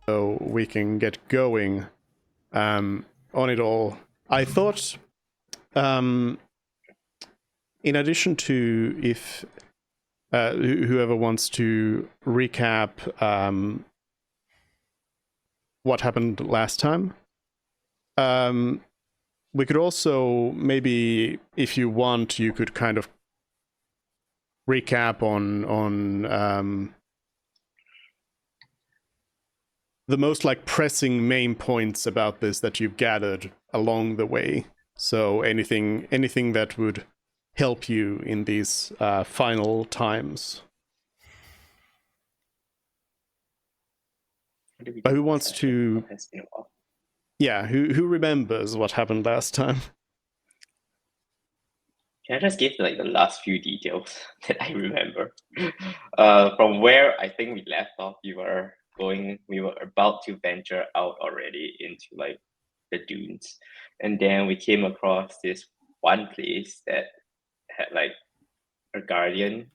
so we can get going on it all. I thought, in addition to if whoever wants to recap what happened last time, we could also maybe, if you want, you could kind of recap on the most like pressing main points about this that you've gathered along the way. So anything that would help you in these final times. But who wants to? Yeah, who remembers what happened last time? Can I just give like the last few details that I remember? From where I think we left off, we were about to venture out already into like the dunes, and then we came across this one place that had like a guardian,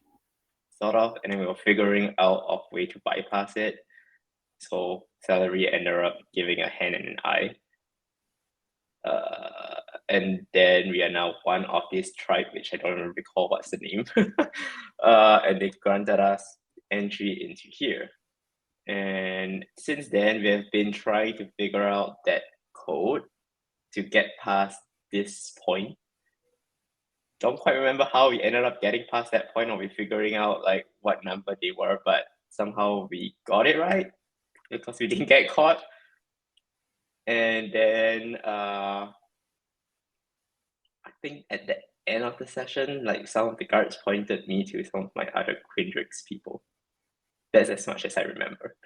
sort of, and then we were figuring out a way to bypass it. So Celery ended up giving a hand and an eye. And then we are now one of this tribe, which I don't even recall what's the name. And they granted us entry into here. And since then, we have been trying to figure out that code to get past this point. Don't quite remember how we ended up getting past that point, or we figuring out like what number they were, but somehow we got it right because we didn't get caught. And then I think at the end of the session, like some of the guards pointed me to some of my other Quindrix people. That's as much as I remember.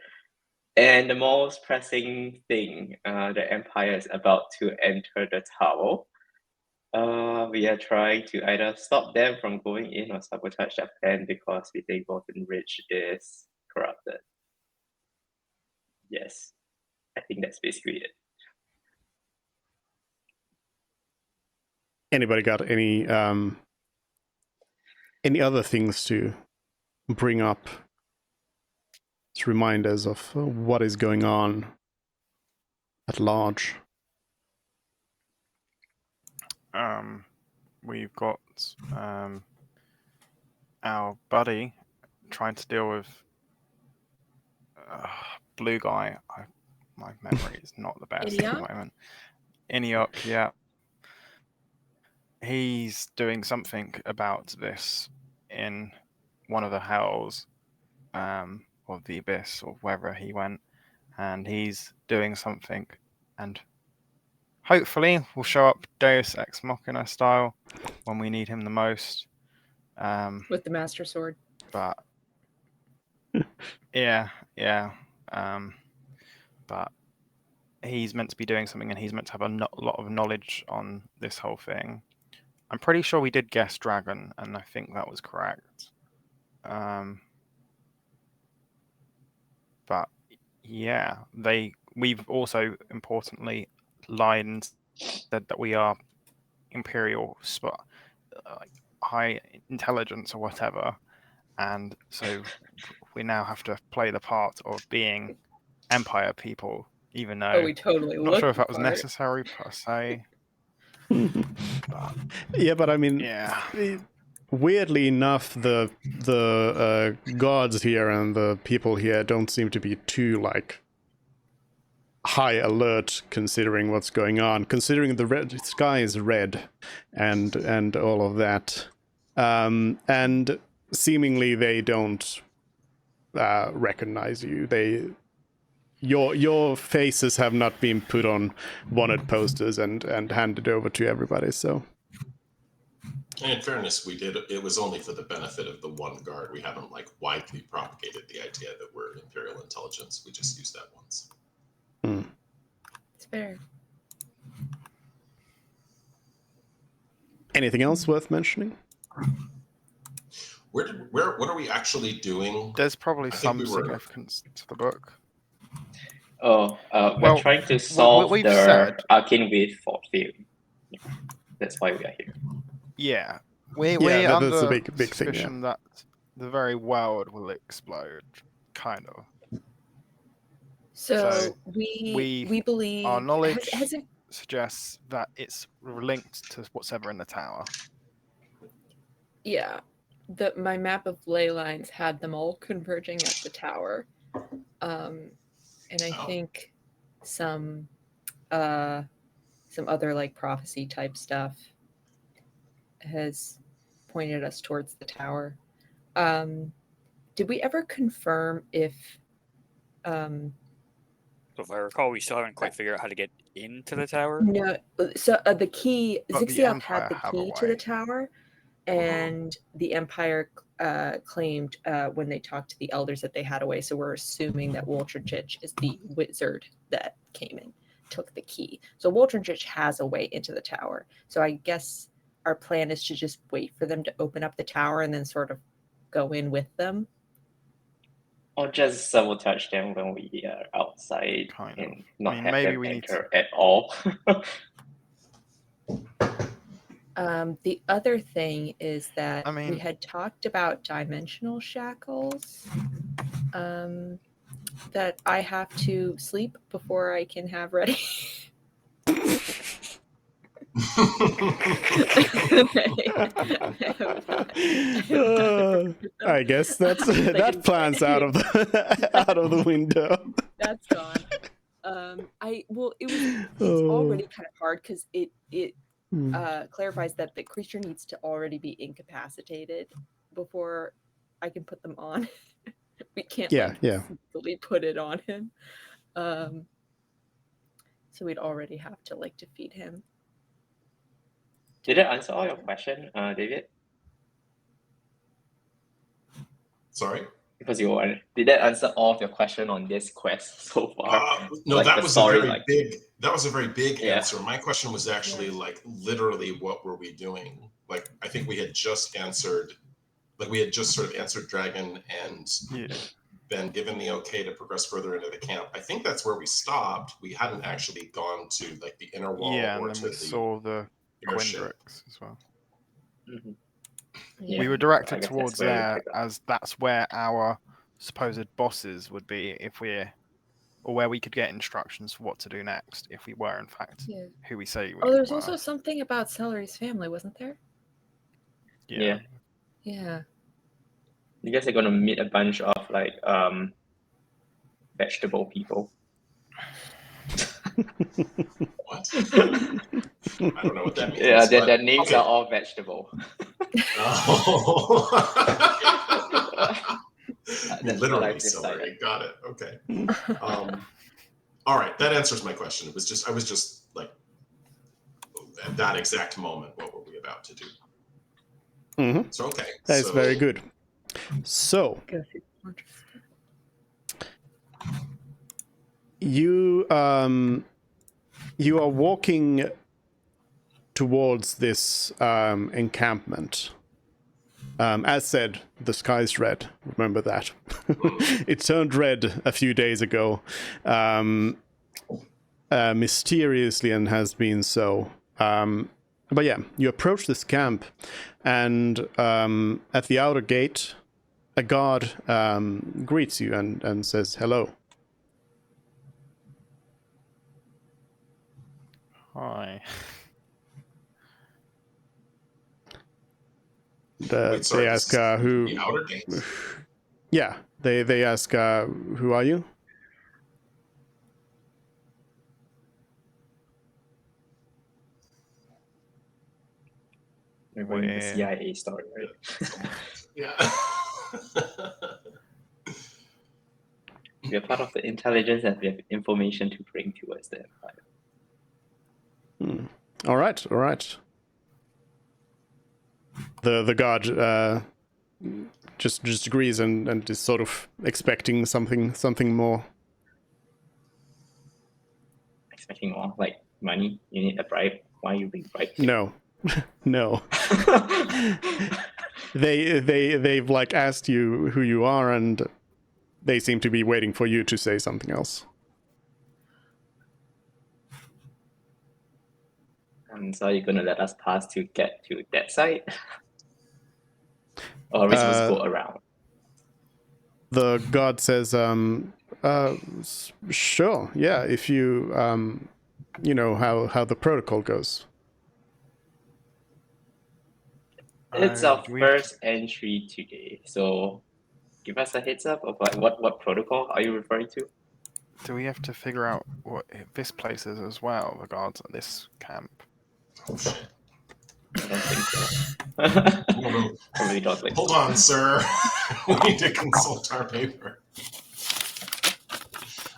And the most pressing thing, the Empire is about to enter the tower. We are trying to either stop them from going in or sabotage their plan because we think Golden Ridge is corrupted. Yes, I think that's basically it. Anybody got any other things to bring up as reminders of what is going on at large? We've got our buddy trying to deal with blue guy. My memory is not the best at the moment. Iniok, yeah. He's doing something about this in one of the hells of the abyss or wherever he went, and he's doing something, and hopefully will show up Deus Ex Machina style when we need him the most. With the Master Sword. But yeah. But he's meant to be doing something, and he's meant to have a lot of knowledge on this whole thing. I'm pretty sure we did guess dragon, and I think that was correct. But yeah, we've also importantly lied and said that we are Imperial high intelligence or whatever, and so we now have to play the part of being Empire people, even though we totally I'm not sure if that was necessary per se. Yeah, but I mean, yeah. Weirdly enough, the gods here and the people here don't seem to be too like high alert considering what's going on, considering the red sky is red and all of that, and seemingly they don't recognize you. Your faces have not been put on wanted posters and handed over to everybody, so. And in fairness, we did. It was only for the benefit of the one guard. We haven't like widely propagated the idea that we're Imperial intelligence. We just used that once. It's fair. Anything else worth mentioning? What are we actually doing? There's probably some significance to the book. We're trying to solve the arcane wave for theory. That's why we are here. Yeah, we're under that's a big suspicion thing, that the very world will explode, kind of. So we believe our knowledge has it, suggests that it's linked to what's ever in the tower. yeah. My map of ley lines had them all converging at the tower. And I think some other like prophecy type stuff has pointed us towards the tower. Did we ever confirm if If I recall, we still haven't quite figured out how to get into the tower. no, so the key, But the Zixioth had Empire the have a key to the way. tower, and the Empire claimed when they talked to the elders that they had a way. So we're assuming that Woltrich is the wizard that came in, took the key. So Woltrich has a way into the tower. So I guess our plan is to just wait for them to open up the tower and then sort of go in with them. Or just sabotage them when we are outside Kind and of. not I mean, have maybe them we need enter at all. The other thing is that I mean- we had talked about dimensional shackles. That I have to sleep before I can have ready. I guess that plan's out of the window. That's gone. It's already kind of hard because it clarifies that the creature needs to already be incapacitated before I can put them on. We can't sneakily put it on him. So we'd already have to defeat him. Did that answer all your question, David? Sorry? Because did that answer all of your question on this quest so far? No, that was story, that was a very big Yeah. answer. My question was actually literally what were we doing? I think we had just answered, we had just sort of answered Dragon and been given the okay to progress further into the camp. I think that's where we stopped. We hadn't actually gone to the inner wall or and to then we saw the airship. Quindrix as well. Mm-hmm. Yeah. We were directed I guess towards that's where we there pick up. as that's where our supposed bosses would be or where we could get instructions for what to do next if we were in fact who we say we were. There's also something about Celery's family, wasn't there? Yeah. Yeah. You guys are gonna meet a bunch of vegetable people. What? I don't know what that means. Yeah, their names are all vegetable. Oh. Literally celery. decided. Got it. Okay. All right. That answers my question. I was just at that exact moment, what were we about to do? Mm-hmm. So, okay. That's very good. So, you are walking towards this encampment. As said, the sky's red. Remember that. It turned red a few days ago, mysteriously, and has been so. But yeah, you approach this camp, and at the outer gate, a guard greets you and says hello. Hi. They ask who. The outer gate? Yeah, they ask who are you? We're going the CIA story, right? Yeah. We're part of the intelligence and we have information to bring towards the Empire. All right. The guard just agrees and is sort of expecting something more. Expecting more, like money? You need a bribe? Why are you being bribed? No. No. They've asked you who you are, and they seem to be waiting for you to say something else. So you're gonna let us pass to get to that side? Or are we supposed to go around? The guard says, Sure. Yeah, if you you know how the protocol goes. It's our Do we- first entry today, so give us a heads up of like what protocol are you referring to? Do we have to figure out what this place is as well, the guards at this camp? Oh shit. I don't think so. No. I really don't think Hold so. on, sir. We need to consult our paper.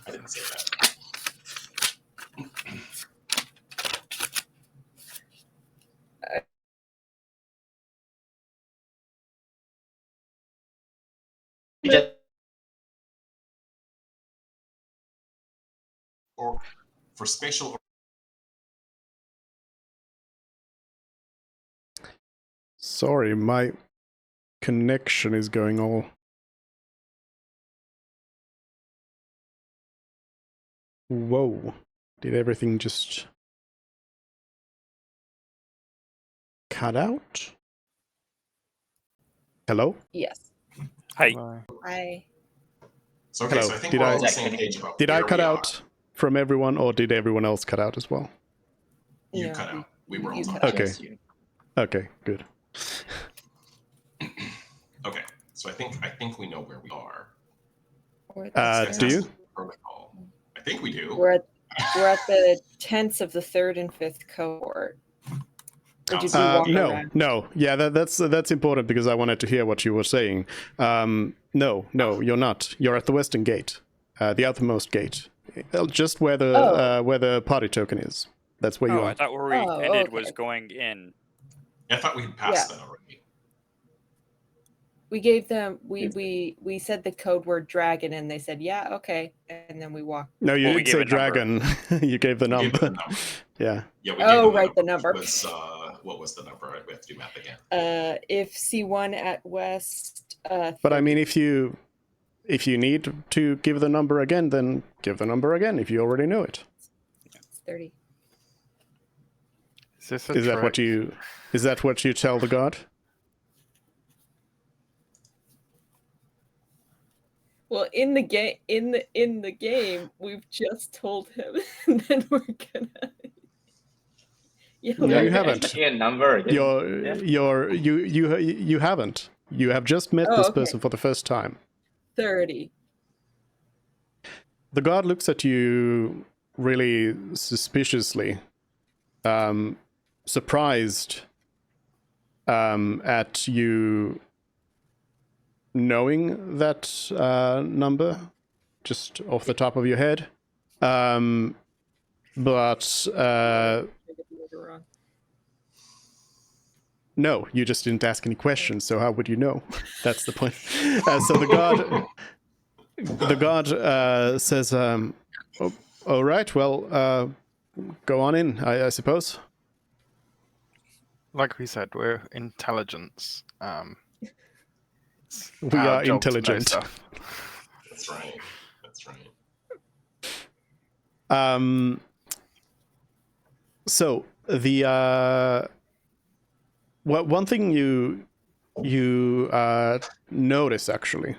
I didn't say that. Just Or for spatial. Sorry, my connection is going all. Whoa. Did everything just cut out? Hello? Yes. Hi. I So okay, Hello. so I think Did we're I- all on the same page about Did I where cut we are. out from everyone, or did everyone else cut out as well? You no, cut out. We were all you talking. cut Okay. just you. Okay, good. Okay, so I think we know where we are. We're Do you? Protocol. I think we do. We're at the tents of the 3rd and 5th cohort. Or did we walk No, around? no. Yeah, that's important because I wanted to hear what you were saying. No, you're not. You're at the western gate, the outermost gate, just where the party token is. That's where you Oh, I are. thought where we Oh, ended okay. was going in. I thought we had passed that already. We gave them we said the code word dragon and they said yeah, okay, and then we walked. No, you Well, we didn't say gave a number. dragon. You gave the We gave number. them the number. Yeah. Yeah, we gave Oh, them right, the number. which was, what was the number? We have to do math again. If C1 at west. But I mean, if you need to give the number again, then give the number again if you already know it. It's 30. Is this a Is that what trick? you tell the god? Well, in the game, we've just told him, and then we're gonna. Yeah, No, we're you gonna- haven't. Expecting a number again. You haven't. You have just met Oh, this okay. person for the first time. 30. The guard looks at you really suspiciously, surprised at you knowing that number just off the top of your head. But no, you just didn't ask any questions, so how would you know? That's the point. So the god says, all right, well, go on in, I suppose. Like we said, we're intelligence. We our are job to know intelligent. stuff. That's right. That's right. So the one thing you notice actually,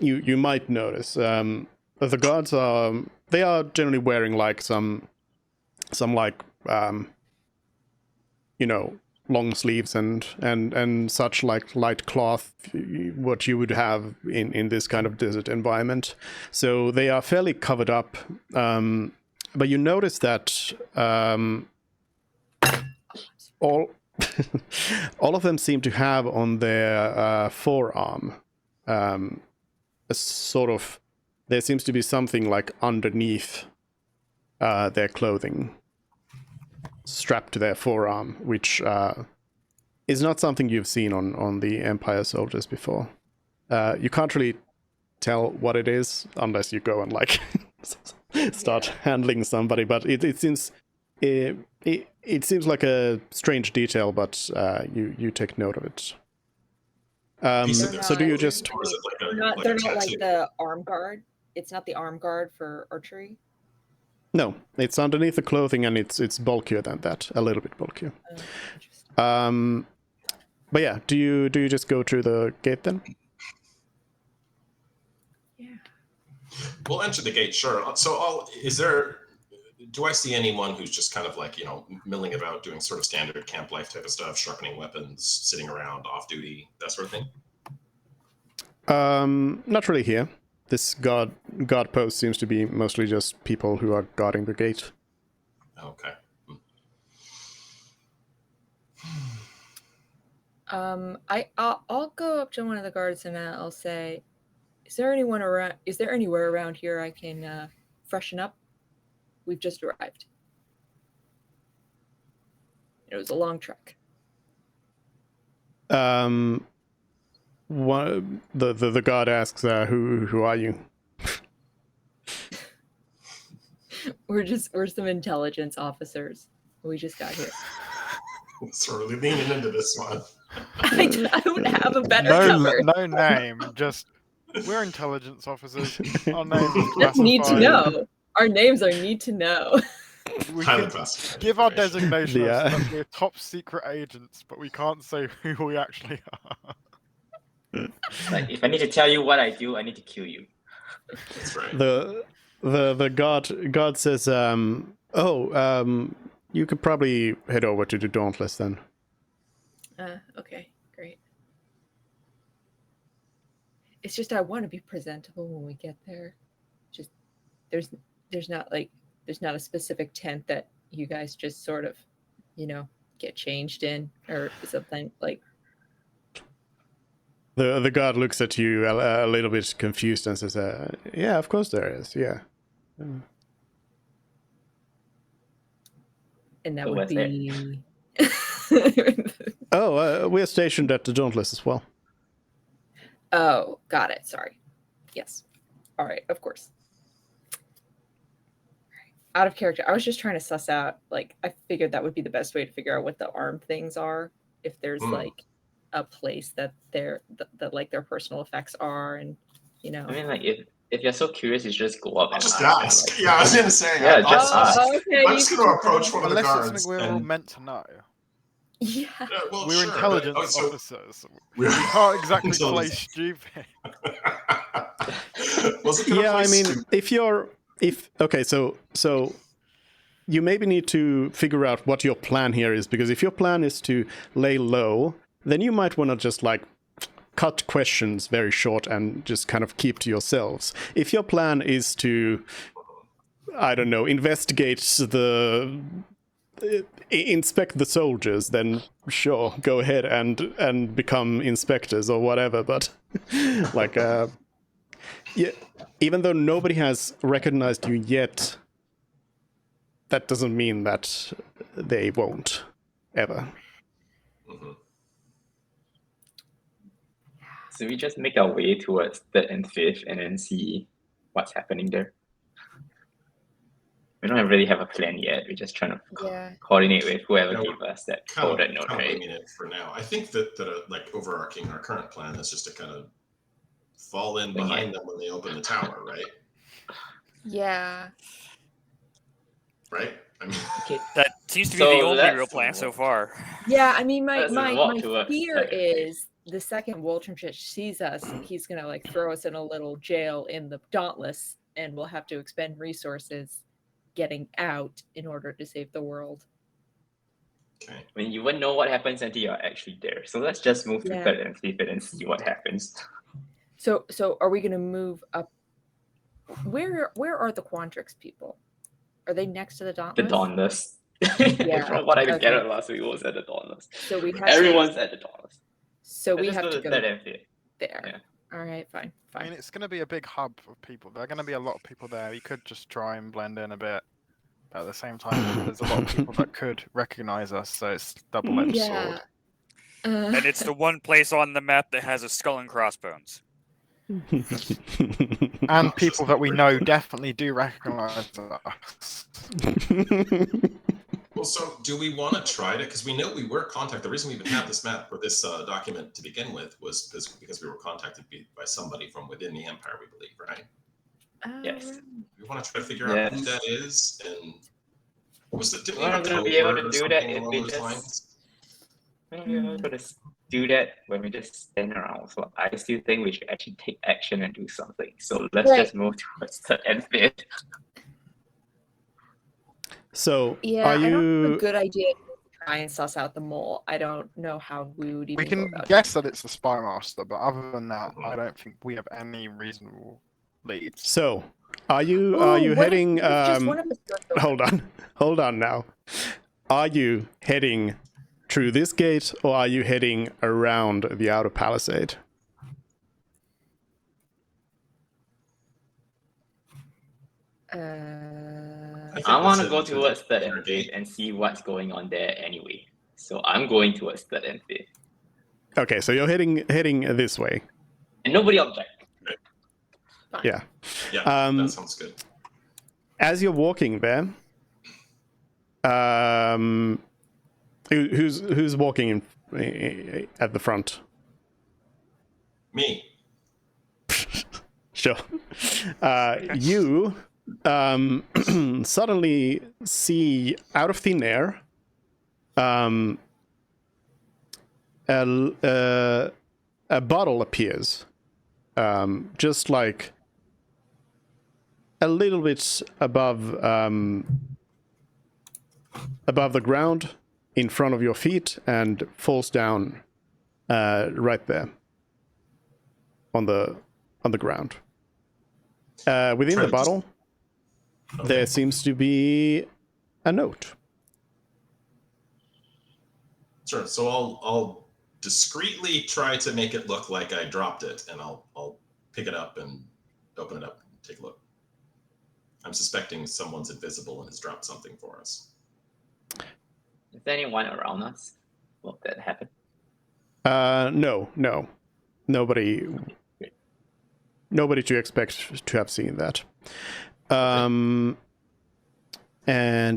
you might notice, the guards they are generally wearing like some like long sleeves and such, like light cloth, what you would have in this kind of desert environment. So they are fairly covered up. But you notice that all all of them seem to have on their forearm a sort of, there seems to be something like underneath their clothing, strapped to their forearm, which is not something you've seen on the Empire soldiers before. You can't really tell what it is unless you go and like start handling somebody, but it seems it seems like a strange detail, but you take note of it. Piece of their So do you clothing, just or is it like a, They're a not like tattoo? the arm guard. It's not the arm guard for archery. no, it's underneath the clothing and it's bulkier than that, a little bit bulkier. Interesting. But yeah, do you just go through the gate then? We'll enter the gate, sure. So do I see anyone who's just kind of like, milling about doing sort of standard camp life type of stuff, sharpening weapons, sitting around off duty, that sort of thing? Not really here. This guard post seems to be mostly just people who are guarding the gate. Okay. I'll go up to one of the guards and I'll say, is there anywhere around here I can freshen up? We've just arrived. It was a long trek. The guard asks, who are you? We're some intelligence officers. We just got here. It's really leaning into this one. I don't have a better cover. No name, just we're intelligence officers. Our names are Just need to classified. know. Our names are need to know. We Highly can classified give our information. designation Yeah. as we're top secret agents, but we can't say who we actually are. Like, if I need to tell you what I do, I need to kill you. That's right. The guard says, you could probably head over to the Dauntless then. Okay, great. It's just I want to be presentable when we get there. Just there's not a specific tent that you guys just sort of, get changed in or something like. The guard looks at you a little bit confused and says, yeah, of course there is, yeah. And that So would what's be. We're stationed at the Dauntless as well. Oh, got it. Sorry. Yes. All right. Of course. Out of character. I was just trying to suss out. Like, I figured that would be the best way to figure out what the arm things are. If there's like a place that their personal effects are, and I mean, like, if you're so curious, you just go up and Just ask. ask. Yeah, I was gonna say. Yeah, I'll just ask. ask. okay. I'm just gonna approach one of the Unless it's guards. something we're all and- meant to know. Yeah. well, We're sure, but- intelligence so- officers. We can't exactly play Intelligence. stupid. Well, so can Yeah, I play mean, stupid? so you maybe need to figure out what your plan here is, because if your plan is to lay low, then you might want to just like cut questions very short and just kind of keep to yourselves. If your plan is to, I don't know, investigate inspect the soldiers, then sure, go ahead and become inspectors or whatever, but like yeah, even though nobody has recognized you yet, that doesn't mean that they won't ever. Mhm. So we just make our way towards third and fifth and then see what's happening there. We don't really have a plan yet. We're just trying to Yeah. coordinate with whoever Yeah, gave us that Kind forwarded note, of right? winging it for now. I think that like overarching our current plan is just to kind of fall in Wing behind them when they open the tower, right? Yeah. Right? I mean, Okay. That seems to be So the only let's real plan so walk. far. Yeah, I mean, my Let's my, walk my towards fear third and fifth. is the second Wolternchich sees us, he's gonna like throw us in a little jail in the Dauntless, and we'll have to expend resources getting out in order to save the world. okay. I mean, you won't know what happens until you're actually there. So let's just move to Yeah. third and fifth and see what happens. So are we gonna move up? Where are the Quantrix people? Are they next to the The Dauntless? Dauntless. Yeah, From what I okay. gathered last week was at the Dauntless. So we have Everyone's at the Dauntless. so we Let's have go to go third and fifth. there. Yeah. All right, fine. I mean, it's going to be a big hub of people. There are going to be a lot of people there. You could just try and blend in a bit. But at the same time, there's a lot of people that could recognize us, so it's double-edged Yeah. sword. And it's the one place on the map that has a skull and crossbones. And people that we know definitely do recognize us. Well, so do we want to try to? Because we know we were contacted. The reason we even had this map or this document to begin with was because we were contacted by somebody from within the Empire, we believe, right? Yes. We want to try to figure out who that is and did we We're have not a gonna code be able word to or do that something if along we those just- lines? We're gonna do that when we just stand around. So I still think we should actually take action and do something. So let's just move towards third and fifth. So Yeah, are I don't have you? a good idea to try and suss out the mole. I don't know how we would even We go can about guess that it's the spy master, but other than that, I don't think we have any reasonable leads. So are you? Ooh, Are you what if heading? just one of us goes over? Hold on now. Are you heading through this gate, or are you heading around the outer palisade? I want to go towards third and fifth and see what's going on there anyway. So I'm going towards third and fifth. Okay, so you're heading this way. And nobody object. Yeah. Yeah, that sounds good. As you're walking there, who's walking at the front? Me. Sure. You suddenly see out of thin air a bottle appears, just like a little bit above the ground in front of your feet and falls down right there on the ground. Within the bottle, there seems to be a note. Sure. So I'll discreetly try to make it look like I dropped it, and I'll pick it up and open it up and take a look. I'm suspecting someone's invisible and has dropped something for us. Is there anyone around us? Will that happen? No. Nobody to expect to have seen that. And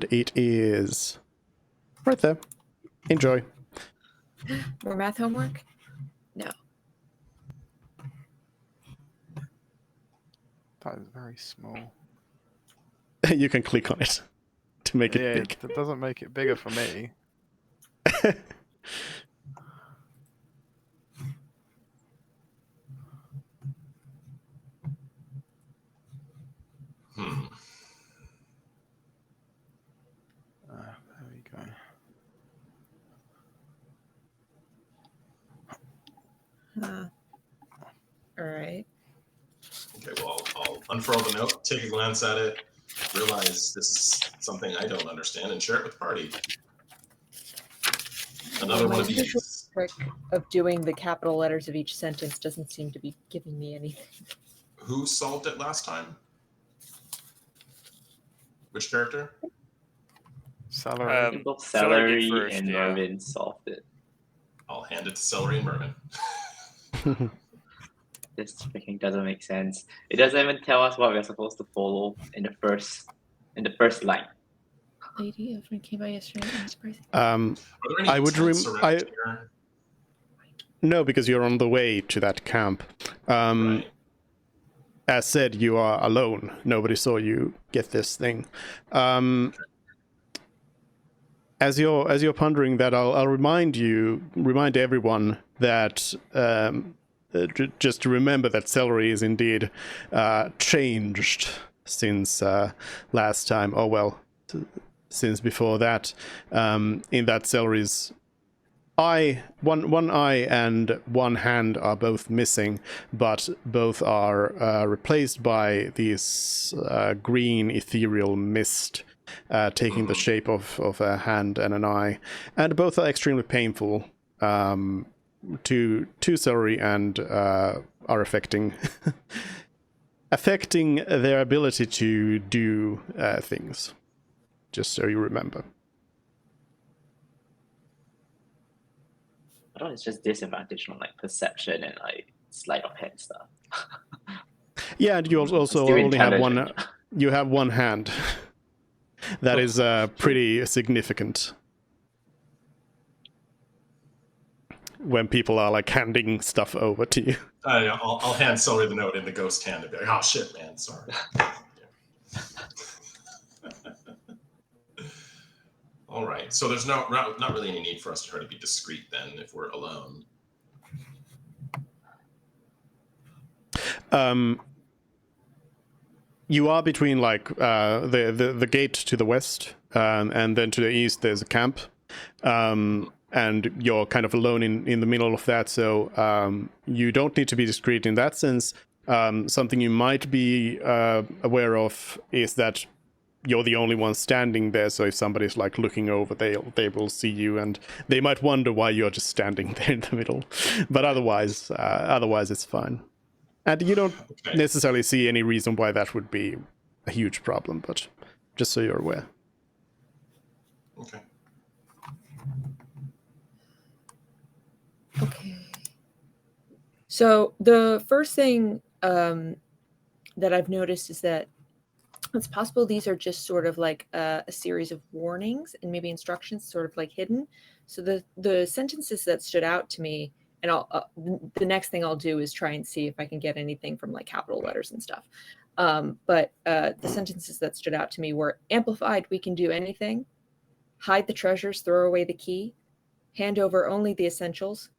it is right there. Enjoy. More math homework? No. That is very small. You can click on it to make it big. That doesn't make it bigger for me. There we go. All right. Okay, well, I'll unfurl the note, take a glance at it, realize this is something I don't understand, and share it with the party. Another one of these. Trick of doing the capital letters of each sentence doesn't seem to be giving me anything. Who solved it last time? Which character? Celery. Both Celery did Celery first, and yeah. Mervin solved it. I'll hand it to Celery and Mervin. This freaking doesn't make sense. It doesn't even tell us what we're supposed to follow in the first line. Lady of came by yesterday. I'm surprised. Are there any I would tents around here? No, because you're on the way to that camp. Right. As said, you are alone. Nobody saw you get this thing. As you're pondering that, I'll remind everyone that just to remember that Celery is indeed changed since last time. Oh well, since before that. In that Celery's one eye and one hand are both missing, but both are replaced by this green ethereal mist taking the shape of a hand and an eye, and both are extremely painful to Celery and are affecting their ability to do things. Just so you remember. I thought it's just disadvantage on like perception and like sleight of hand stuff. Yeah, and you also Still only have one. intelligent. You have one hand. That is pretty significant. When people are like handing stuff over to you. I'll hand Celery the note in the ghost hand and be like, oh shit, man, sorry. All right. So there's not really any need for us to try to be discreet then if we're alone. You are between like the gate to the west, and then to the east there's a camp, and you're kind of alone in the middle of that. So you don't need to be discreet in that sense. Something you might be aware of is that you're the only one standing there. So if somebody's like looking over, they will see you, and they might wonder why you're just standing there in the middle. But otherwise it's fine. And you don't necessarily see any reason why that would be a huge problem, but just so you're aware. Okay. Okay. So the first thing that I've noticed is that it's possible these are just sort of like a series of warnings and maybe instructions sort of like hidden. So the sentences that stood out to me, and the next thing I'll do is try and see if I can get anything from like capital letters and stuff. But the sentences that stood out to me were amplified, we can do anything, hide the treasures, throw away the key, hand over only the essentials.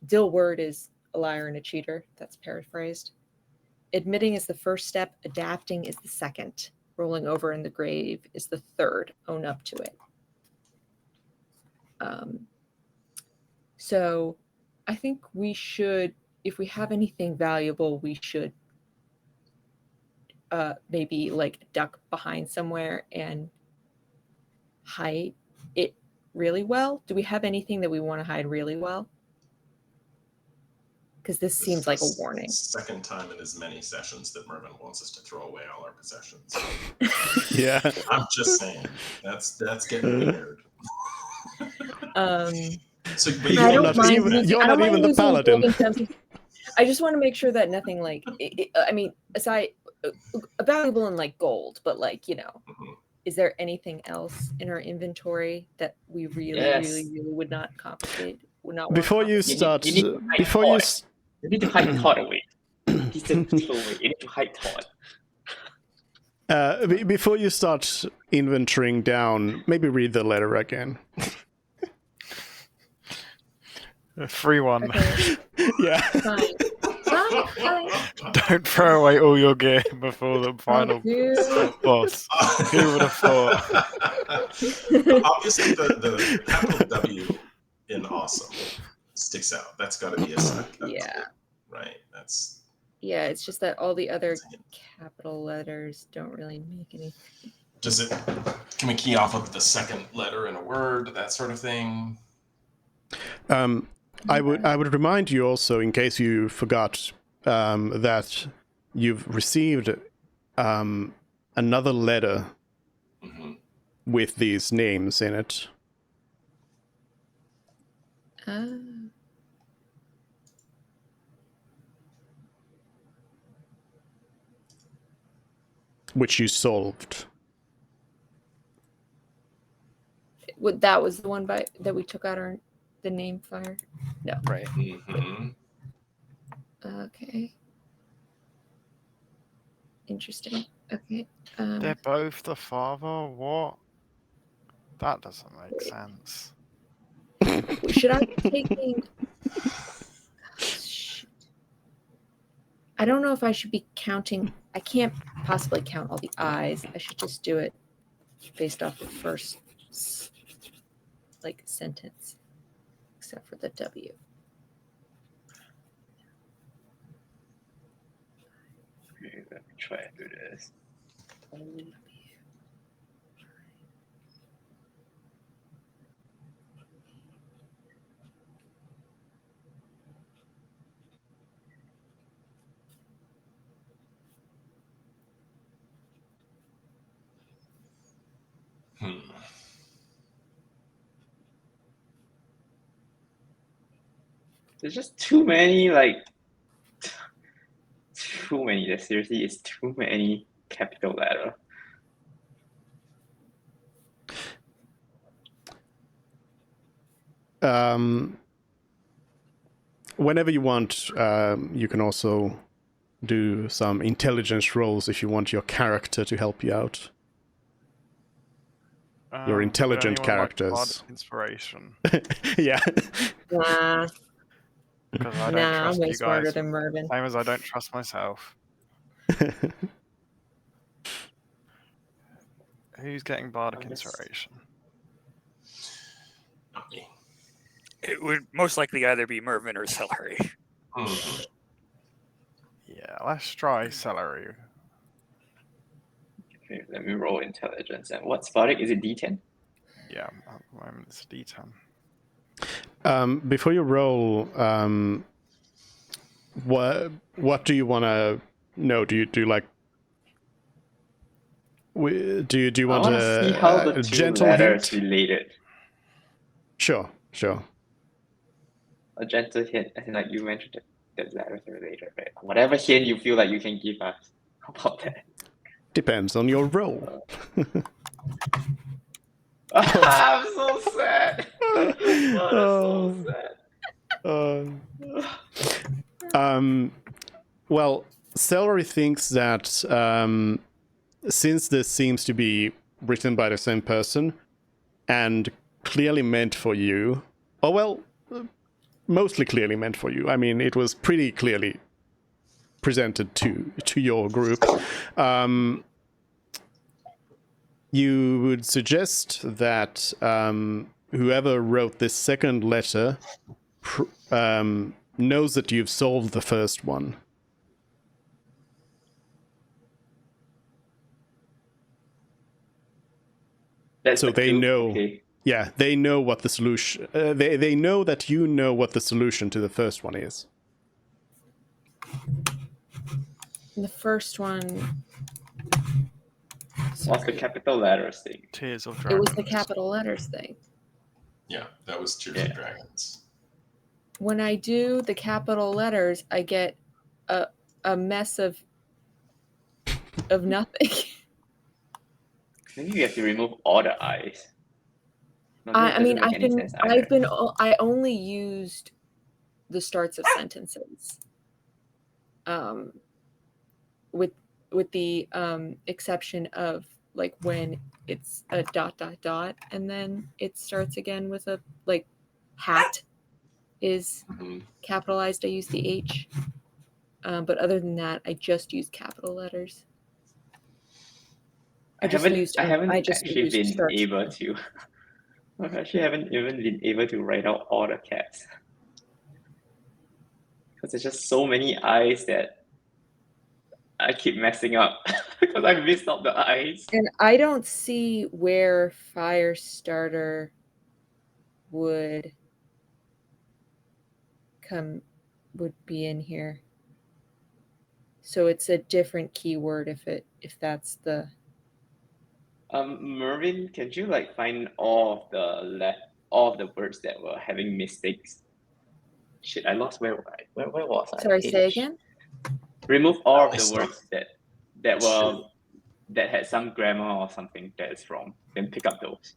Dilward is a liar and a cheater. That's paraphrased. Admitting is the first step. Adapting is the second. Rolling over in the grave is the third. Own up to it. So I think we should, if we have anything valuable, we should maybe like duck behind somewhere and hide it really well. Do we have anything that we want to hide really well? Because this seems like a warning. Second time in as many sessions that Mervyn wants us to throw away all our possessions. Yeah. I'm just saying, that's getting weird. So, but you're not even the paladin. I just want to make sure that nothing like, I mean, aside, valuable in like gold, but like, you know, is there anything else in our inventory that we really would not complicate? Would not. Before you start, you need to hide Todd away. He's just away. You need to hide Todd. Before you start inventorying down, maybe read the letter again. A free one. Okay. Yeah. Fine. Don't throw away all your gear before the final boss. Who would have thought? Obviously, the capital W in awesome sticks out. That's got to be a sign. Yeah. Right. That's. Yeah, it's just that all the other capital letters don't really make any. Does it? Can we key off of the second letter in a word? That sort of thing. I would remind you also, in case you forgot, that you've received another letter with these names in it. Which you solved. That was the one that we took out the name fire? No. Right. Mm-hmm. Okay. Interesting. Okay. They're both the father? What? That doesn't make sense. Should I be taking... I don't know if I should be counting. I can't possibly count all the I's. I should just do it based off the first sentence, except for the W. Okay, let me try and do this. There's just too many, too many. There seriously is too many capital letter. Whenever you want, you can also do some intelligence rolls if you want your character to help you out. Your Would intelligent anyone like characters. bardic inspiration? Yeah. Nah, Because I don't nah, I'm trust way you smarter guys. than Mervin. Same as I don't trust myself. Who's getting bardic I'm just- inspiration? Not me. It would most likely either be Mervin or Celery. Mhm. Yeah, let's try celery. Okay, let me roll intelligence. And what's bardic? Is it D10? Yeah, at the moment it's a D10. Before you roll, what do you want to know? Do you like? Do you I want want to see how the a two gentle letters hint? related. Sure. A gentle hint, as in like you mentioned that the letters are related, right? Whatever hint you feel like you can give us. How about that? Depends on your roll. I'm so sad. Oh, that's so sad. Well, Celery thinks that since this seems to be written by the same person and clearly meant for you, or well, mostly clearly meant for you. I mean, it was pretty clearly presented to your group. You would suggest that whoever wrote this second letter knows that you've solved the first one. That's So the they clue. know. Okay. Yeah, they know what the solution. They know that you know what the solution to the first one is. The first one. What's the Sorry. capital letters thing? Tears of It Dragons. was the capital letters thing. Yeah, that was Tears Yeah. of Dragons. When I do the capital letters, I get a mess of nothing. Maybe you have to remove all the I's. No, I that mean, doesn't make any sense either. I only used the starts of sentences. With the exception of like when it's a ... and then it starts again with a like hat is Mhm. capitalized. I use the H. But other than that, I just use capital letters. I haven't actually used been starts. able to. I actually haven't even been able to write out all the caps. Because there's just so many I's that I keep messing up because I missed out the I's. And I don't see where Firestarter would be in here. So it's a different keyword if that's the... Mervin, can you like find all of the words that were having mistakes? Shit, I lost where was I? Sorry, say again? Remove all of I the saw- words that had some grammar or something that is wrong. Then pick up those.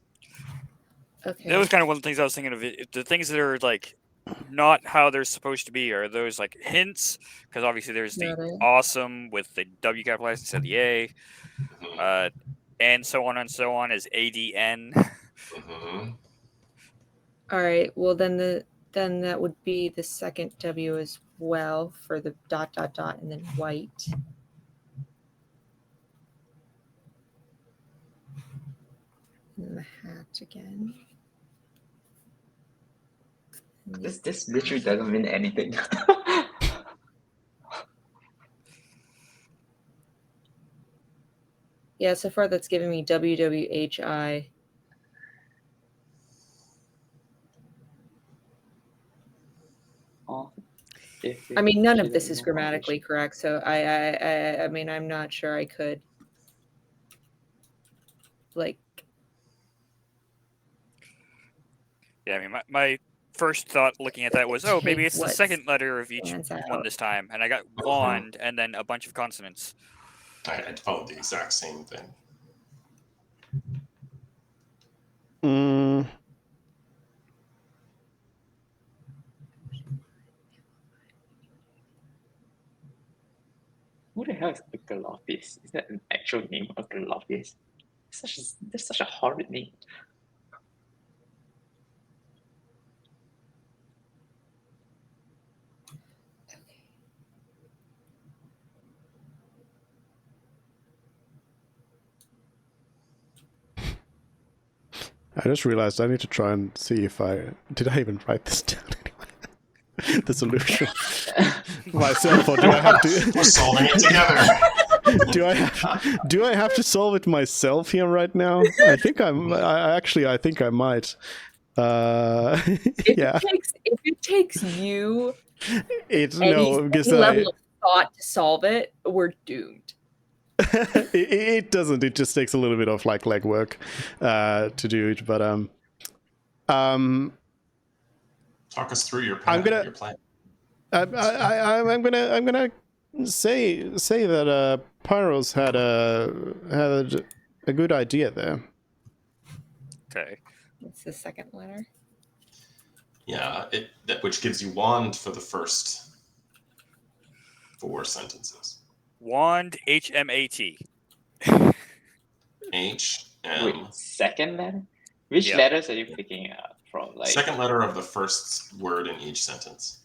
Okay. That was kind of one of the things I was thinking of. The things that are like not how they're supposed to be are those like hints, because obviously there's the Got it. awesome with the W capitalized instead of the A, Mhm. and so on is ADN. Mhm. All right. Well, then that would be the second W as well for the ... and then white. And the hat again. And This literally doesn't mean anything. yeah, so far that's giving me WWHI. I mean, none of this is grammatically correct, so I mean, I'm not sure I could like... Yeah, I mean, my first thought looking at that was, oh, maybe Take it's the what second letter of each stands one out. this time, and I got wand and then a bunch of consonants. I followed the exact same thing. Mm, Who the hell is Galopis? Is that an actual name of Galopis? That's such a horrid name. I just realized I need to try and see if did I even write this down anyway? The solution myself, or do I have to? We're solving it together. Do I have to solve it myself here right now? I think I think I might. Yeah. If it takes you It's any no because level of thought to solve it, we're doomed. it doesn't. It just takes a little bit of like legwork to do it. But Talk us through your I'm plan. gonna- Your plan. I'm gonna say that Pyros had a good idea there. Okay. It's the second letter. Yeah, which gives you wand for the first 4 sentences. Wand HMAT. H Wait, M. second letter? Which Yeah. letters are you picking up from? Like, Second letter of the first word in each sentence.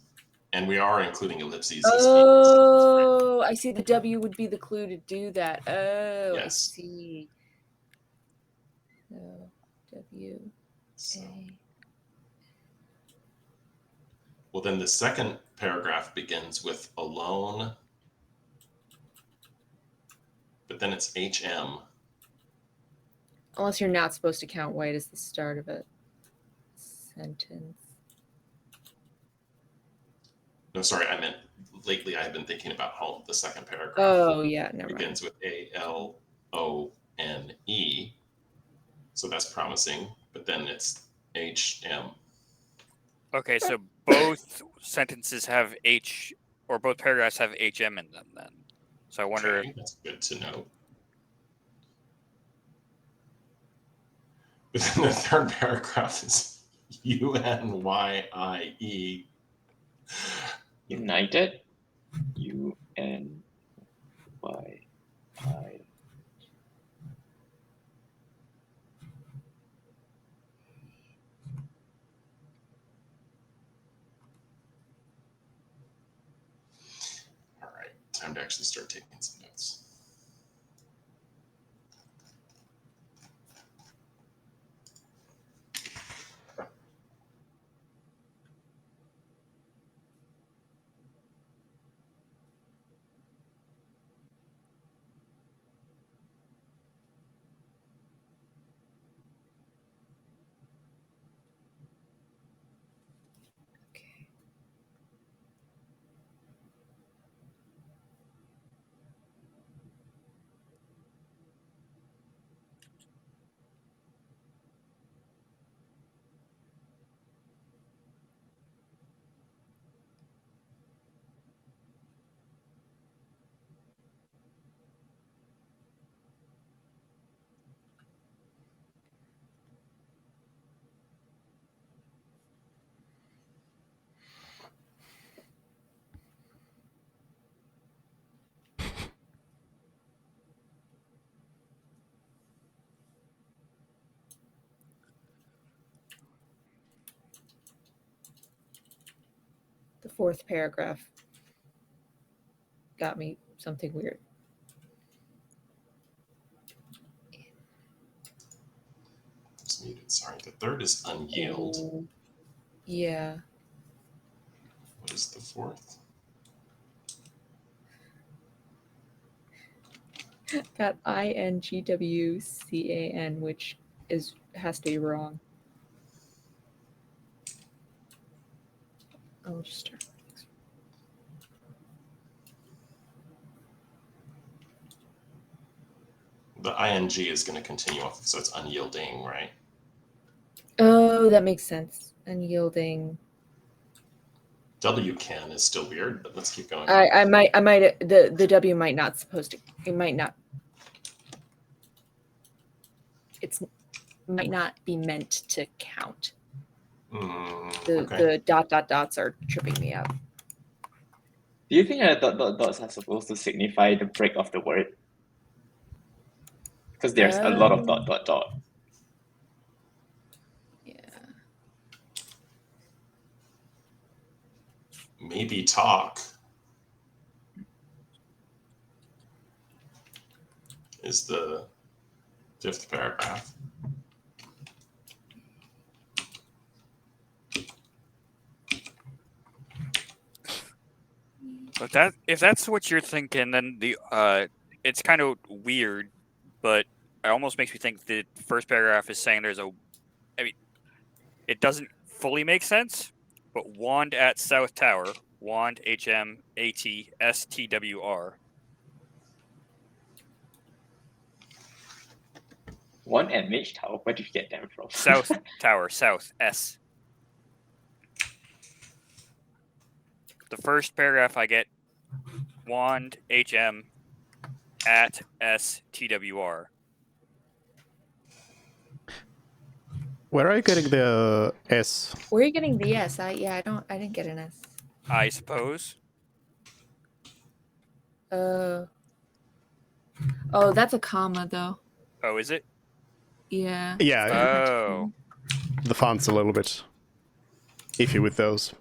And we are including ellipses. Oh, I see. The W would be the clue to do that. Oh, I Yes. see. So, W, So, A. well, then the second paragraph begins with alone, but then it's HM. Unless you're not supposed to count white as the start of a sentence. No, sorry, I meant lately I've been thinking about home. The second paragraph Oh, yeah, never mind. begins with ALONE. So that's promising, but then it's HM. Okay, so both sentences have H, or both paragraphs have HM in them then. So I wonder Okay, that's good to know. But then the third paragraph is UNYIE. United? U-N-Y-I. All right, time to actually start taking some notes. Okay. The fourth paragraph got me something weird. It's muted. Sorry. The third is unyield. Yeah. What is the fourth? Got INGWCAN, which has to be wrong. I'll just start. The ing is going to continue off, so it's unyielding, right? Oh, that makes sense. Unyielding. WCAN is still weird, but let's keep going. I might the W might not supposed to. It might not. It's might not be meant to count. Okay. The dots are tripping me up. Do you think that dots are supposed to signify the break of the word? because there's a lot of ... Yeah. Maybe talk is the 5th paragraph. But if that's what you're thinking, then it's kind of weird, but it almost makes me think the first paragraph is saying I mean, it doesn't fully make sense, but wand at South Tower, wand HM AT STWR. One at Mage Tower. Where did you get them from? South Tower, South S. The first paragraph I get wand HM at STWR. Where are you getting the S? Where are you getting the S? I didn't get an S. I suppose. Oh, that's a comma though. Oh, is it? Yeah. Yeah, Oh. the font's a little bit iffy with those.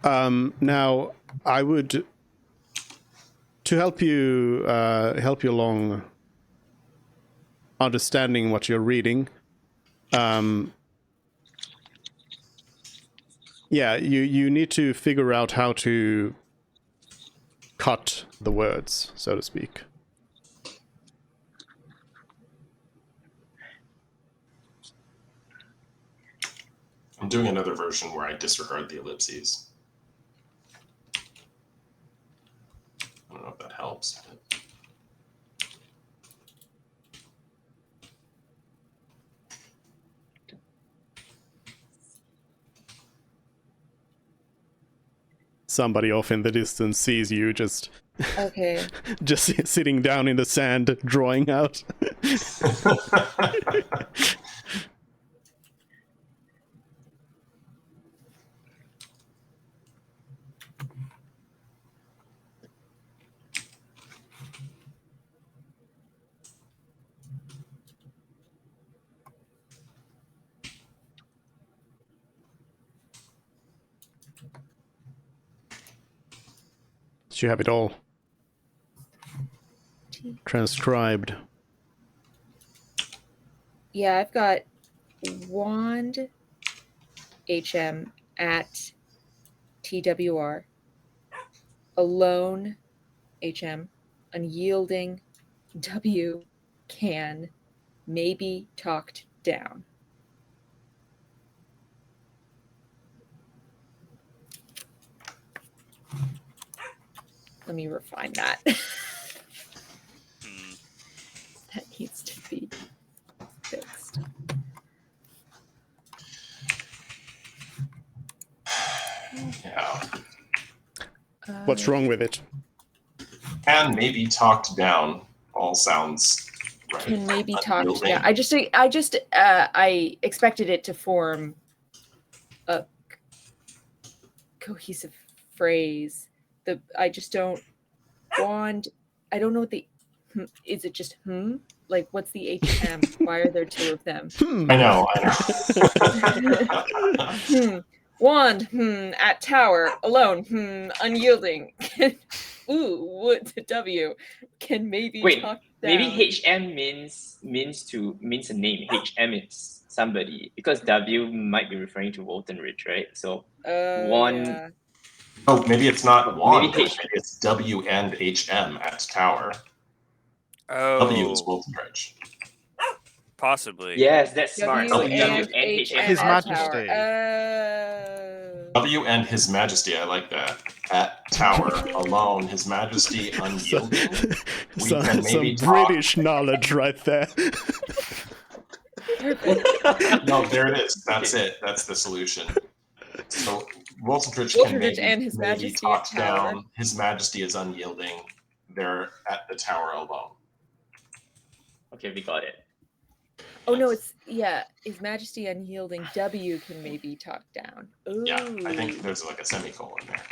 Now, I would, to help you along understanding what you're reading, yeah, you need to figure out how to cut the words, so to speak. I'm doing another version where I disregard the ellipses. I don't know if that helps. But... Somebody off in the distance sees you just Okay. just sitting down in the sand, drawing out. You have it all transcribed. Yeah, I've got wand HM at TWR, alone HM, unyielding W, can, maybe talked down. Let me refine that. That needs to be fixed. Yeah. What's wrong with it? And maybe talked down all sounds right. Can maybe talk Unyielding. down. I expected it to form a cohesive phrase. I just don't wand. I don't know what the is it just like what's the HM? Why are there two of them? I know. Wand at tower alone unyielding. Ooh, what the W can maybe Wait, talk down. maybe HM means a name. HM is somebody, because W might be referring to Walton Ridge, right? So one. Yeah. Oh, maybe it's not one. Maybe Maybe it's W and HM at tower. Oh. W is Walton Ridge. Possibly. Yes, that's smart. So W W and and HM. His at Majesty. Tower. W and His Majesty, I like that. At tower, alone, His Majesty unyielding. Some maybe British knowledge right there. No, there it is. That's it. That's the solution. So Walton Ridge Walton can Ridge maybe, and His maybe Majesty at talked tower. down. His Majesty is unyielding. They're at the tower alone. Okay, we got it. Oh no, it's His Majesty unyielding. W can maybe talk down. Ooh. Yeah, I think there's like a semicolon there.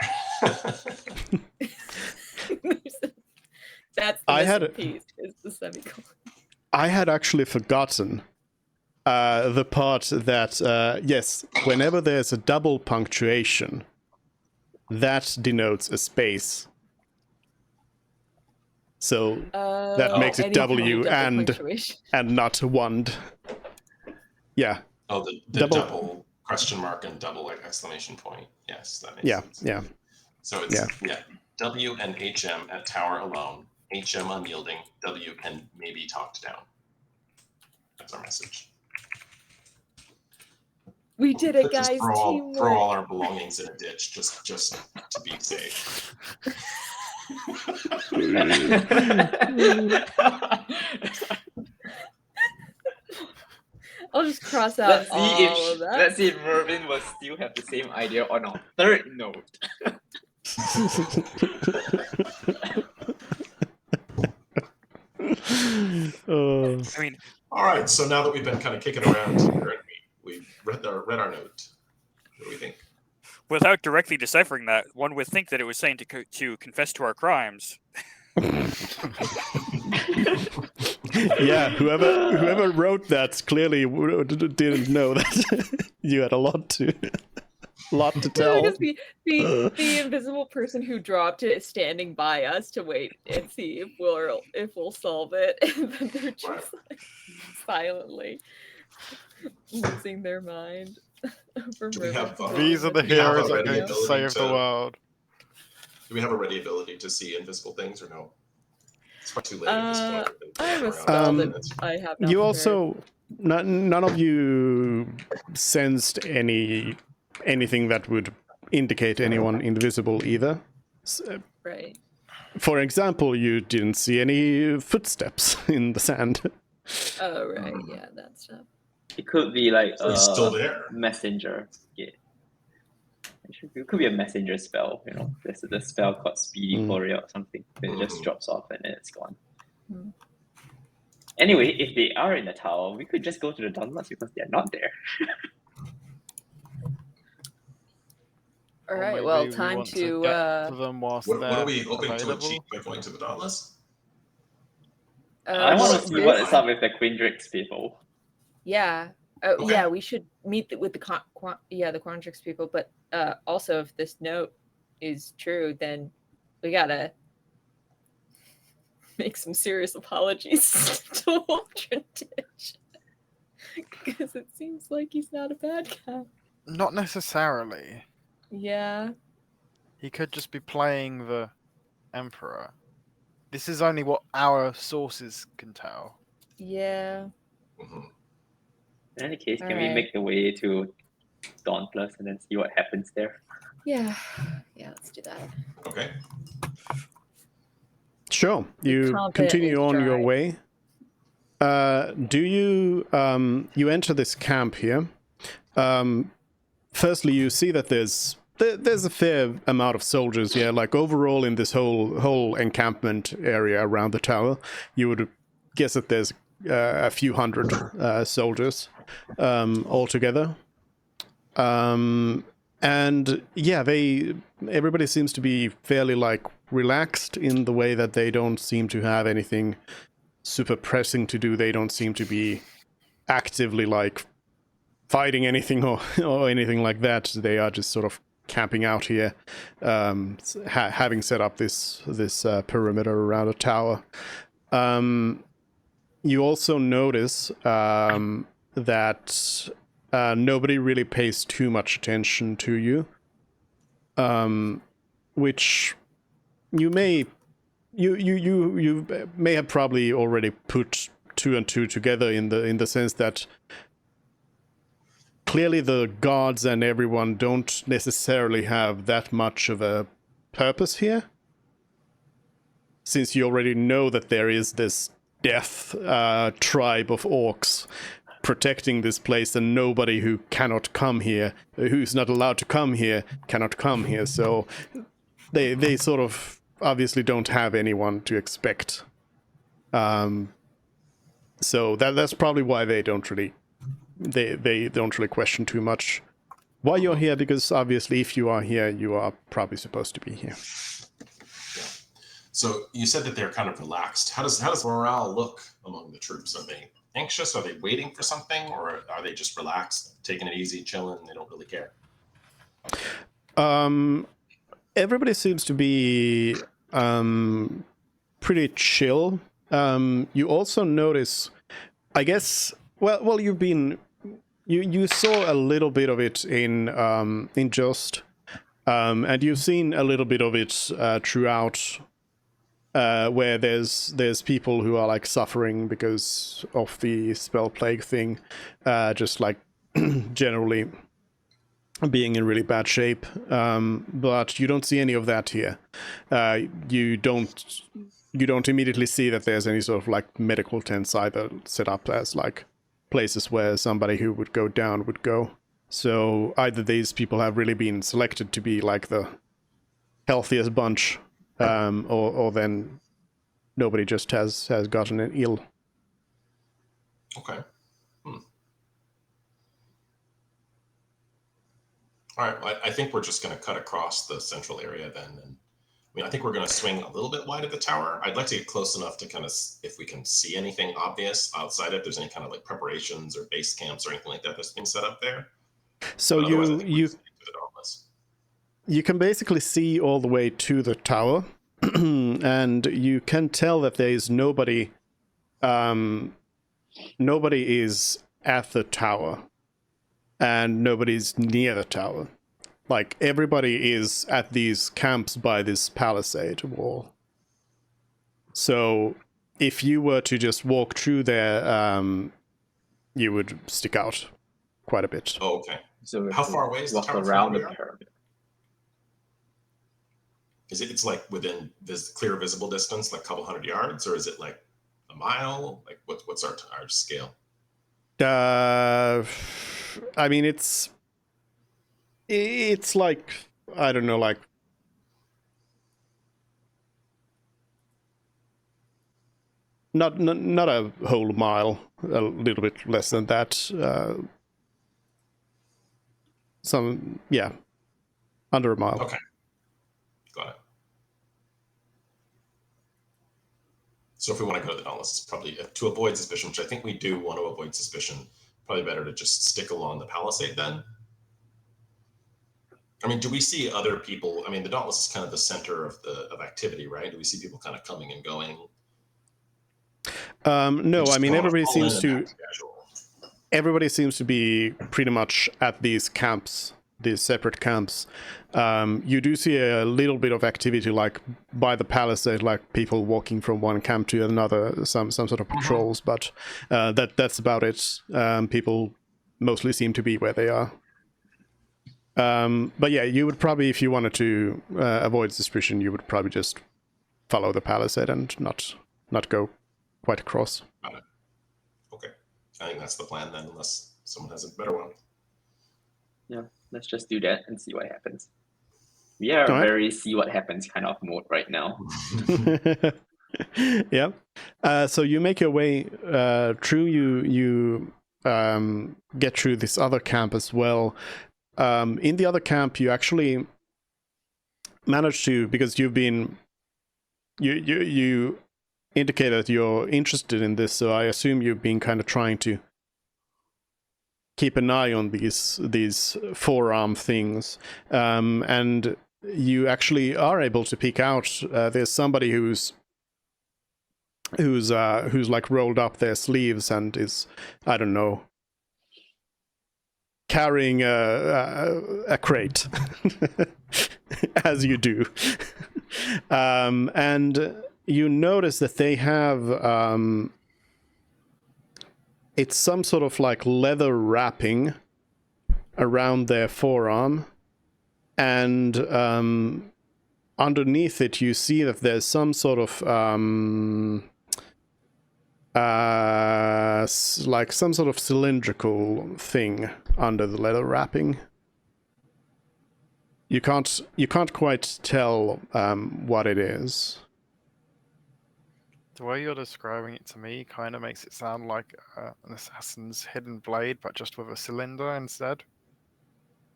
That's the I had missing piece, is the semicolon. I had actually forgotten the part that, yes, whenever there's a double punctuation, that denotes a space. So that makes it any kind of W double and punctuation. not wand. Yeah. Oh, the double question mark and double exclamation point. Yes, that makes sense. Yeah. So it's W and HM at tower alone. HM unyielding. W can maybe talked down. That's our message. We did it, Just guys. throw Teamwork. all our belongings in a ditch just to be safe. I'll just cross out Let's see all of that. Let's see if Mervin will still have the same idea on our third note. I mean, All right. So now that we've been kind of kicking around here, and we've read our note. What do we think? without directly deciphering that, one would think that it was saying to confess to our crimes. Yeah, whoever wrote that clearly didn't know that you had a lot to tell. Because the invisible person who dropped it is standing by us to wait and see if we'll solve it, and then they're just like silently losing their mind. Do we have, These are the Do we have heroes a that are going to ability save the to- world. Do we have a ready ability to see invisible things or no? It's far too late at this point. We've been I have a kicking spell around that minutes. I have not You prepared. also none of you sensed anything that would indicate anyone invisible either. Right. For example, you didn't see any footsteps in the sand. Oh, right. Yeah, that stuff. It could be like So he's still there. messenger. Yeah. It could be a messenger spell, you know. There's a spell called Speedy Courier or something. It just drops off and then it's gone. Hmm. Anyway, if they are in the tower, we could just go to the downloads because they're not there. All Or right. maybe Well, we time want to. get to them whilst What they're are we hoping to available. achieve by going to the Dauntless? I want well, to see what is up with the Quindrix people. Yeah. Okay. Yeah, we should meet with the the Quandrix people. But also, if this note is true, then we gotta make some serious apologies to Waldron Ditch, because it seems like he's not a bad guy. Not necessarily. Yeah. He could just be playing the Emperor. This is only what our sources can tell. Yeah. Mhm. In any case, can we Alright. make the way to Dauntless and then see what happens there? Yeah. Yeah. Let's do that. Okay. Sure, you confidently continue on your stride. way. Do you you enter this camp here? Firstly, you see that there's a fair amount of soldiers here. Like overall in this whole encampment area around the tower, you would guess that there's a few hundred soldiers altogether. And yeah, everybody seems to be fairly like relaxed in the way that they don't seem to have anything super pressing to do. They don't seem to be actively like fighting anything or anything like that. They are just sort of camping out here, having set up this perimeter around a tower. You also notice that nobody really pays too much attention to you, which you may have probably already put two and two together in the sense that clearly the guards and everyone don't necessarily have that much of a purpose here, since you already know that there is this death tribe of orcs protecting this place, and nobody who cannot come here, who's not allowed to come here, cannot come here. So they sort of obviously don't have anyone to expect. So that's probably why they don't really question too much why you're here, because obviously if you are here, you are probably supposed to be here. So you said that they're kind of relaxed. How does morale look among the troops? Are they anxious? Are they waiting for something, or are they just relaxed, taking it easy, chilling? They don't really care. Everybody seems to be pretty chill. You also notice, I guess, well, you saw a little bit of it in Just, and you've seen a little bit of it throughout, where there's people who are like suffering because of the spell plague thing, just like generally being in really bad shape, but you don't see any of that here. You don't immediately see that there's any sort of like medical tents either set up as like places where somebody who would go down would go. So either these people have really been selected to be like the healthiest bunch, or then nobody just has gotten ill. Okay. All right. Well, I think we're just going to cut across the central area then. And I mean, I think we're going to swing a little bit wide of the tower. I'd like to get close enough to kind of, if we can see anything obvious outside, if there's any kind of like preparations or base camps or anything like that that's been set up there. So you can basically see all the way to the tower, and you can tell that there is nobody. Nobody is at the tower, and nobody's near the tower. Like, everybody is at these camps by this palisade wall. So if you were to just walk through there, you would stick out quite a bit. Oh, okay. So How far away is the walk tower from around where the we are? pyramid? Is it's like within this clear visible distance, like a couple hundred yards, or is it like a mile? Like what's our scale? I mean, it's like, I don't know, like not a whole mile, a little bit less than that. Under a mile. Okay, got it. So if we want to go to the Dauntless, it's probably to avoid suspicion, which I think we do want to avoid suspicion. Probably better to just stick along the palisade then. I mean, do we see other people? I mean, the Dauntless is kind of the center of activity, right? Do we see people kind of coming and going? No, I mean, everybody seems to be pretty much at these camps, these separate camps. You do see a little bit of activity, like by the palisade, like people walking from one camp to another, some sort of patrols, but that's about it. People mostly seem to be where they are. But yeah, you would probably, if you wanted to avoid suspicion, you would probably just follow the palisade and not go quite across. Got it. Okay, I think that's the plan then, unless someone has a better one. Yeah, let's just do that and see what happens. We are very see what happens kind of mode right now. Yeah. So you make your way through. You get through this other camp as well. In the other camp, you actually manage to, because you've been you indicate that you're interested in this, so I assume you've been kind of trying to keep an eye on these forearm things, and you actually are able to pick out there's somebody who's like rolled up their sleeves and is, I don't know, carrying a crate as you do, and you notice that they have it's some sort of like leather wrapping around their forearm, and underneath it you see that there's some sort of like some sort of cylindrical thing under the leather wrapping. You can't quite tell what it is. The way you're describing it to me kind of makes it sound like an assassin's hidden blade, but just with a cylinder instead.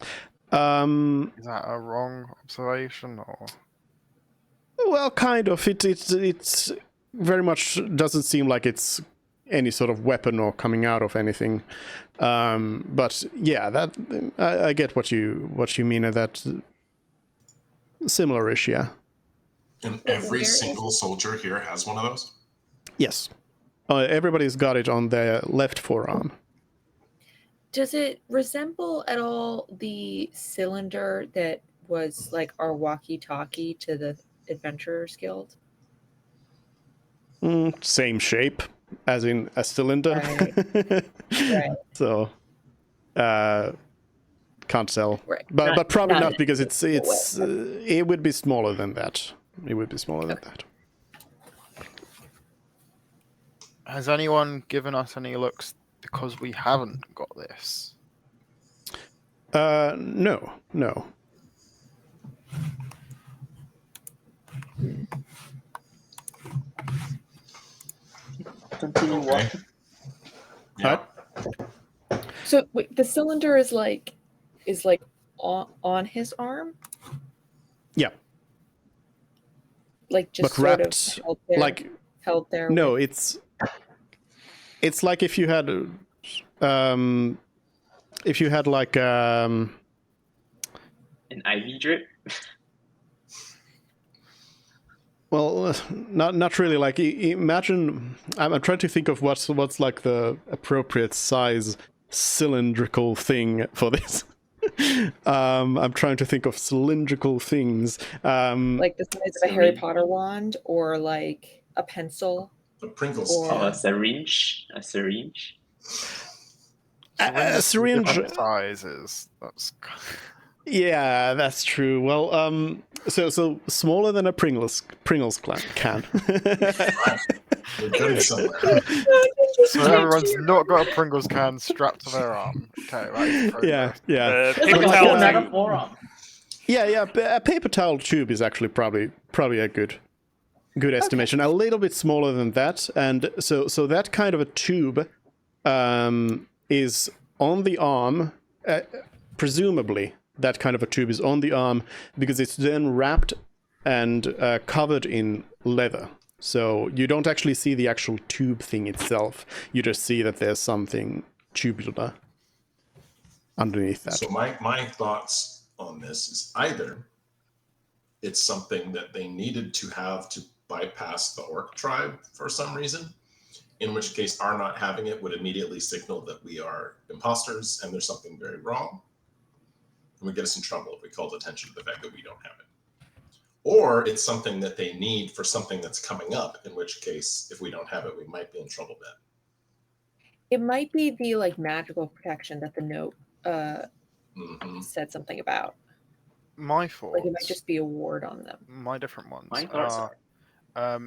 Is that a wrong observation, or? Well, kind of. It's very much doesn't seem like it's any sort of weapon or coming out of anything. But yeah, that I get what you mean. That similar-ish, yeah. And every single soldier here has one of those? Yes. Everybody's got it on their left forearm. Does it resemble at all the cylinder that was like our walkie-talkie to the Adventurers Guild? Same shape, as in a cylinder. Right. So, can't tell. Right. But probably not in because a it's physical way. it would be smaller than that. It would be smaller than that. Has anyone given us any looks because we haven't got this? No. Continue Okay. walking. Yeah. So wait, the cylinder is like on his arm, Yeah, like just but sort wrapped of held there. No, with- it's like if you had like An IV drip. well, not really. Like imagine, I'm trying to think of what's like the appropriate size cylindrical thing for this. I'm trying to think of cylindrical things. like the size of a Harry Potter wand, or like a pencil. The Pringles. Or- Or a syringe. A syringe. A syringe. Different sizes. That's Yeah, that's true. Well, so smaller than a Pringles can. We're getting somewhere. so everyone's not got a Pringles can strapped to their arm. Okay, right. Yeah. Paper Like, towel Another tube. forearm. Yeah. A paper towel tube is actually probably a good estimation. A little bit smaller than that, and so that kind of a tube is on the arm. Presumably, that kind of a tube is on the arm because it's then wrapped and covered in leather. So you don't actually see the actual tube thing itself. You just see that there's something tubular underneath that. So my thoughts on this is either it's something that they needed to have to bypass the orc tribe for some reason, in which case our not having it would immediately signal that we are imposters and there's something very wrong. And would get us in trouble if we called attention to the fact that we don't have it. Or it's something that they need for something that's coming up, in which case, if we don't have it, we might be in trouble then. It might be the like magical protection that the note Mm-hmm. said something about. My thoughts. Like it might just be a ward on them. My different ones My thoughts are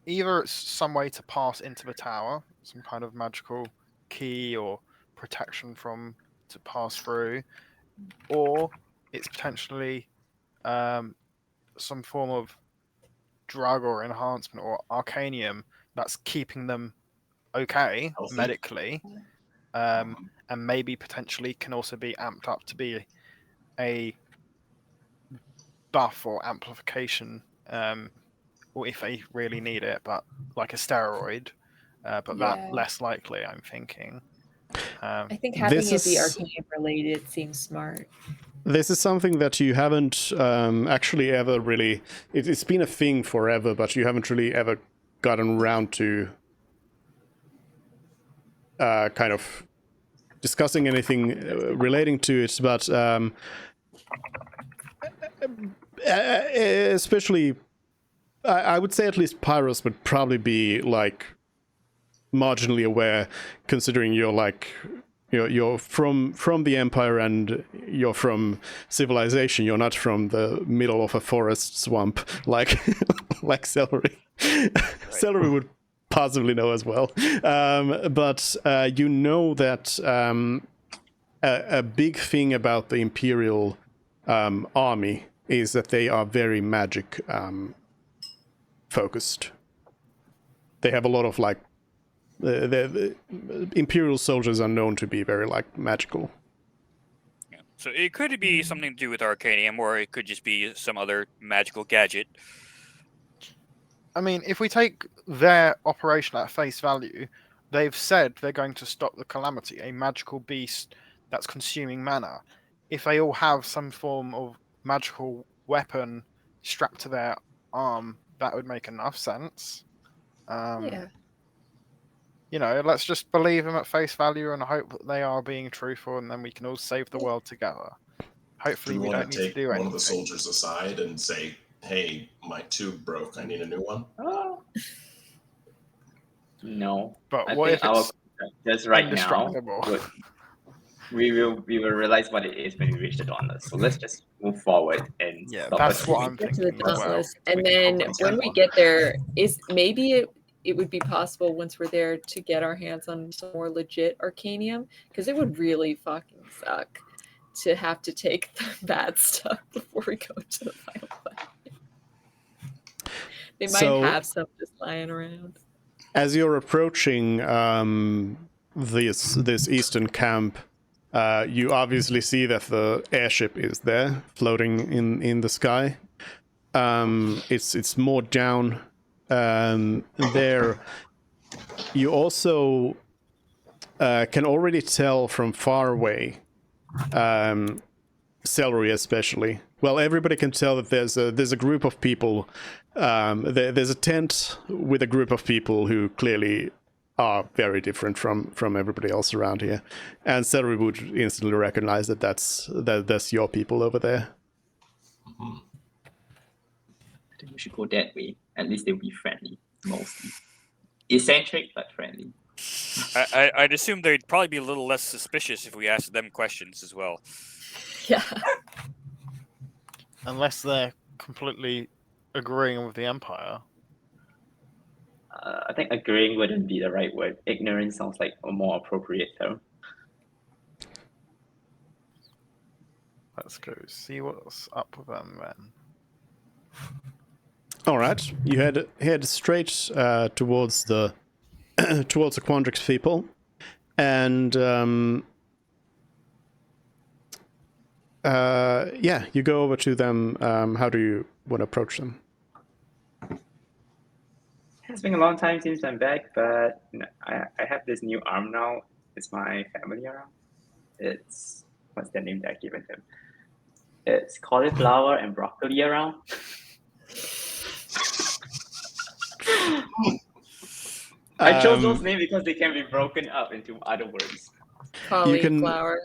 either it's some way to pass into the tower, some kind of magical key or protection to pass through, or it's potentially some form of drug or enhancement or arcanium that's keeping them okay Healthy. medically, and maybe potentially can also be amped up to be a buff or amplification, or if they really need it, but like a steroid, but Yeah. that less likely, I'm thinking. I think having This it be is- arcane related seems smart. This is something that you haven't actually ever really... It's been a thing forever, but you haven't really ever gotten around to kind of discussing anything relating to it. But especially, I would say at least Pyros would probably be like marginally aware, considering you're like... You're from the Empire and you're from civilization. You're not from the middle of a forest swamp like like Celery. Celery would possibly know as well. But you know that a big thing about the Imperial army is that they are very magic focused. They have a lot of like the Imperial soldiers are known to be very like magical. Yeah. So it could be something to do with Arcanium, or it could just be some other magical gadget. I mean, if we take their operation at face value, they've said they're going to stop the calamity, a magical beast that's consuming mana. If they all have some form of magical weapon strapped to their arm, that would make enough sense. Yeah. You know, let's just believe them at face value and hope that they are being truthful, and then we can all save the world together. Hopefully, Do we we want don't to need take to do one anything. of the soldiers aside and say, "Hey, my tube broke. I need a new one"? No. But I what think if it's just right now indestructible? we will realize what it is when we reach the Dauntless. So let's just move forward and Yeah, stop that's what assuming. I'm Get to the thinking as well. Dauntless, So and we can then contact when we someone. get there, is maybe it would be possible once we're there to get our hands on some more legit Arcanium, because it would really fucking suck to have to take the bad stuff before we go to the final fight. They might So- have some just lying around. As you're approaching this eastern camp, you obviously see that the airship is there, floating in the sky. It's moored down there. You also can already tell from far away, Celery especially. Well, everybody can tell that there's a group of people. There's a tent with a group of people who clearly are very different from everybody else around here, and Celery would instantly recognize that's your people over there. I think we should go that way. At least they'll be friendly, mostly. Eccentric, but friendly. I'd assume they'd probably be a little less suspicious if we asked them questions as well. Yeah. Unless they're completely agreeing with the Empire. I think agreeing wouldn't be the right word. Ignorant sounds like a more appropriate term. Let's go see what's up with them then. All right, you head straight towards the towards the Quandrix people, and yeah, you go over to them. How do you want to approach them? It's been a long time since I'm back, but I have this new arm now. It's my family arm. It's, what's the name that I've given them? It's cauliflower and broccoli around. I chose those names because they can be broken up into other words. Cauliflower.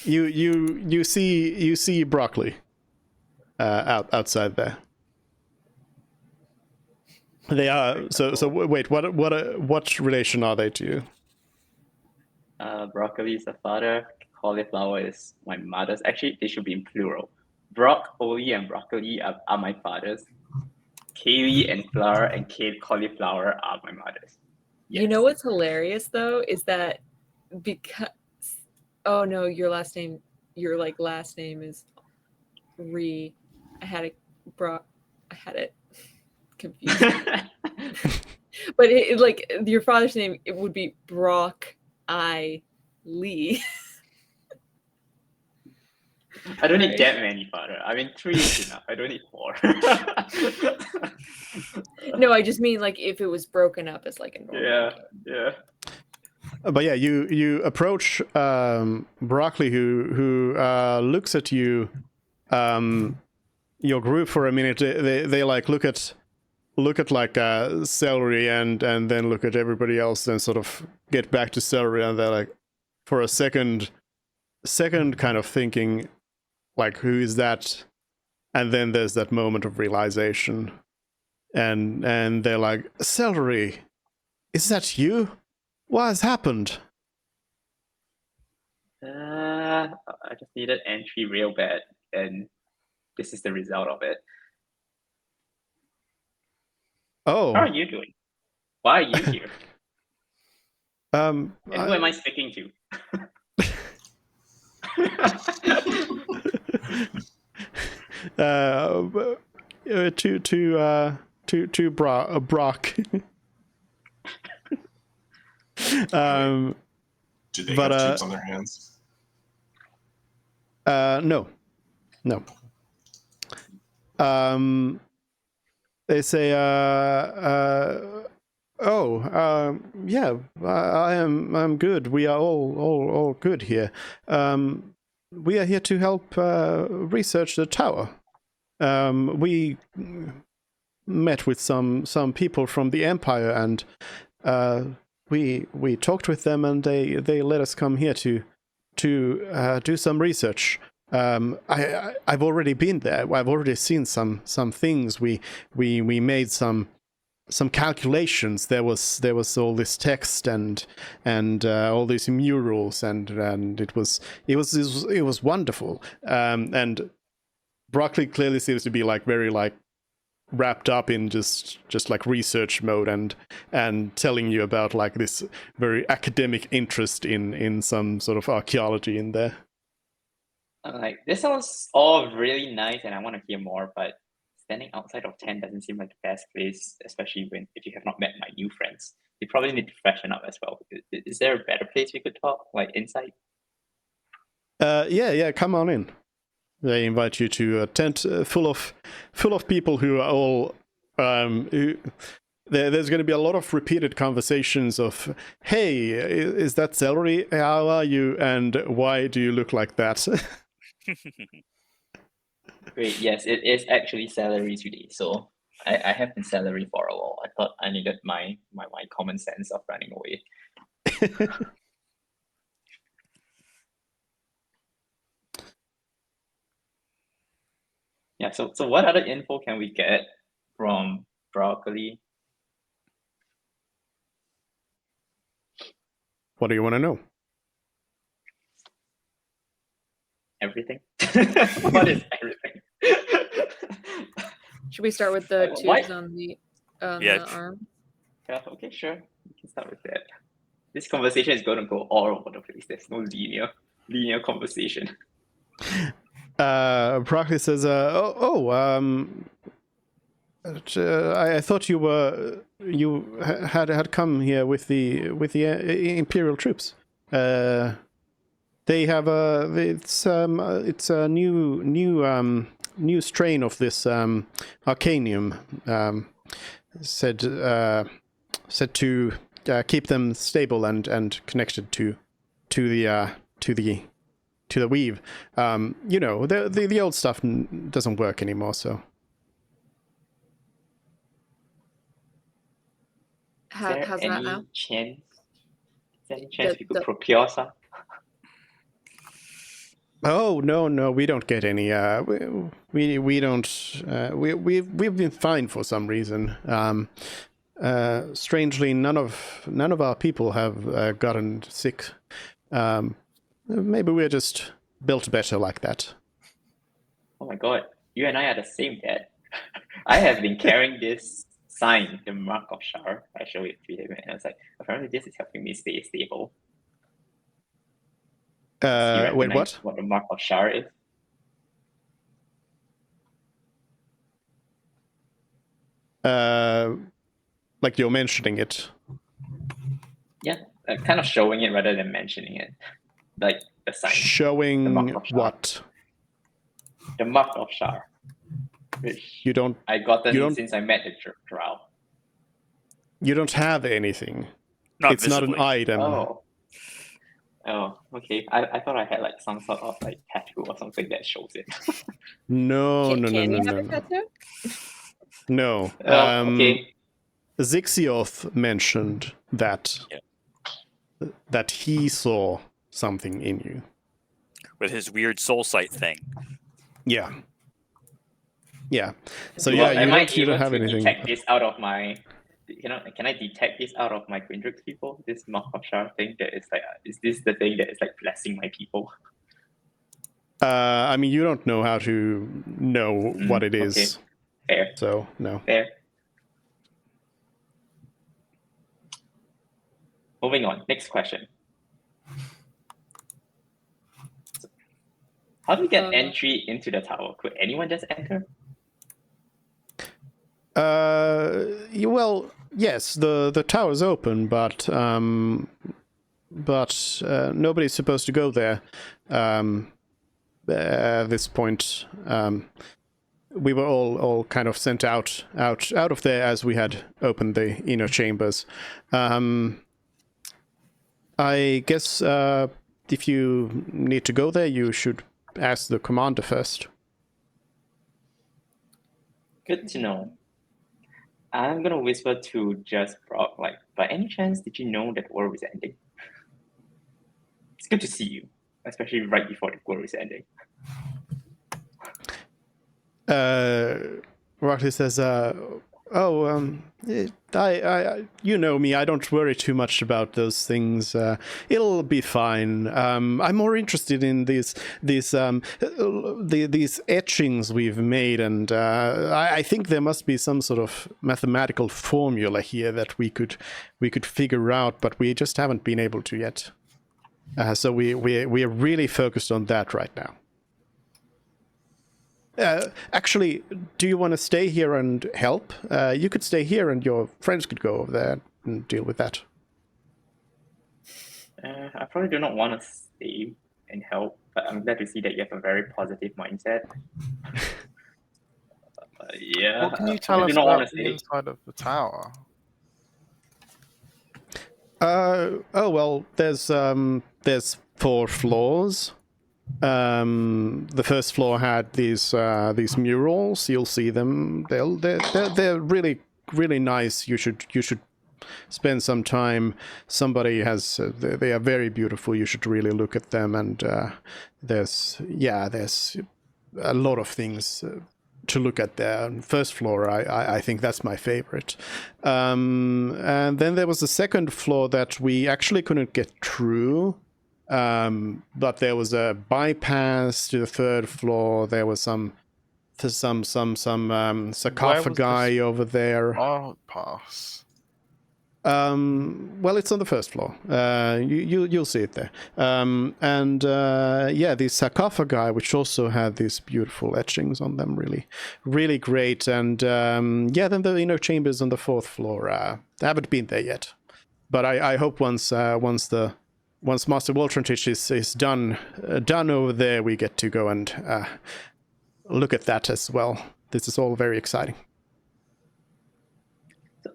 You see broccoli outside there. They are so wait, what relation are they to you? Broccoli is the father. Cauliflower is my mother's. Actually, they should be in plural. Broccoli and broccoli are my father's. Kaylee and flour and cauliflower are my mother's. You know what's hilarious though is that because your last name is Ree. I had it confused. But like your father's name, it would be Brock I Lee. I don't need that many father. I mean, 3 is enough. I don't need 4. No, I just mean like if it was broken up as like a normal. Yeah. But yeah, you approach Broccoli, who looks at you, your group for a minute. They like look at like Celery and then look at everybody else and sort of get back to Celery, and they're like for a second kind of thinking like, who is that? And then there's that moment of realization, and they're like, Celery, is that you? What has happened? I just needed entry real bad, and this is the result of it. Oh. How are you doing? Why are you here? And who am I speaking to? to Brock. Do they have tubes on their hands? No. they say, yeah, I'm good. We are all good here. We are here to help research the tower. We met with some people from the Empire, and we talked with them, and they let us come here to do some research. I've already been there. I've already seen some things. We made some calculations. There was all this text and all these murals, and it was wonderful. And Broccoli clearly seems to be like very like wrapped up in just like research mode and telling you about like this very academic interest in some sort of archaeology in there. I'm like, this sounds all really nice and I want to hear more, but standing outside of 10 doesn't seem like the best place, especially if you have not met my new friends. You probably need to freshen up as well. Is there a better place we could talk, like inside? Yeah, come on in. They invite you to a tent full of people who are all there's going to be a lot of repeated conversations of, hey, is that celery? How are you? And why do you look like that? Great, yes, it is actually celery today. So I have been celery for a while. I thought I needed my common sense of running away. Yeah, so what other info can we get from Broccoli? What do you want to know? Everything. What is everything? Should we start with the tubes Why- on the arm? Yeah, okay, sure. We can start with that. This conversation is going to go all over the place. There's no linear conversation. Broccoli says, I thought you had come here with the Imperial troops. They have it's a new strain of this Arcanium. Said to keep them stable and connected to the weave. The old stuff doesn't work anymore, so. How's that now? Is there any chance we could procure some? Oh no, we don't get any. We don't. We've been fine for some reason. Strangely, none of our people have gotten sick. Maybe we're just built better like that. Oh my god, you and I are the same dad. I have been carrying this sign, the Mark of Shar. I showed it to him and I was like, apparently this is helping me stay stable. Wait, what? What the Mark of Shar is? Like you're mentioning it. Yeah, kind of showing it rather than mentioning it. Like the sign. Showing the Mark of Shar. what? The Mark of Shar. Which You don't. I gotten since I met the drow. You don't have anything. It's visibly. not an item. Oh, okay. I thought I had like some sort of like tattoo or something that shows it. No. Can you have a tattoo? No. Okay. Zixioth mentioned that he saw something in you. With his weird soul sight thing. Yeah. So Well, yeah, am I you able don't have to anything. detect this out of my? Can I detect this out of my Gwendrix people? This Mark of Shar thing that is like, is this the thing that is like blessing my people? I mean, you don't know how to know what it is. Okay. Fair. So no. Fair. Moving on. Next question. How do we get entry into the tower? Could anyone just enter? Well, yes, the tower's open, but nobody's supposed to go there at this point. we were all kind of sent out of there as we had opened the inner chambers. I guess if you need to go there, you should ask the commander first. Good to know. I'm gonna whisper to just Brock, like, by any chance, did you know that the world is ending? It's good to see you, especially right before the world is ending. Rocky says, I you know me, I don't worry too much about those things. It'll be fine. I'm more interested in these etchings we've made, and I think there must be some sort of mathematical formula here that we could figure out, but we just haven't been able to yet. So we're really focused on that right now. Actually, do you want to stay here and help? You could stay here and your friends could go over there and deal with that. I probably do not want to stay and help, but I'm glad to see that you have a very positive mindset. Yeah. What can you tell us about the inside of the tower? Well, there's 4 floors. The first floor had these murals. You'll see them. They're really nice. You should spend some time. Somebody has. They are very beautiful. You should really look at them. And there's a lot of things to look at there. First floor, I think that's my favorite. And then there was the second floor that we actually couldn't get through. But there was a bypass to the third floor. There was some sarcophagi over there. Oh, pass. Well, it's on the first floor. You'll see it there. The sarcophagi, which also had these beautiful etchings on them, really great. And then the inner chambers on the 4th floor. I haven't been there yet, but I hope once Master Waltranich is done over there, we get to go and look at that as well. This is all very exciting.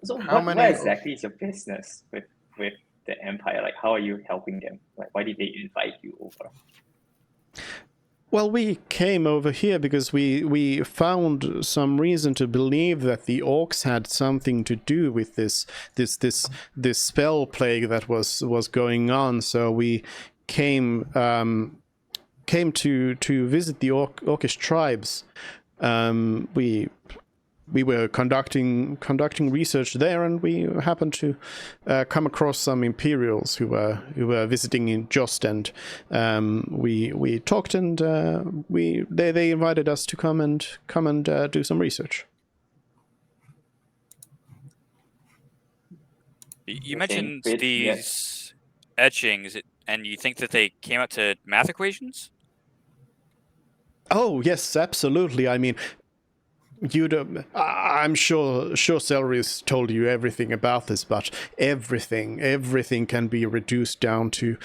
So what exactly is your business with the Empire? Like, how are you helping them? Like, why did they invite you over? Well, we came over here because we found some reason to believe that the orcs had something to do with this spell plague that was going on. So we came to visit the orcish tribes. We were conducting research there, and we happened to come across some Imperials who were visiting in Jost, and we talked, and they invited us to come and do some research. You mentioned these etchings, and you think that they came out to math equations? Oh yes, absolutely. I mean, I'm sure Celery's told you everything about this, but everything can be reduced down to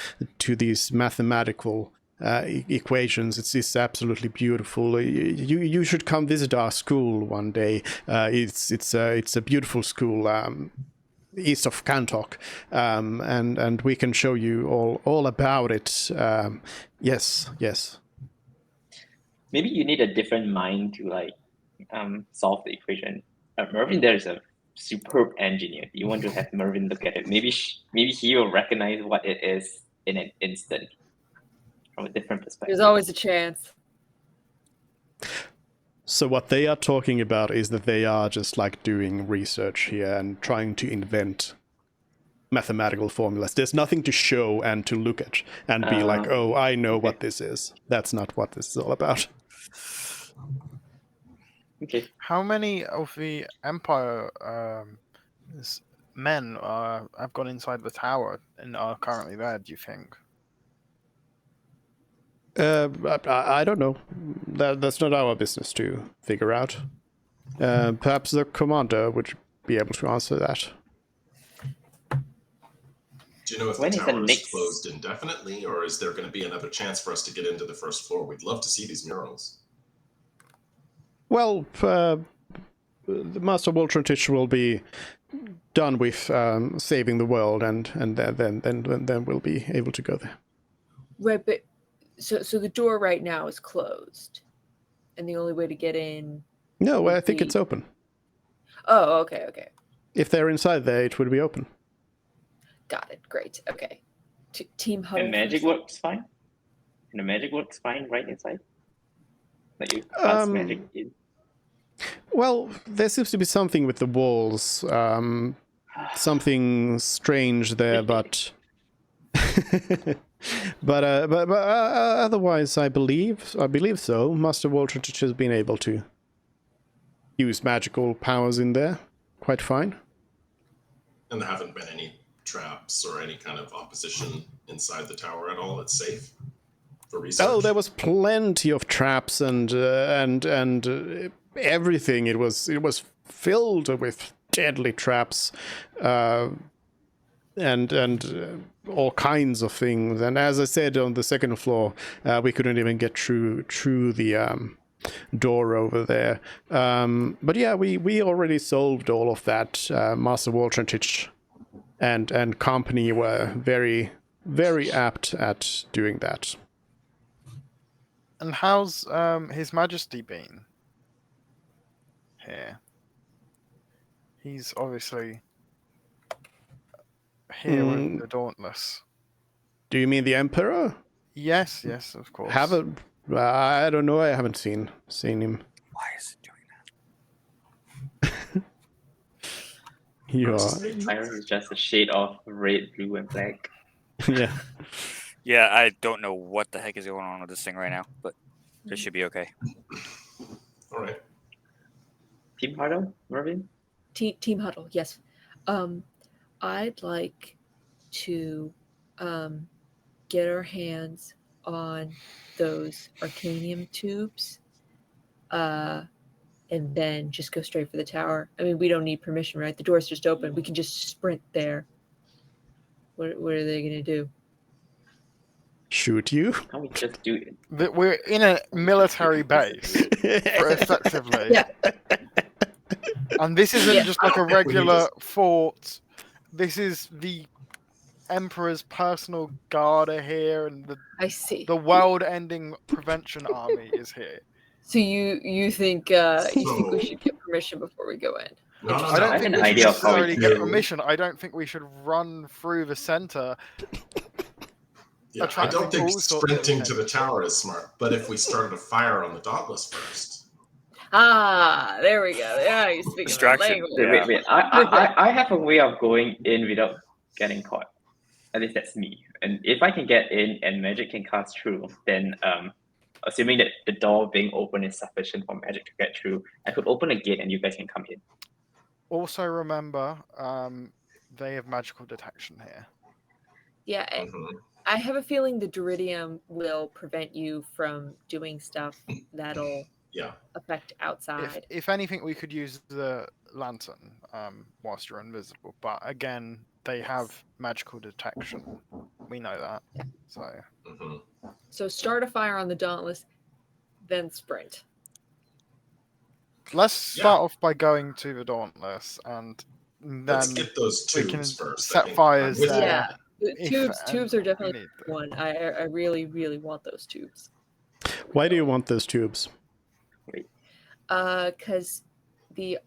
these mathematical equations. It's absolutely beautiful. You should come visit our school one day. It's a beautiful school east of Kantok, and we can show you all about it. Yes. Maybe you need a different mind to solve the equation. Mervyn there is a superb engineer. You want to have Mervyn look at it. Maybe he will recognize what it is in an instant from a different perspective. There's always a chance. So what they are talking about is that they are just like doing research here and trying to invent mathematical formulas. There's nothing to show and to look at and be like, oh, I know what this is. That's not what this is all about. Okay. How many of the Empire men have gone inside the tower and are currently there, do you think? I don't know. That's not our business to figure out. Perhaps the commander would be able to answer that. Do you know if the tower is closed indefinitely, or is there going to be another chance for us to get into the first floor? We'd love to see these murals. Well, the Master Woltrotich will be done with saving the world, and then we'll be able to go there. Right, but so the door right now is closed, and the only way to get in. No, would I think be- it's open. Oh, okay. If they're inside there, it would be open. Got it. Great. Okay. Team huddle. And magic first. works fine. And the magic works fine right inside. Like you cast magic in. Well, there seems to be something with the walls. Something strange there, but but otherwise, I believe so. Master Woltrotich has been able to use magical powers in there quite fine. And there haven't been any traps or any kind of opposition inside the tower at all. It's safe for research. Oh, there was plenty of traps and everything. It was filled with deadly traps, and all kinds of things. And as I said, on the second floor, we couldn't even get through the door over there. But yeah, we already solved all of that. Master Woltrotich and company were very, very apt at doing that. And how's His Majesty been here? He's obviously here with the Dauntless. Do you mean the Emperor? Yes, of course. I don't know. I haven't seen him. Why is it doing that? You are. Fire is just a shade of red, blue, and black. Yeah. Yeah, I don't know what the heck is going on with this thing right now, but it should be okay. All right. Team Huddle, Mervin? Team huddle. Yes. I'd like to get our hands on those arcanium tubes, and then just go straight for the tower. I mean, we don't need permission, right? The door's just open. We can just sprint there. What are they gonna do? Shoot you? Can't we just do it? We're in a military base, effectively. Yeah. And this isn't Yeah. just like a regular fort. This is the Emperor's personal guard are here, and I see. the world-ending prevention army is here. So you think we So- should get permission before we go in? No, I don't I have think an we idea should of how we necessarily do. get permission. I don't think we should run through the center. Yeah, I attracting don't think all sorts of sprinting to the attention. tower is smart. But if we started a fire on the Dauntless first, Ah, there we go. Yeah, you speak Distraction. language. Wait, Yeah. wait. I have a way of going in without getting caught. At least that's me. And if I can get in and magic can cast through, then assuming that the door being open is sufficient for magic to get through, I could open a gate and you guys can come in. Also, remember, they have magical detection here. Yeah, I have a feeling the Duridium will prevent you from doing stuff that'll yeah, affect outside. If anything, we could use the lantern whilst you're invisible. But again, they have magical detection. We know that. Yeah. So So start a fire on the Dauntless, then sprint. let's start off by going to the Dauntless, and let's then get those we tubes can first. set I think. fires I'm with you. there. Yeah, the if tubes are we definitely need them. one. I really, really want those tubes. Why do you want those tubes? Because the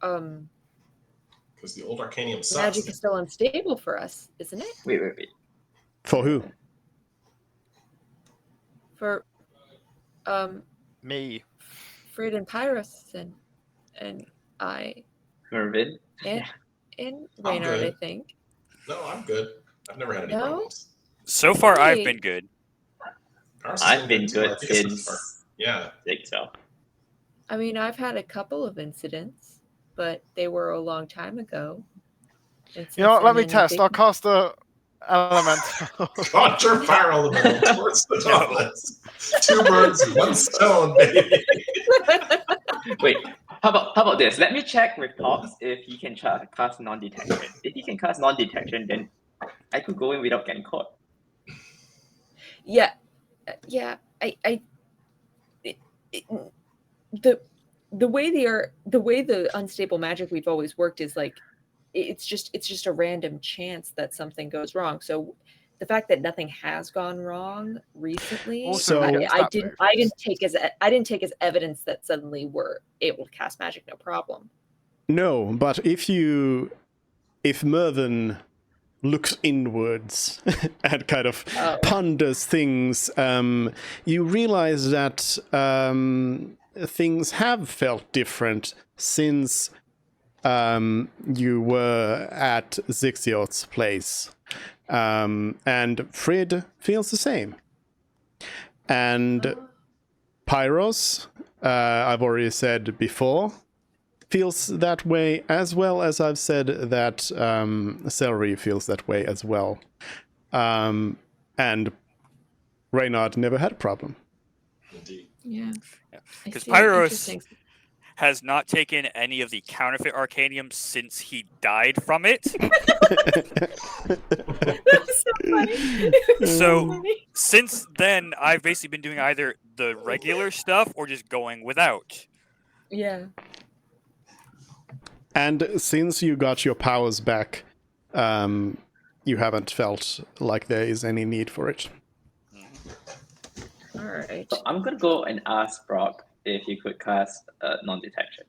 Because the old Arcanium sucks. magic is still unstable for us, isn't it? Wait. For who? For Me. Frid and Pyrus and I Mervin? and I'm Reynard, I good. think. No, I'm good. I've never had any No? problems. So far, I've Hey. been good. Paris has I've been too. I good think it's so far. since Yeah. think so. I mean, I've had a couple of incidents, but they were a long time ago. And You know what? since Let me then, test. anything- I'll cast a elemental. Conjure fire elemental towards the Dauntless. 2 birds, 1 stone, baby. Wait, how about this? Let me check with Pops if he can cast non-detection. If he can cast non-detection, then I could go in without getting caught. Yeah, the the way the unstable magic we've always worked is like it's just a random chance that something goes wrong. So the fact that nothing has gone wrong recently, Also, So- I didn't take as evidence that suddenly we're able to cast magic no problem. No, but if Mervyn looks inwards and kind of ponders things, you realize that things have felt different since you were at Zixiot's place. And Frid feels the same. And Pyros, I've already said before, feels that way, as well as I've said that Celery feels that way as well. And Reynard never had a problem. Indeed. Yeah. Because Pyros has not taken any of the counterfeit arcanium since he died from it. That's so funny. So since then, I've basically been doing either the regular stuff or just going without. Yeah. And since you got your powers back, you haven't felt like there is any need for it. All right. So I'm gonna go and ask Brock if he could cast non-detection.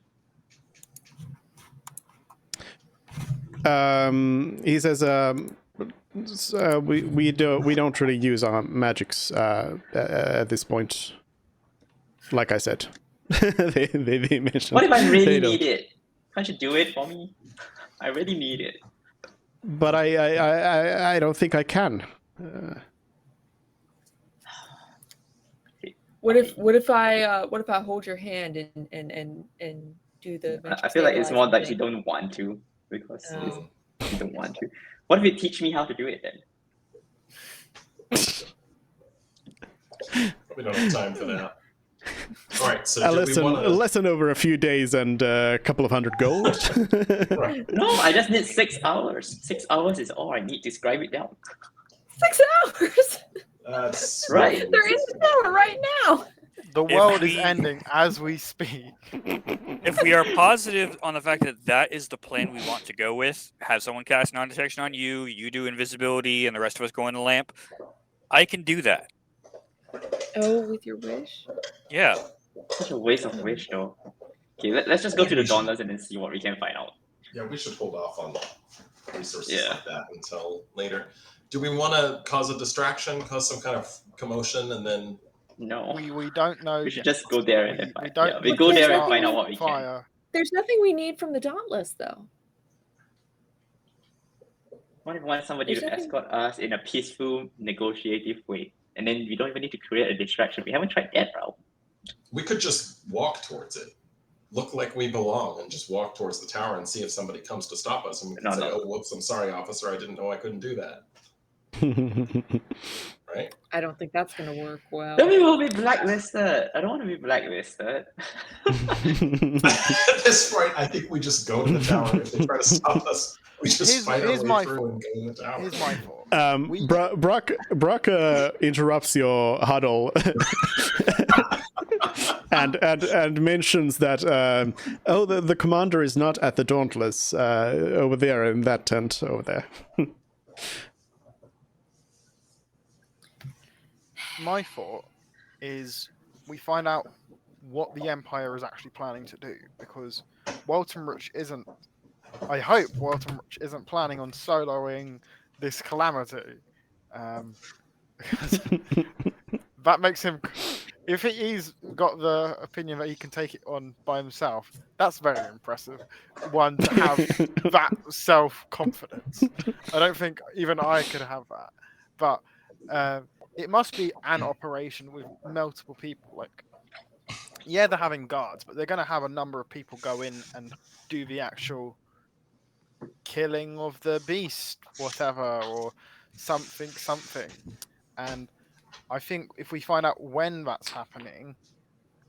He says, we don't really use our magics at this point. Like I said, they mentioned. What if I really they don't. need it? Can't you do it for me? I really need it. But I don't think I can. What if I hold your hand and do the? I feel like it's more that you thing? don't want to because Oh. you don't want to. What if you teach me how to do it then? We don't have time for that. All right, so A do we lesson, want a to? lesson over a few days and a couple of hundred gold. Right. No, I just need 6 hours. 6 hours is all I need to scribe it down. 6 hours. That's Right. They're in the tower right now. The If world is we- ending as we speak. If we are positive on the fact that that is the plan we want to go with, have someone cast non-detection on you, you do invisibility, and the rest of us go in the lamp, I can do that. Oh, with your wish. Yeah. Such a waste of wish, though. Okay, let's just go to the Dawnless and then see what we can find out. Yeah, we should hold off on resources Yeah. like that until later. Do we want to cause a distraction, cause some kind of commotion, and then? No. We don't know. We should yet. just go there and then We find. don't. Yeah, we need go to there and start find out what we can. fire. There's nothing we need from the Dauntless, though. What if we want somebody There's to nothing- escort us in a peaceful, negotiative way? And then we don't even need to create a distraction. We haven't tried that route. We could just walk towards it, look like we belong, and just walk towards the tower and see if somebody comes to stop us. And we can No, say, no. "Oh, whoops! I'm sorry, officer. I didn't know I couldn't do that." Right? I don't think that's going to work well. Then we will be blacklisted. I don't want to be blacklisted. At this point, I think we just go to the tower. If they try to stop us, we just Here's- fight our here's way my through fault. and go to the tower. Here's my fault. We- Brock interrupts your huddle and mentions that the commander is not at the Dauntless over there in that tent over there. My thought is we find out what the Empire is actually planning to do, because Waltonrich isn't. I hope Waltonrich isn't planning on soloing this calamity, because that makes him. If he's got the opinion that he can take it on by himself, that's very impressive. One to have that self-confidence. I don't think even I could have that, but. It must be an operation with multiple people. Like, yeah, they're having guards, but they're going to have a number of people go in and do the actual killing of the beast, whatever, or something. And I think if we find out when that's happening,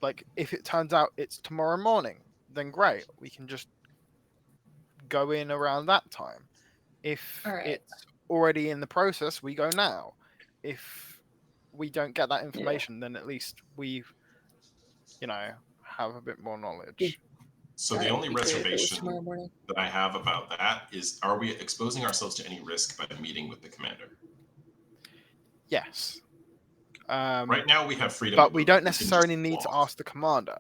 like if it turns out it's tomorrow morning, then great. We can just go in around that time. If All right. it's already in the process, we go now. If we don't get that information, then at least we've, have a bit more knowledge. So the only Be great if it was reservation tomorrow morning. that I have about that is, are we exposing ourselves to any risk by meeting with the commander? Yes. Right now we have freedom. But we don't can just necessarily need to walk. ask the commander.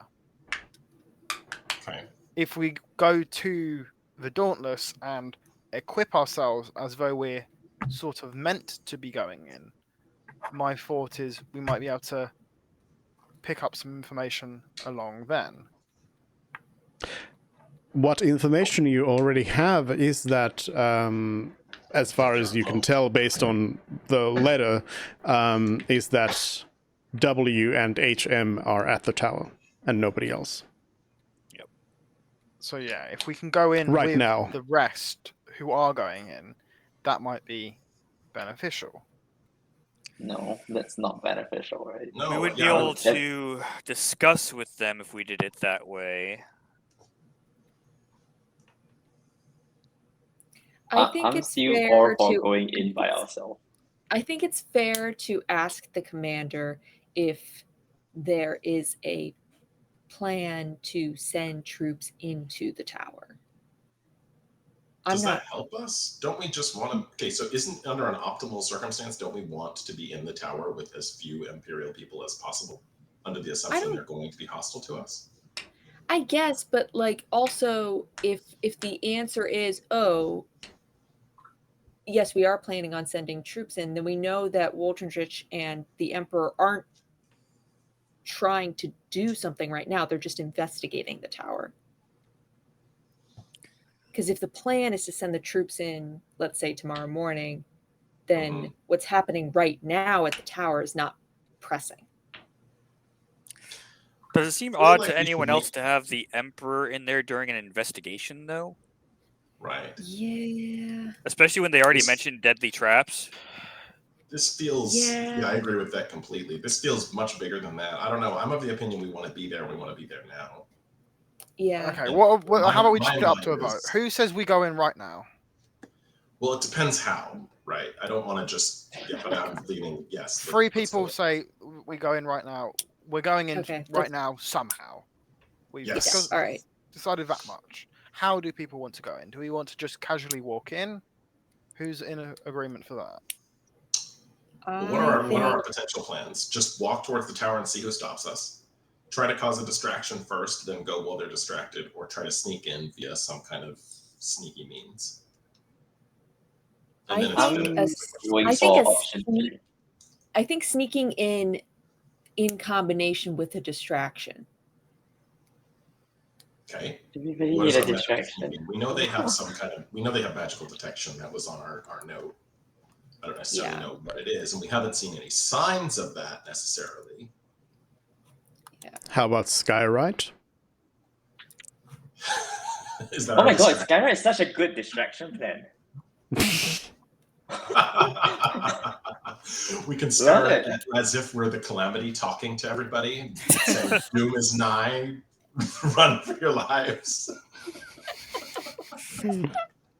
Okay. If we go to the Dauntless and equip ourselves as though we're sort of meant to be going in, my thought is we might be able to pick up some information along then. What information you already have is that, as far as you can tell based on the letter, is that W and HM are at the tower and nobody else. So yeah, if we can go in Right with now. the rest who are going in, that might be beneficial. No, that's not beneficial, right? No, we would be yeah, able to discuss with them if we did it that way. I think I'm it's still fair all for to. going in by ourselves. I think it's fair to ask the commander if there is a plan to send troops into the tower. Does that help us? Don't we just want to? Okay, so isn't under an optimal circumstance, don't we want to be in the tower with as few Imperial people as possible, under the assumption they're going to be hostile to us? I guess, but like also if the answer is, oh, yes, we are planning on sending troops in, then we know that Woltenrich and the Emperor aren't trying to do something right now. They're just investigating the tower. Because if the plan is to send the troops in, let's say tomorrow morning, then what's happening right now at the tower is not pressing. Does it seem odd to anyone else to have the Emperor in there during an investigation, though? Right. Yeah. Especially when they already mentioned deadly traps. This feels, yeah, I agree with that completely. This feels much bigger than that. I don't know. I'm of the opinion we want to be there. We want to be there now. Yeah. Okay, how about we just put it up to a vote? Who says we go in right now? Well, it depends how, right? I don't want to just, but I'm leaning, yes. 3 people say we go in right now. We're going in right now somehow. We've all right. decided that much. How do people want to go in? Do we want to just casually walk in? Who's in agreement for that? Well, what are our potential plans? Just walk towards the tower and see who stops us. Try to cause a distraction first, then go while they're distracted, or try to sneak in via some kind of sneaky means. And I think sneaking in combination with a distraction. Okay. Do we really need a distraction? We know they have some kind of. We know they have magical detection. That was on our note. I don't necessarily know what it is, and we haven't seen any signs of that necessarily. Yeah. How about Skyride? Is that oh my god, Skyride is such a good distraction plan. We can start as if we're the Calamity talking to everybody, saying doom is nigh, run for your lives.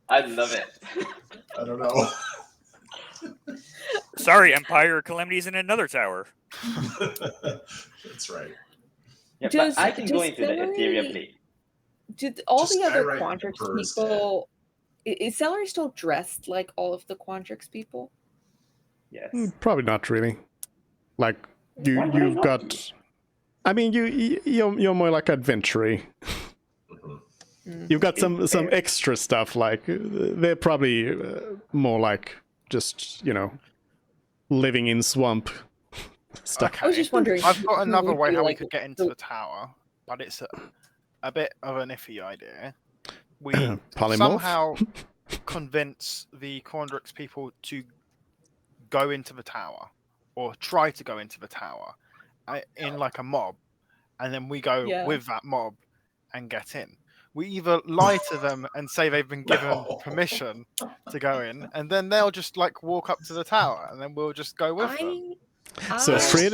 I love it. I don't know. Sorry, Empire Calamity's in another tower. That's right. Yeah, but I can go into the interior plane. Do all the other Quandrix people... Is Celery still dressed like all of the Quandrix people? Yes. Probably not really. Like you've got. I mean, you're more like adventure-y. You've got some extra stuff. Like they're probably more like just living in swamp stuff. Okay. I was just wondering. I've got another way how we could get into the tower, but it's a bit of an iffy idea. We somehow convince the Quandrix people to go into the tower, or try to go into the tower, in like a mob, and then we go with that mob and get in. We either lie to them and say they've been given permission to go in, and then they'll just like walk up to the tower, and then we'll just go with them. So Fred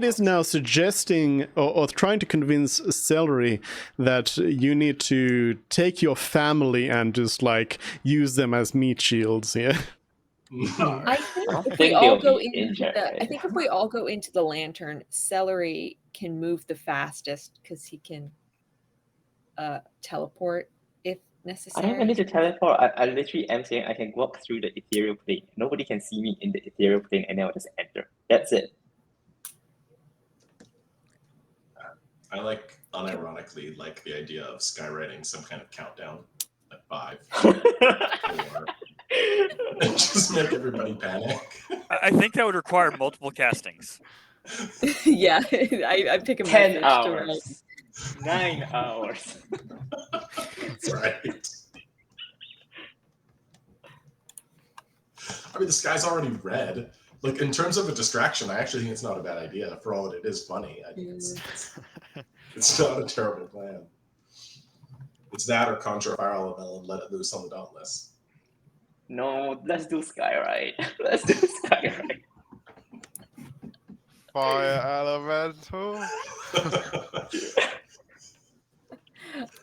is now suggesting or trying to convince Celery that you need to take your family and just like use them as meat shields here. I think if we all go into the lantern, Celery can move the fastest because he can teleport if I necessary. don't even need to teleport. I literally am saying I can walk through the ethereal plane. Nobody can see me in the ethereal plane, and then I'll just enter. That's it. I like, unironically, like the idea of skywriting some kind of countdown, like 5, 4, and just make everybody panic. I think that would require multiple castings. Yeah, I pick a 10 message to write. hours. 9 hours. That's right. I mean, the sky's already red. Like, in terms of a distraction, I actually think it's not a bad idea. For all that it is funny, I think it's not a terrible plan. It's that or conjure a fire elemental and let it loose on the Dauntless. No, let's do Skyride. Let's do Skyride. Fire elemental.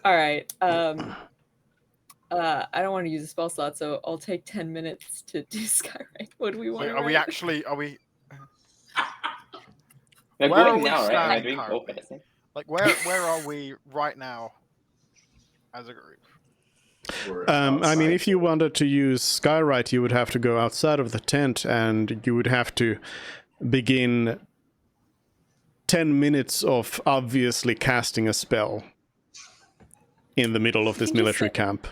All right. I don't want to use a spell slot, so I'll take 10 minutes to do Skyride. What do we want? Wait, are we actually? Are we? We're Where are going we now, right? Am I standing doing both currently? at the same? Like, where are we right now as a group? I mean, if you wanted to use Skywrite, you would have to go outside of the tent, and you would have to begin 10 minutes of obviously casting a spell in the middle of this military camp.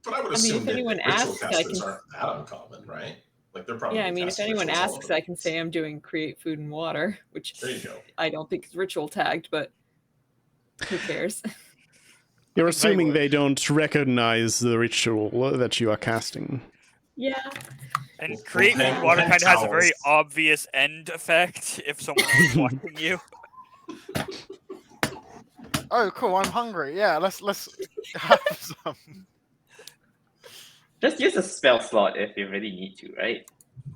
But I would I mean, assume if that anyone ritual asks, I casters can- aren't that uncommon, right? Like, they're probably Yeah, I mean, if casting anyone rituals all asks, over I the can place. say I'm doing create food and water, which There you go. I don't think is ritual tagged, but who cares? You're I think they assuming would. they don't recognize the ritual that you are casting. Yeah. And Well, create hang- food water hang kind of has a very towels. obvious end effect if someone is watching you. Oh, cool! I'm hungry. Yeah, let's have some. Just use a spell slot if you really need to, right?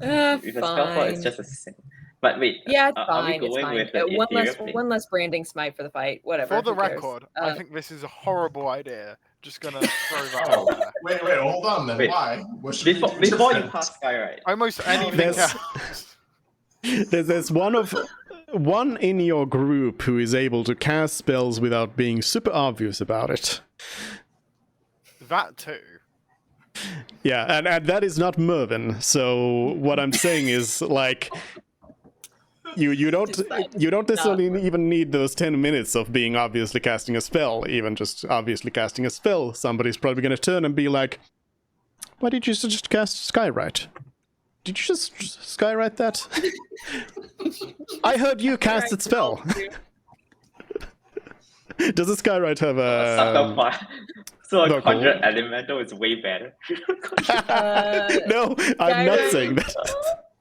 If a spell slot is Fine. just a single. But wait, Yeah, it's are we fine. It's going fine. with the One less, ethereal plane? one less branding smite for the fight. Whatever. For the who cares? record, I think this is a horrible idea. Just gonna throw that Oh, out there. wait, hold on then. Wait. Why? What should we do Before you different? pass Skyride. Almost anything There's- else. There's one in your group who is able to cast spells without being super obvious about it. That too. Yeah, and that is not Mervin. So what I'm saying is, like, you don't necessarily even need those 10 minutes of being obviously casting a spell. Even just obviously casting a spell, somebody's probably going to turn and be like, "Why did you just cast Skywrite? Did you just Skywrite that? I heard you casted spell." Does a Skywrite have Sucker a... fire. So a no, conjure elemental is way better. No, I'm not saying that.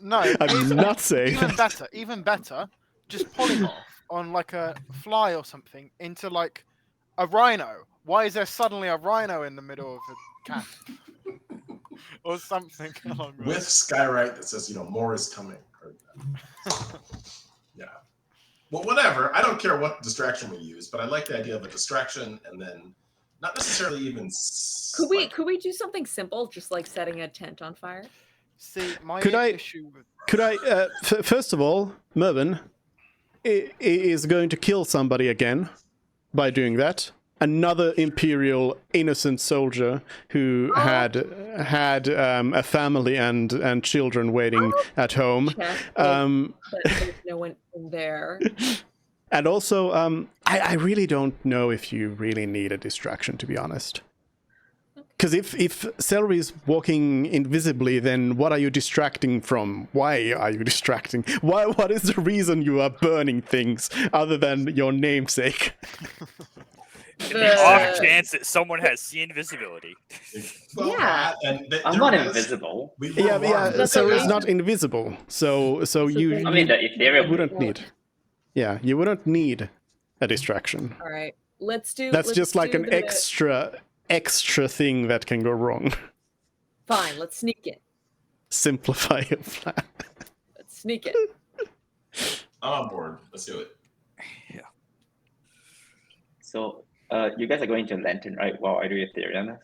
No, I'm not saying even that. even better. Just polymorph on like a fly or something into like a rhino. Why is there suddenly a rhino in the middle of a camp? Or something along those. With Skywrite that says, more is coming. Yeah. Well, whatever. I don't care what distraction we use, but I like the idea of a distraction and then not necessarily even. Could we do something simple, just like setting a tent on fire? See, my Could I- issue with Could I, first of all, Mervin is going to kill somebody again by doing that. Another Imperial innocent soldier who had a family and children waiting at home. Check, Um, but there's no one in there. and also, I really don't know if you really need a distraction, to be honest. Because if Celery's walking invisibly, then what are you distracting from? Why are you distracting? What is the reason you are burning things other than your namesake? In the off chance that someone has seen invisibility. Well, Yeah. I'm not invisible. Yeah. Celery's not invisible, so you I mean, the ethereal wouldn't plane. need. Yeah, you wouldn't need a distraction. All right, let's do. That's let's just like do an extra thing that can go wrong. Fine, let's sneak it. Simplify your plan. Let's sneak it. I'm on board. Let's do it. So, you guys are going to Lantern, right? While I do Ethereum.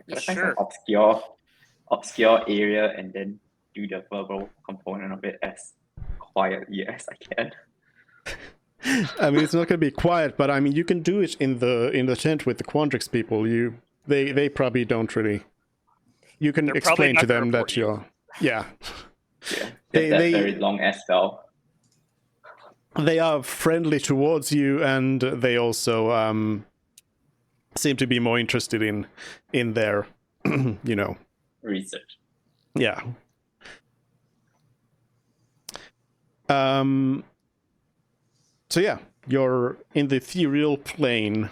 Could I find Sure. some obscure area and then do the verbal component of it as quietly as I can? I mean, it's not going to be quiet, but I mean, you can do it in the tent with the Quandrix people. They probably don't really. You can They're probably explain not to gonna them report that you. you're. Yeah, Yeah, They- that they- very long ass spell. they are friendly towards you, and they also seem to be more interested in their, Research. yeah. So yeah, you're in the ethereal plane.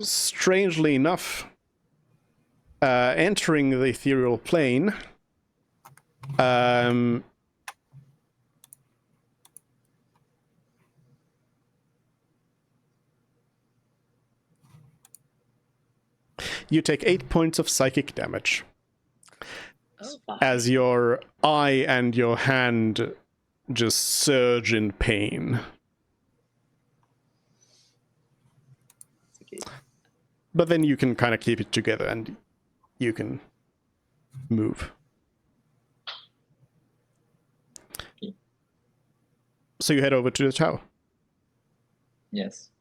Strangely enough, entering the ethereal plane, you take 8 points of psychic damage Oh, as your eye and your hand just surge in pain. Okay. But then you can kind of keep it together and you can move. So you head over to the tower. Yes.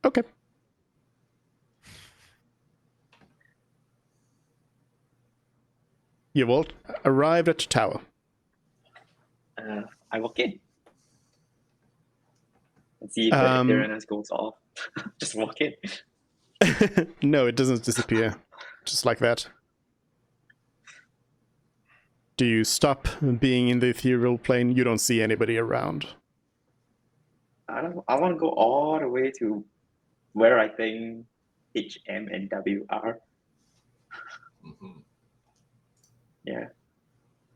Okay. You've all arrived at the tower. I walk in. And see if the Tyrannus goes off. Just walk in. No, it doesn't disappear. Just like that. Do you stop being in the ethereal plane? You don't see anybody around. I want to go all the way to where I think H, M, and W are. Mhm. Yeah.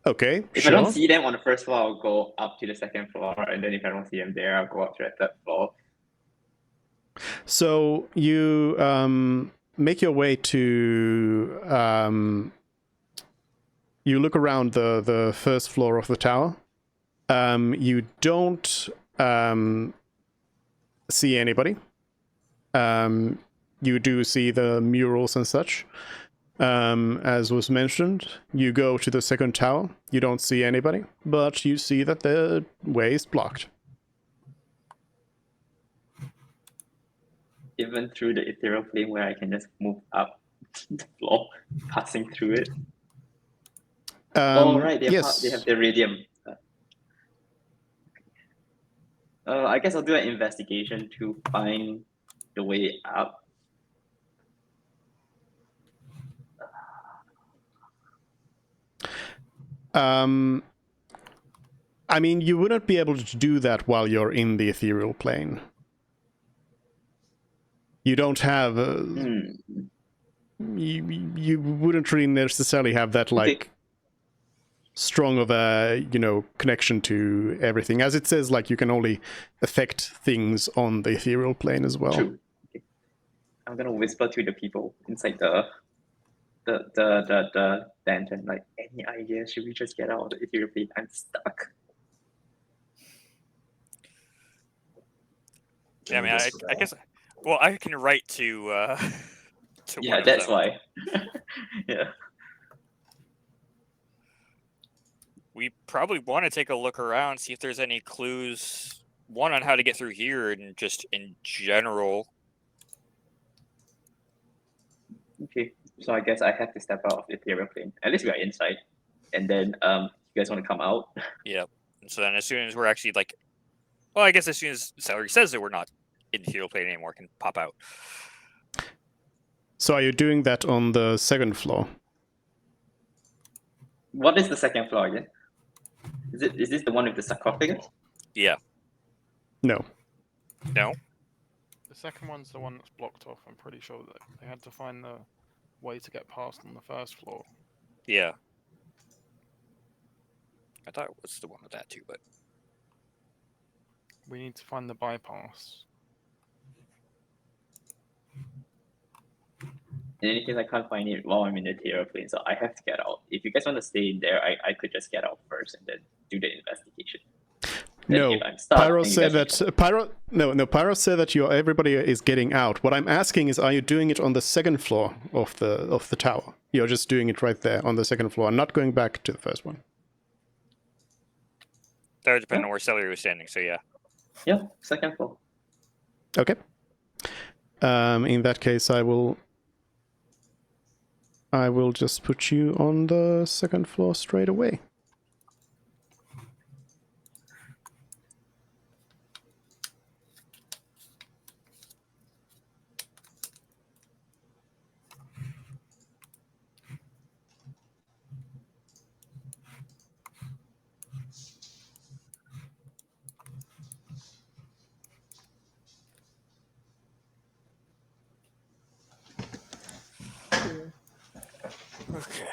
Okay, If I don't see them on the first floor, I'll go up to the second floor, and then if I don't see them there, I'll go up to the third floor. So you make your way to. You look around the first floor of the tower. You don't see anybody. You do see the murals and such. As was mentioned, you go to the second tower. You don't see anybody, but you see that the way is blocked. Even through the ethereal plane where I can just move up the floor, passing through it. Oh, right, they yes. have the iridium. I guess I'll do an investigation to find the way up. I mean, you wouldn't be able to do that while you're in the ethereal plane. You don't have. You wouldn't really necessarily have that, like, strong of a, connection to everything. As it says, like, you can only affect things on the ethereal plane as well. True. Okay. I'm gonna whisper to the people inside the lantern, like, any idea? Should we just get out of the ethereal plane? I'm stuck. Yeah, I mean, I guess. Well, I can write to. To Yeah, one of that's them. why. Yeah. We probably want to take a look around, see if there's any clues. One on how to get through here, and just in general. Okay, so I guess I have to step out of the ethereal plane. At least we are inside, and then you guys want to come out? Yep. And so then, as soon as we're actually like, well, I guess as soon as Celery says that we're not in the ethereal plane anymore, can pop out. So are you doing that on the second floor? What is the second floor again? Is this the one with the sarcophagus? Yeah. No. No. The second one's the one that's blocked off. I'm pretty sure that they had to find the way to get past on the first floor. Yeah. I thought it was the one with that too, but We need to find the bypass. In any case, I can't find it while I'm in the ethereal plane, so I have to get out. If you guys want to stay in there, I could just get out first and then do the investigation. Then No, if I'm stuck, Pyro then you said guys that Pyro said that everybody is getting out. What I'm asking is, are you doing it on the second floor of the tower? You're just doing it right there on the second floor, and not going back to the first one. That would depend on where Celery was standing. So yeah. Yeah, second floor. Okay. In that case, I will just put you on the second floor straight away. Okay.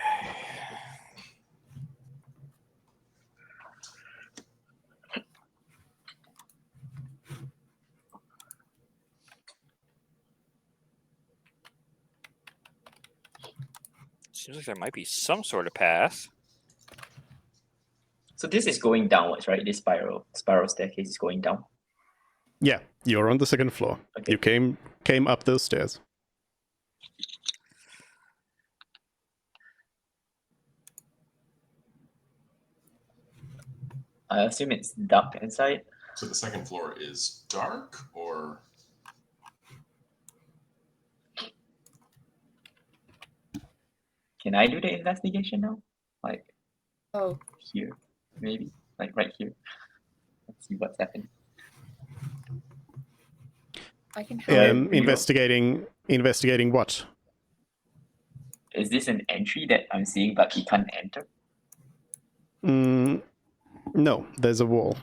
Seems like there might be some sort of path. So this is going downwards, right? This spiral staircase is going down. Yeah, you're on the second floor. Okay. You came up those stairs. I assume it's dark inside. So the second floor is dark, or Can I do the investigation now? Like Oh, here, maybe? Like right here. Let's see what's happening. I can help. Investigating what? Is this an entry that I'm seeing but we can't enter? No, there's a wall.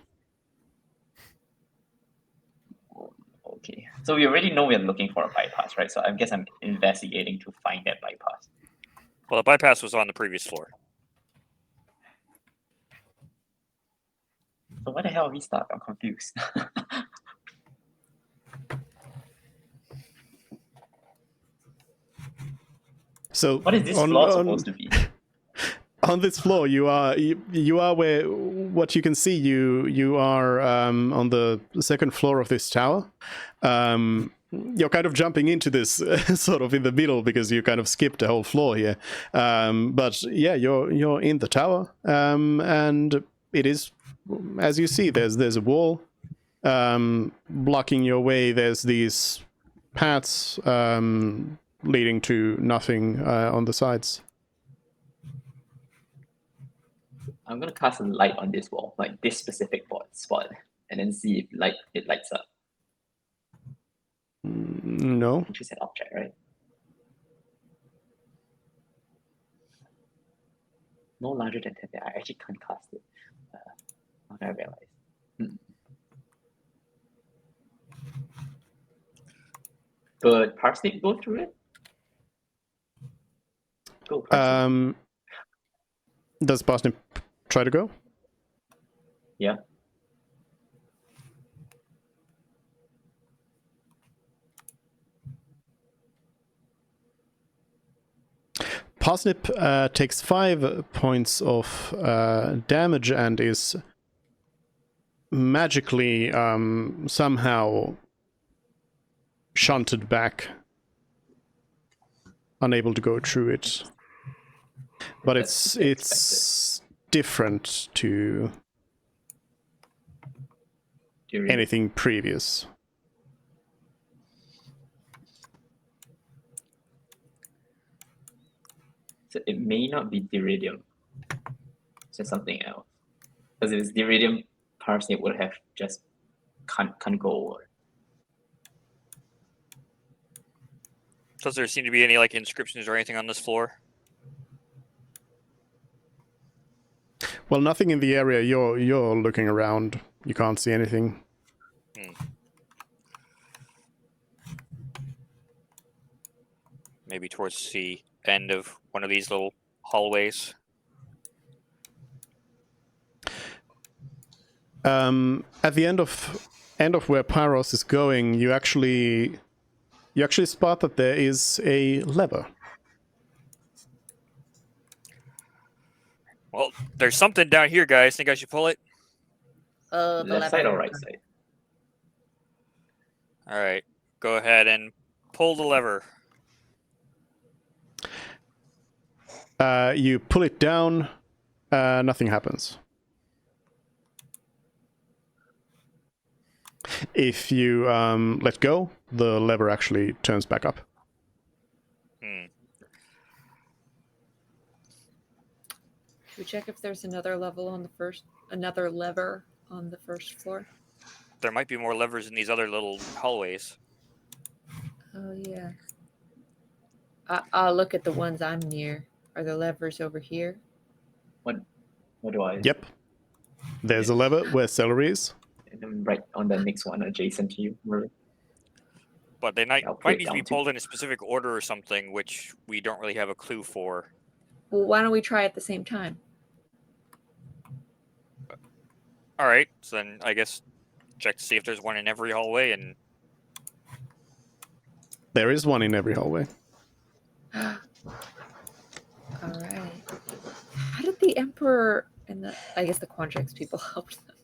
Okay. So we already know we're looking for a bypass, right? So I guess I'm investigating to find that bypass. Well, the bypass was on the previous floor. So what the hell are we stuck? I'm confused. So What is this floor supposed to be? On this floor, you are where what you can see. You are on the second floor of this tower. You're kind of jumping into this sort of in the middle because you kind of skipped a whole floor here. But yeah, you're in the tower, and it is, as you see, there's a wall blocking your way. There's these paths leading to nothing on the sides. I'm gonna cast a light on this wall, like this specific spot, and then see if it lights up. No. Interesting object, right? No larger than 10. I actually can't cast it. Now that I realize. But Parsnip go through it? Go, Parsnip. Does Parsnip try to go? Yeah. Parsnip takes 5 points of damage and is magically somehow shunted back, unable to go through it. But it's different to anything previous. So it may not be Diridium. It's just something else. Because if it's Diridium, Parsnip would have just can't go over. Does there seem to be any like inscriptions or anything on this floor? Well, nothing in the area you're looking around. You can't see anything. Maybe towards the end of one of these little hallways. At the end of where Pyros is going, you actually spot that there is a lever. Well, there's something down here, guys. Think I should pull it? The Left side lever. or right side? All right. Go ahead and pull the lever. You pull it down, nothing happens. if you let go, the lever actually turns back up. Should we check if there's another level on the another lever on the first floor? There might be more levers in these other little hallways. Oh yeah. I'll look at the ones I'm near. Are there levers over here? What do I? Yep. There's a lever where celery is. And I'm right on the next one adjacent to you. But they might I'll put need it to be down too. pulled in a specific order or something, which we don't really have a clue for. Well, why don't we try at the same time? All right, so then I guess check to see if there's one in every hallway, and There is one in every hallway. All right. How did the Emperor and I guess the Quandrix people helped them?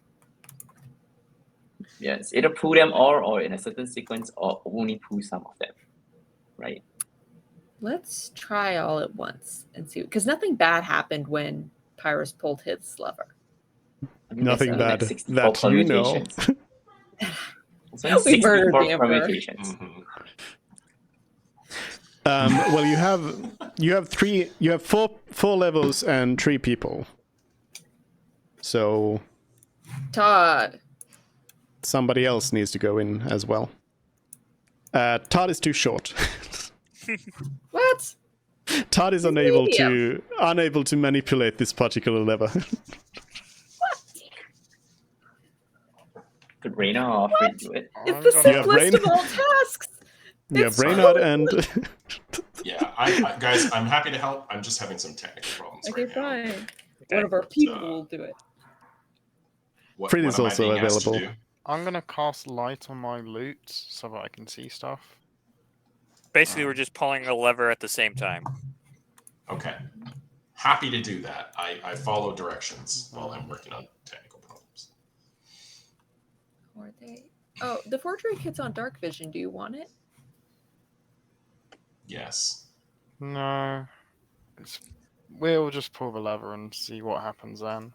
Yes, either pull them all or in a certain sequence or only pull some of them. Right? Let's try all at once and see, because nothing bad happened when Pyrrhus pulled his lever. I mean, Nothing there's bad 64 that you know. permutations. There's We murdered 64 the Emperor. permutations. Mhm. Well, you have four levels and 3 people. So Todd. somebody else needs to go in as well. Todd is too short. What? Todd is He's unable medium. to manipulate this particular lever. Could Reyna or Fred do it? It's the You have simplest brain- of all tasks. You have It's Reynard so and Yeah, I guys, I'm happy to help. I'm just having some technical problems Okay, right now. fine. One of our people will do it. What, Fred what is am I also being asked to available. do? I'm gonna cast light on my loot so that I can see stuff. basically we're just pulling a lever at the same time. Okay. Happy to do that. I follow directions while I'm working on technical problems. Or they. Oh, the forgery kit's on dark vision. Do you want it? Yes. No, we'll just pull the lever and see what happens then.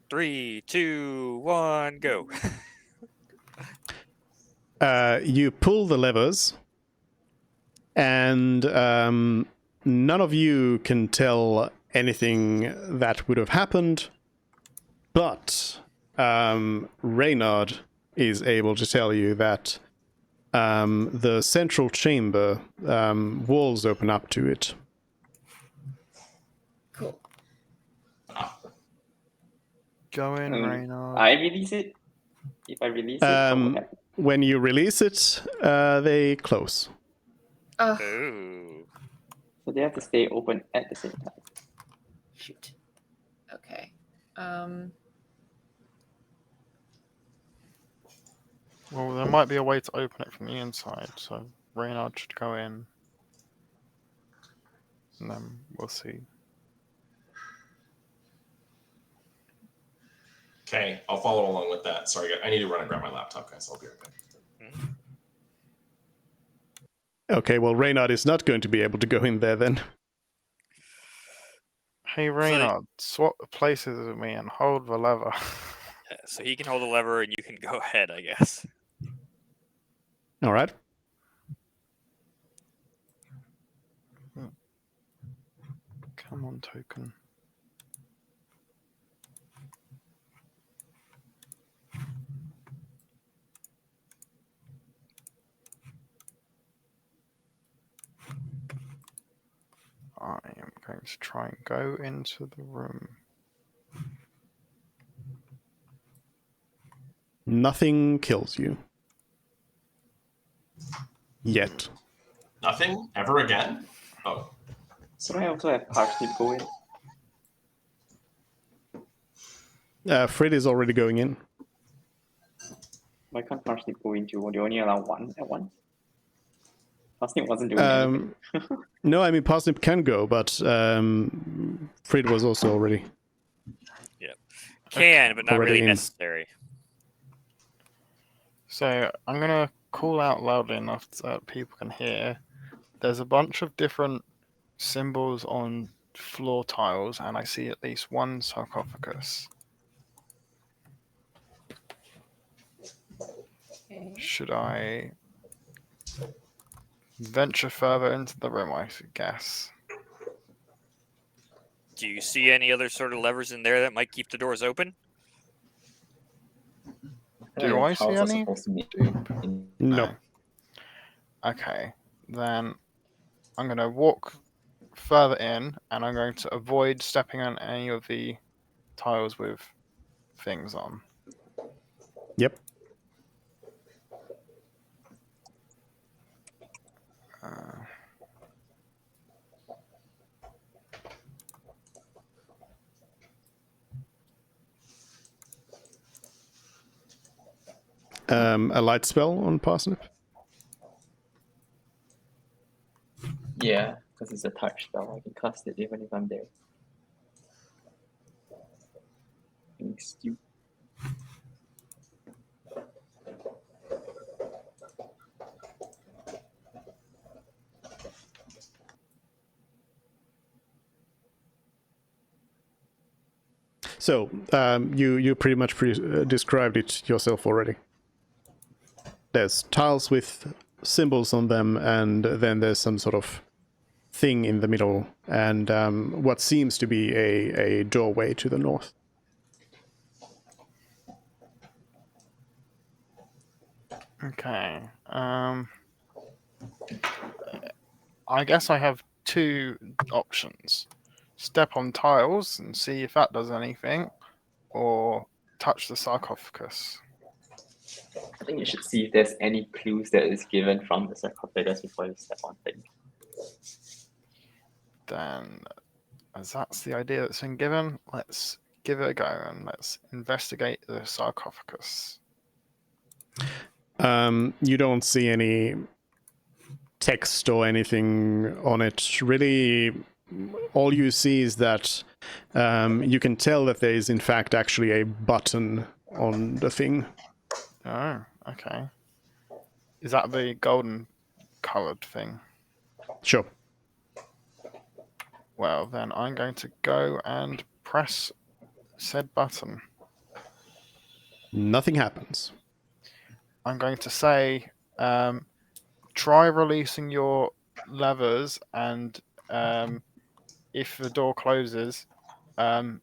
Three, 2, 1, go. You pull the levers, and none of you can tell anything that would have happened, but Reynard is able to tell you that the central chamber, walls open up to it. Cool. Go in, Reynard. I release it. If I release it, what will happen? When you release it, they close. Oh, Ooh. So they have to stay open at the same time. shoot. Okay. Well, there might be a way to open it from the inside, so Reynard should go in. And then we'll see. Okay, I'll follow along with that. Sorry, I need to run and grab my laptop, guys. I'll be right back. Okay, well, Reynard is not going to be able to go in there then. Hey Reynard, swap places with me and hold the lever. Yeah, so he can hold the lever and you can go ahead, I guess. All right. Come on, token. I am going to try and go into the room. Nothing kills you. Yet. Nothing? Ever again? Oh. So I also have Parsnip go in. Fred is already going in. Why can't Parsnip go into? Well, they only allow one at once. Parsnip wasn't doing anything. No, I mean, Parsnip can go, but Fred was also already. Can, but not Already really in. necessary. So I'm gonna call out loudly enough so that people can hear. There's a bunch of different symbols on floor tiles, and I see at least one sarcophagus. Should I venture further into the room, I guess? Do you see any other sort of levers in there that might keep the doors open? Do I see Tiles are any? supposed to be in No. Okay, then I'm going to walk further in, and I'm going to avoid stepping on any of the tiles with things on. Yep. A light spell on Parsnip? Yeah, because it's a touch spell. I can cast it even if I'm there. Thanks, you. So, you pretty much described it yourself already. There's tiles with symbols on them, and then there's some sort of thing in the middle, and what seems to be a doorway to the north. Okay. I guess I have two options. Step on tiles and see if that does anything, or touch the sarcophagus. I think you should see if there's any clues that is given from the sarcophagus before you step on things. Then, as that's the idea that's been given, let's give it a go and let's investigate the sarcophagus. You don't see any text or anything on it. Really, all you see is that you can tell that there is in fact actually a button on the thing. Oh, okay. Is that the golden coloured thing? Sure. Well, then I'm going to go and press said button. Nothing happens. I'm going to say, try releasing your levers, and if the door closes, open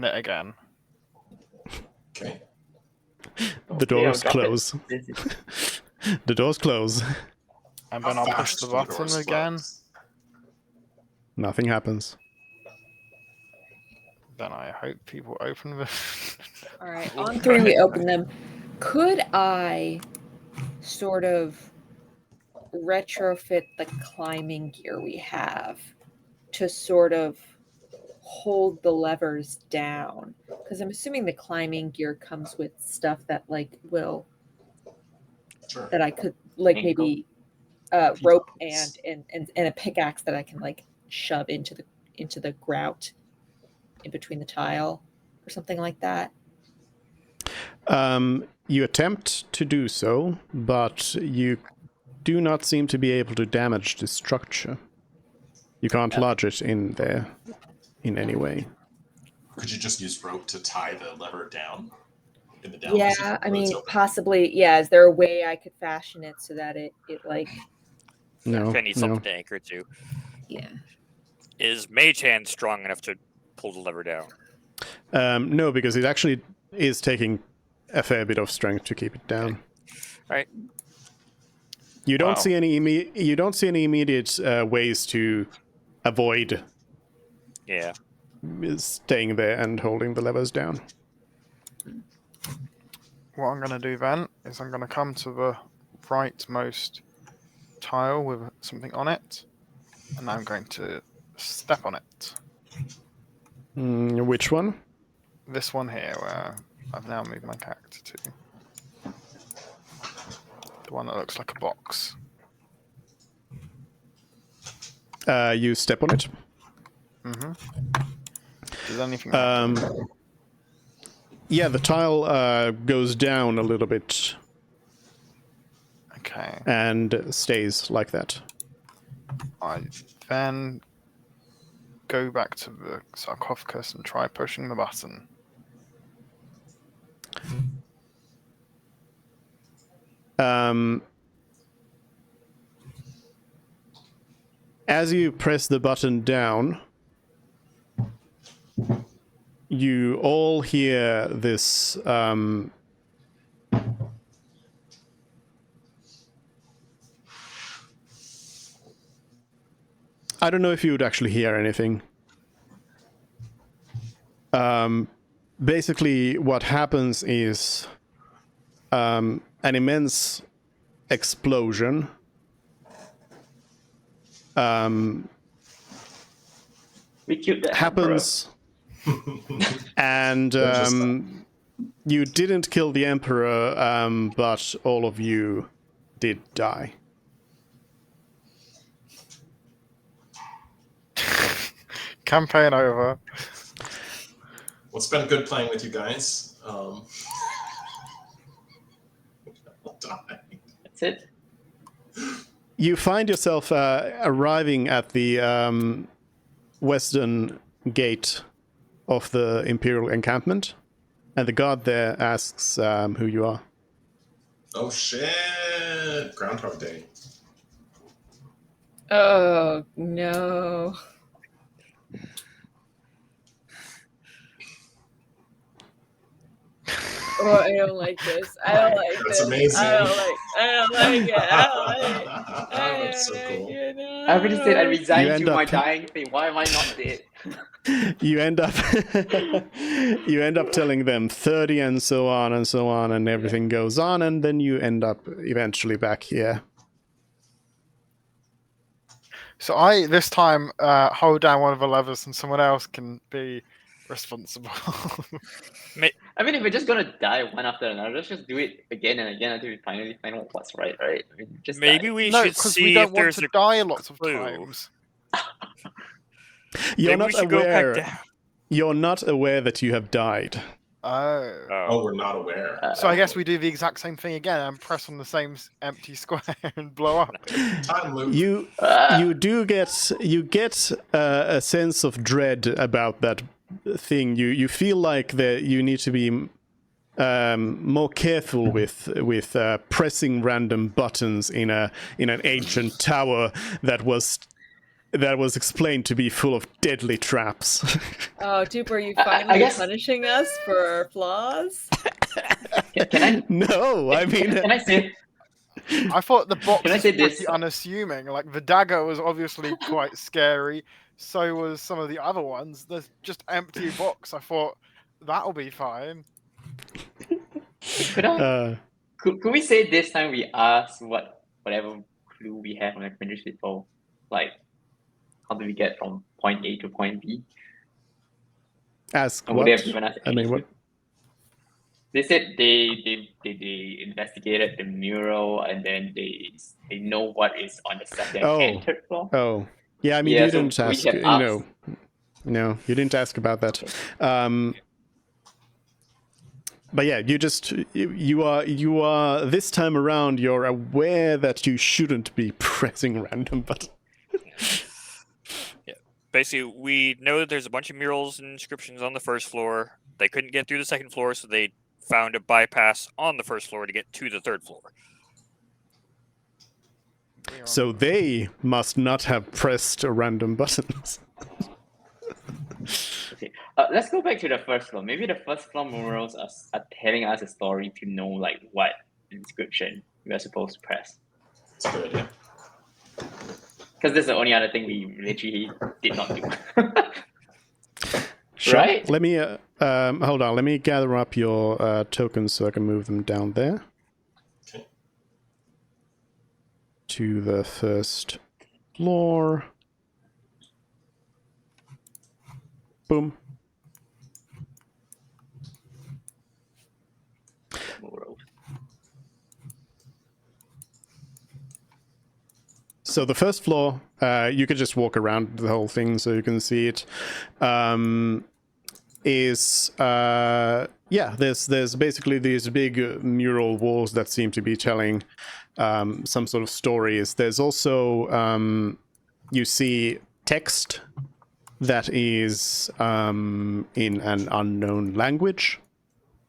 it again. Okay. The doors drop it. close. This is- The doors close. And How then I'll push fast the do button doors again. close? Nothing happens. Then I hope people open the. All right, on three we open them. Could I sort of retrofit the climbing gear we have to sort of hold the levers down? Because I'm assuming the climbing gear comes with stuff that like will Sure. that I could like Ankle. maybe rope and a pickaxe that I can like shove into the grout in between the tile or something like that. You attempt to do so, but you do not seem to be able to damage the structure. You can't lodge it in there in any way. Could you just use rope to tie the lever down in the down Yeah, position I when it's mean, open? possibly. Yeah, is there a way I could fashion it so that it like No, I need no. something to anchor to. yeah. Is Mage Hand strong enough to pull the lever down? No, because it actually is taking a fair bit of strength to keep it down. Right. You don't Wow. see any immediate ways to avoid Yeah. staying there and holding the levers down. What I'm going to do then is I'm going to come to the rightmost tile with something on it, and I'm going to step on it. Which one? This one here, where I've now moved my character to. The one that looks like a box. You step on it. Mm-hmm. Does anything happen? Yeah, the tile goes down a little bit Okay. and stays like that. I then go back to the sarcophagus and try pushing the button. As you press the button down, you all hear this I don't know if you would actually hear anything. Basically, what happens is an immense explosion. We killed the Happens, and you didn't kill the Emperor, but all of you did die. Campaign over. Well, it's been good playing with you guys. I'll die. That's it. You find yourself arriving at the western gate of the Imperial encampment, and the guard there asks who you are. Oh shit! Groundhog Day. Oh no. Oh, I don't like this. I don't like That's this. amazing. I don't like it. I don't like it. That's so cool. I already said I You resigned end to my up- dying thing. Why am I not dead? You end up telling them 30 and so on, and everything goes on, and then you end up eventually back here. So I this time hold down one of the levers, and someone else can be responsible. I mean, if we're just gonna die one after another, let's just do it again and again until we finally find out what's right, right? I mean, just Maybe die. we No, should because see we don't if want there's to a die lots of clue. times. You're Maybe we not should go back aware. down. You're not aware that you have died. Oh. Oh, we're not aware. So I guess we do the exact same thing again and press on the same empty square and blow up. Time loop. You get a sense of dread about that thing. You feel like that you need to be more careful with pressing random buttons in an ancient tower that was explained to be full of deadly traps. Oh, Dupe, are you I finally guess- punishing us for our flaws? Can I? No, I mean, Can I say? I thought the box Can I was say pretty this? unassuming. Like the dagger was obviously quite scary. So was some of the other ones. There's just empty box. I thought that'll be fine. Could I? Could we say this time we ask whatever clue we have on the finish before, like how do we get from point A to point B? ask Or what? would they have given us I mean, any what? clue? They said they investigated the mural and then they know what is on the second and third floor. Oh, yeah. I mean, Yeah, you so didn't we ask. have asked. No, you didn't ask about that. But yeah, you are this time around. You're aware that you shouldn't be pressing random buttons. Basically, we know that there's a bunch of murals and inscriptions on the first floor. They couldn't get through the second floor, so they found a bypass on the first floor to get to the third floor. So they must not have pressed random buttons. Okay, let's go back to the first floor. Maybe the first floor murals are telling us a story to know like what inscription we are supposed to press. That's a good idea. Because that's the only other thing we literally did not do. Sure. Right? Let me hold on. Let me gather up your tokens so I can move them down there. Okay. To the first floor. Boom. Murals. So the first floor, you could just walk around the whole thing so you can see it. There's basically these big mural walls that seem to be telling some sort of stories. There's also you see text that is in an unknown language.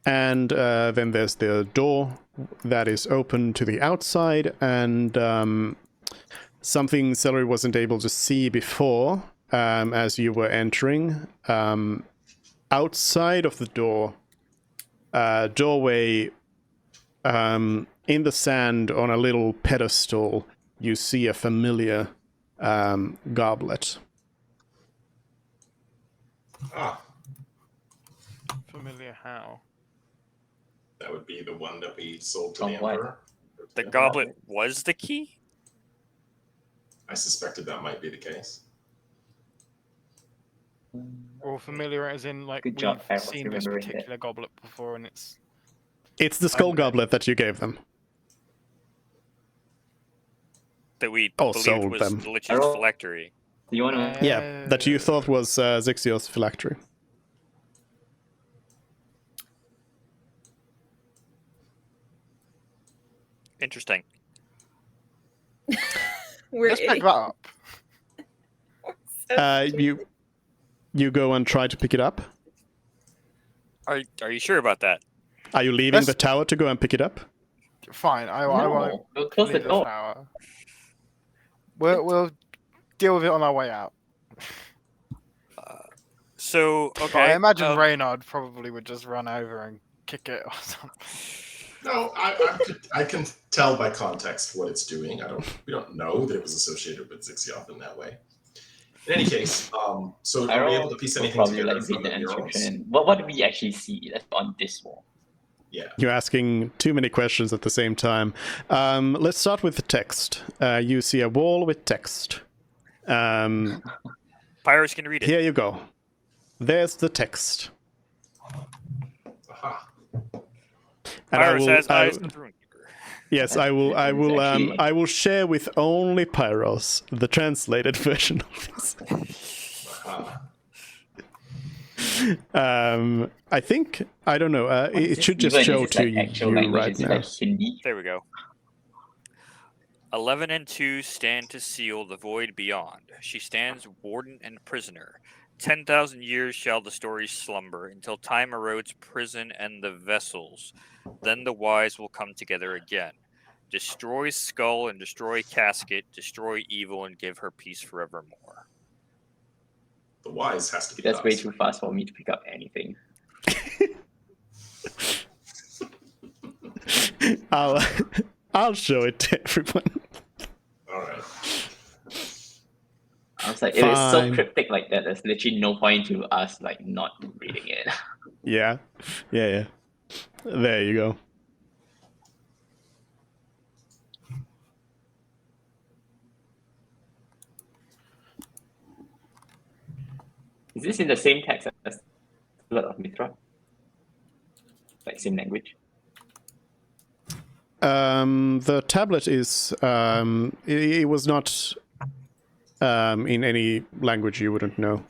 And then there's the door that is open to the outside, and something Celery wasn't able to see before as you were entering. Outside of the doorway, in the sand on a little pedestal, you see a familiar goblet. Ah, Familiar how? that would be the one that we sold to the From what? Emperor. The goblet was the key? I suspected that might be the case. Or familiar as in, like, Good job, we've Harold, seen this remembering that. particular goblet before and it's... It's the skull Okay. goblet that you gave them. That we Oh, believed sold was them. the Lich's Harold? phylactery. Do you want to? Yeah, that you thought was Zixio's phylactery. Interesting. We're Let's pick idiots. that up. So stupid. You go and try to pick it up. Are you sure about that? Are you leaving Let's- the tower to go and pick it up? Fine, I won't No, we'll close the leave the door. tower. We'll deal with it on our way out. So, But okay. I imagine Reynard probably would just run over and kick it or something. No, I can tell by context what it's doing. We don't know that it was associated with Zixioth in that way. In any case, so are we able to piece will anything probably together like from read the the murals? inscription. What do we actually see that's on this wall? Yeah. You're asking too many questions at the same time. Let's start with the text. You see a wall with text. Pyros can read it. Here you go. There's the text. Aha. And Pyros has eyes in the room. Yes, I will. I It's will. actually- I will share with only Pyros the translated version of this. Aha. I think I don't know. It should just Even show if it's to like actual you language, right it's now. like Hindi. There we go. 11 and 2 stand to seal the void beyond. She stands warden and prisoner. 10,000 years shall the story slumber, until time erodes prison and the vessels. Then the wise will come together again. Destroy skull and destroy casket, destroy evil and give her peace forevermore. The wise has to be That's way us. too fast for me to pick up anything. I'll show it to everyone. All right. I was like, if it's so Fine. cryptic like that, there's literally no point to us like not reading it. Yeah. There you go. Is this in the same text as Blood of Mithra? Like same language? The tablet is. It was not in any language you wouldn't know.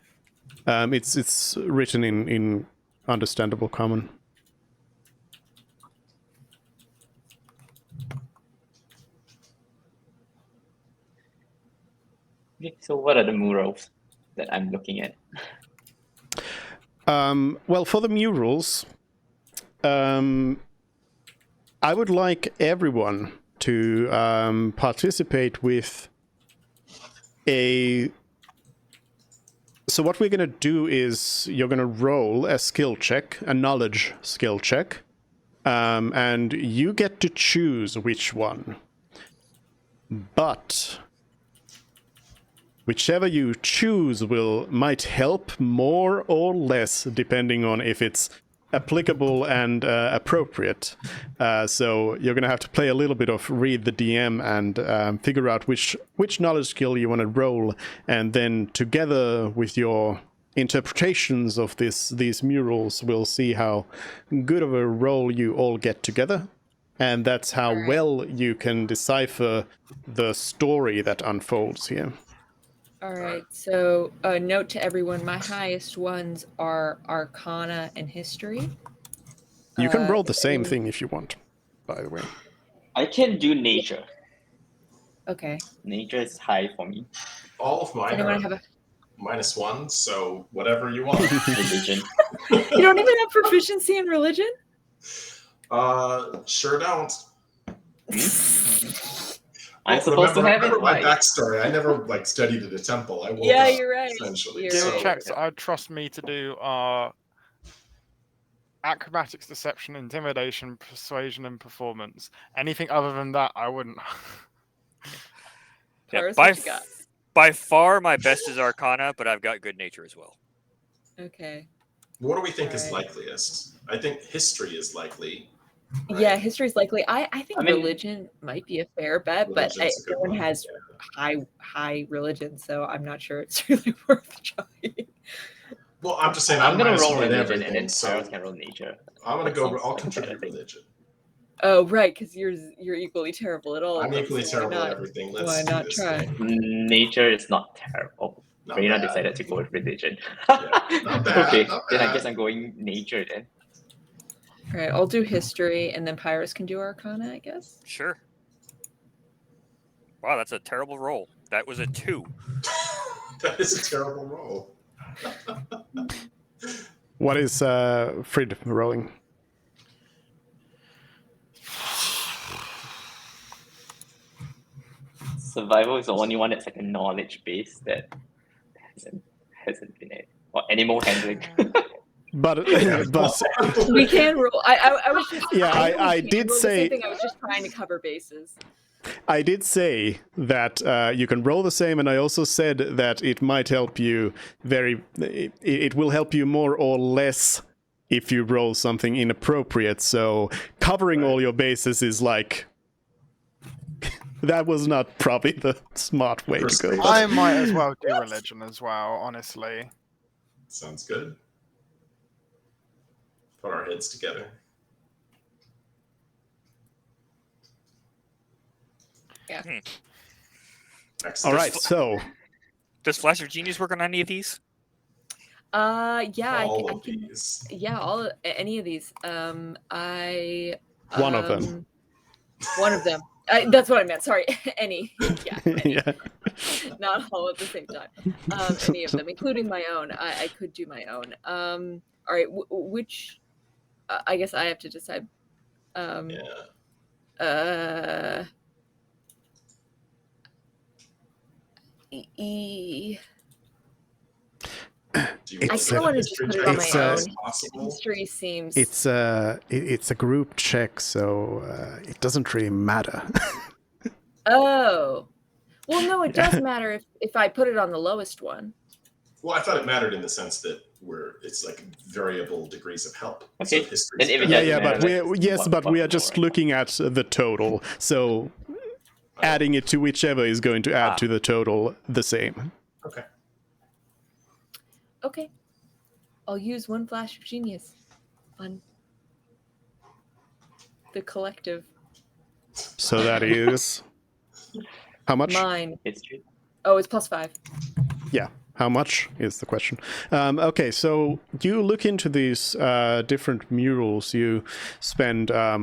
It's written in understandable common. Okay, so what are the murals that I'm looking at? Well, for the murals, I would like everyone to participate with a... So what we're going to do is you're going to roll a skill check, a knowledge skill check, and you get to choose which one. But whichever you choose might help more or less depending on if it's applicable and appropriate. So you're going to have to play a little bit of read the DM and figure out which knowledge skill you want to roll, and then together with your interpretations of these murals, we'll see how good of a roll you all get together. And that's how Alright. well you can decipher the story that unfolds here. All right. So, a note to everyone: my highest ones are Arcana and History. You can roll the if same anyone- thing if you want, by the way. I can do nature. Okay. Nature is high for me. All of mine Anyone are have a? -1, so whatever you want. Religion. You don't even have proficiency in religion? Sure don't. I'm supposed to have remember it. my Like, backstory. I never like studied at a temple. I woke Yeah, up, you're right. essentially. You're Guild right. checks that I'd trust me to do are acrobatics, deception, intimidation, persuasion, and performance. Anything other than that, I wouldn't. Yeah, Paris, by what you got? by far, my best is Arcana, but I've got good nature as well. Okay. What do we think is Alright. likeliest? I think history is likely. Right? Yeah, history's likely. I think I mean- religion might be a fair bet, but Religion's a good everyone one, has yeah. high religion, so I'm not sure it's really worth trying. Well, I'm just saying I'm I'm gonna minus roll one in religion, and everything, then so Paris can roll nature. I'm gonna That go. sounds I'll like a contribute better thing. religion. Oh, right, because you're equally terrible at all. of I'm them, equally so why terrible at not? everything. Why Let's do not this try? thing. Nature is not terrible. Not Reina bad. decided to go with religion. Not bad, Okay, not then I bad. guess I'm going nature then. All right, I'll do history, and then Pyrus can do Arcana, I guess. Sure. Wow, that's a terrible roll. That was a 2. That is a terrible roll. What is Frid rolling? Survival is the only one that's like a knowledge base that hasn't been it. Or animal handling. But We can roll. I was just. Yeah, know we I can did roll the same say- thing. I was just trying to cover bases. I did say that you can roll the same, and I also said that it might help you it will help you more or less if you roll something inappropriate. So covering all your bases is like that was not probably the smart way to go. I might as well do religion as well, honestly. Sounds good. Put our heads together. Excellent. All right, so Does Flash of Genius work on any of these? Yeah, All I of can. these. Yeah, any of these. I. One of them. One of them. That's what I meant. Sorry, any. Yeah, any. yeah. Not all at the same time. Any of them, including my own. I could do my own. All right, which? I guess I have to decide. Yeah. Do you I It's kind of a- want to just put it on my it's own. possible? History seems. It's a group check, so it doesn't really matter. Oh, well, no, it does matter if I put it on the lowest one. Well, I thought it mattered in the sense that it's like variable degrees of help. Okay, So history then if it Yeah, doesn't yeah, but matter, we let's but we are one just more. looking at the total. So adding it to whichever is going to add to the total the same. Okay. Okay, I'll use one flash of genius on the collective. So that is how much? Mine. History. Oh, it's +5. Yeah, how much is the question. Okay, so you look into these different murals. You spend I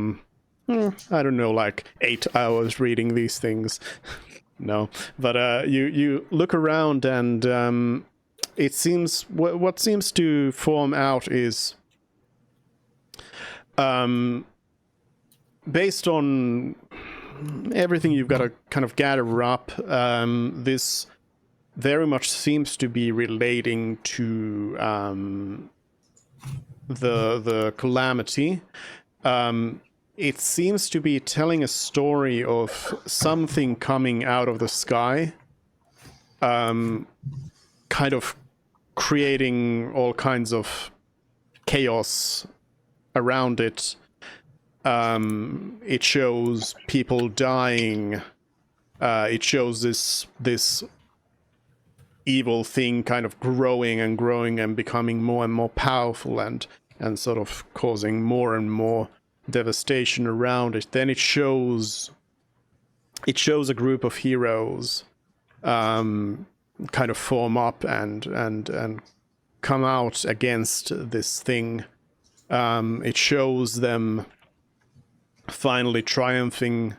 don't know, like 8 hours reading these things. No, but you look around, and it seems what seems to form out is based on everything you've got to kind of gather up. This very much seems to be relating to the calamity. It seems to be telling a story of something coming out of the sky, kind of creating all kinds of chaos around it. It shows people dying. It shows this evil thing kind of growing and becoming more and more powerful and sort of causing more and more devastation around it. Then it shows a group of heroes kind of form up and come out against this thing. It shows them finally triumphing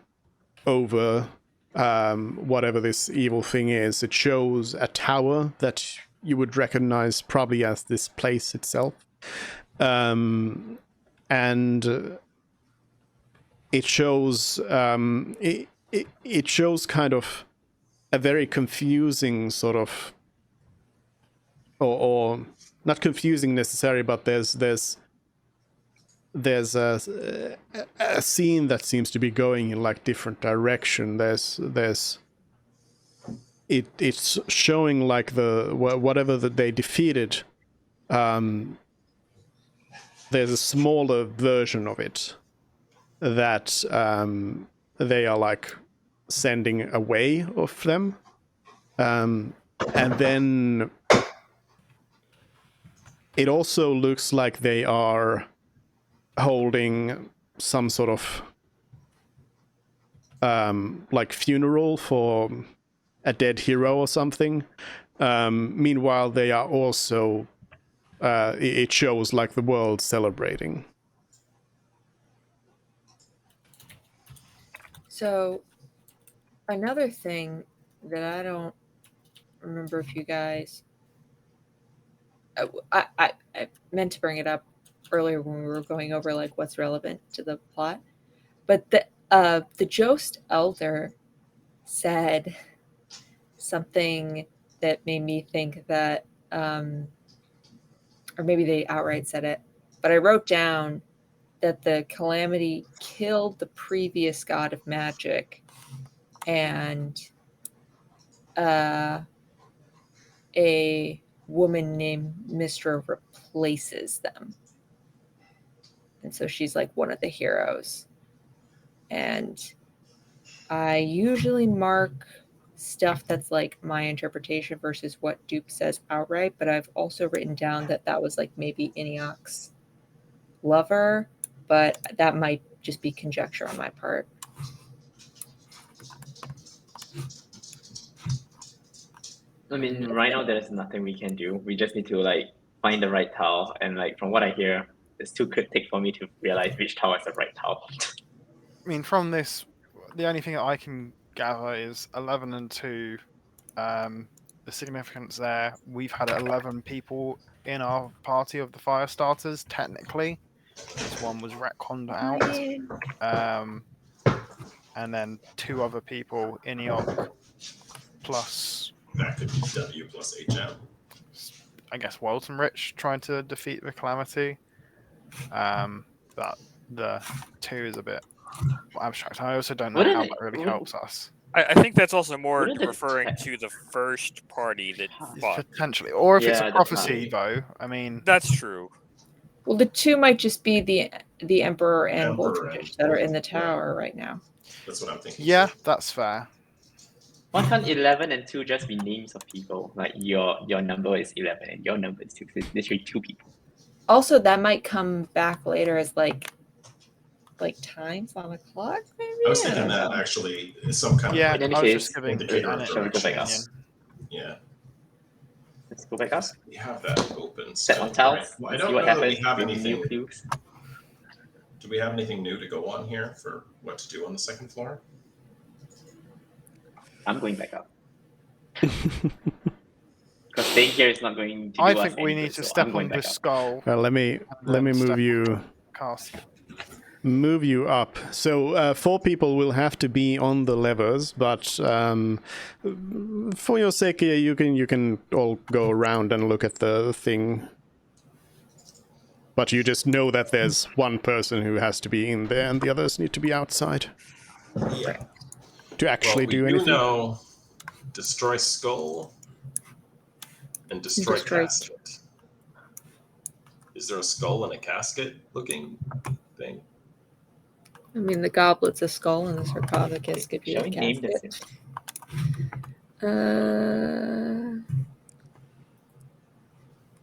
over whatever this evil thing is. It shows a tower that you would recognize probably as this place itself. And and it shows it shows kind of a very confusing sort of, or not confusing necessarily, but there's a scene that seems to be going in like different direction. It's showing like whatever that they defeated. There's a smaller version of it that they are like sending away of them, and then it also looks like they are holding some sort of like funeral for a dead hero or something. Meanwhile, they are also it shows like the world celebrating. So, another thing that I don't remember if you guys, I meant to bring it up earlier when we were going over like what's relevant to the plot, but the Jost Elder said something that made me think that, or maybe they outright said it, but I wrote down that the Calamity killed the previous god of magic, and a woman named Mistra replaces them. And so she's like one of the heroes. And I usually mark stuff that's like my interpretation versus what Dupe says outright, but I've also written down that that was like maybe Iniok's lover, but that might just be conjecture on my part. I mean, right now there's nothing we can do. We just need to like find the right tile, and like from what I hear, it's too cryptic for me to realize which tile is the right tile. I mean, from this, the only thing that I can gather is 11 and 2. The significance there, we've had 11 people in our party of the fire starters, technically. This one was retconned out. And then 2 other people, Iniok plus... That could be W plus HM. I guess Walton Rich trying to defeat the Calamity. That the 2 is a bit abstract. I also don't know how that really helps us. I think that's also more Wouldn't it referring to the first party that fought. Potentially. Or if it's Yeah, a prophecy, definitely. though, I mean... That's true. Well, the 2 might just be the Emperor and Emperor Wolfrich and that are in the Wolf, yeah. tower right now. That's what I'm thinking. Yeah, too. that's fair. Why can't 11 and 2 just be names of people? Like your number is 11 and your number is 2. It's literally 2 people. Also, that might come back later as like times on a clock, maybe? I was I thinking don't that know. actually is some kind Yeah, In any I was case, just giving indicator an of shall we go back up? opinion. Yeah. Let's go back up. We have that open. Set still, on tiles. right? Well, I See don't what know that we happens. have with anything. New clues. Do we have anything new to go on here for what to do on the second floor? I'm going back up. Because staying here is not going to do I us think we any need good, to so step I'm going on back this up. skull. Let me then move step you. Cast. Move you up. So 4 people will have to be on the levers, but for your sake here, you can all go around and look at the thing. But you just know that there's one person who has to be in there, and the others need to be outside Yeah. to actually Well, we do anything. know destroy skull and destroy Destroy- casket. Is there a skull and a casket looking thing? I mean, the goblet's a skull and the sarcophagus could be Shall a we name this? casket.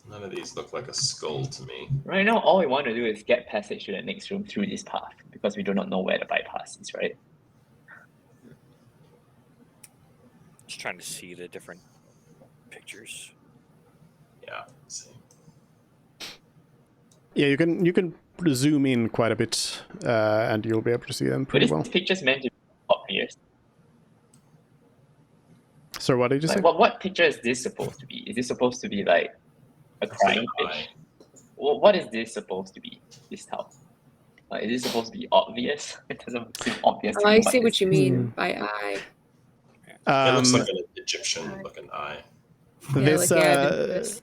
None of these look like a skull to me. Right now, all we want to do is get passage to the next room through this path because we do not know where the bypass is, right? Just trying to see the different pictures. Yeah, same. Yeah, you can zoom in quite a bit, and you'll be able to see them But pretty this well. picture's meant to be obvious. So what did you say? Like, what picture is this supposed to be? Is this supposed to be like a It's like crying an fish? eye. What is this supposed to be? This towel? Is this supposed to be obvious? It doesn't seem obvious. Oh, to me I see what this you is. mean by eye. It looks Um, like an Egyptian-looking eye. Yeah, this like, yeah, I did this.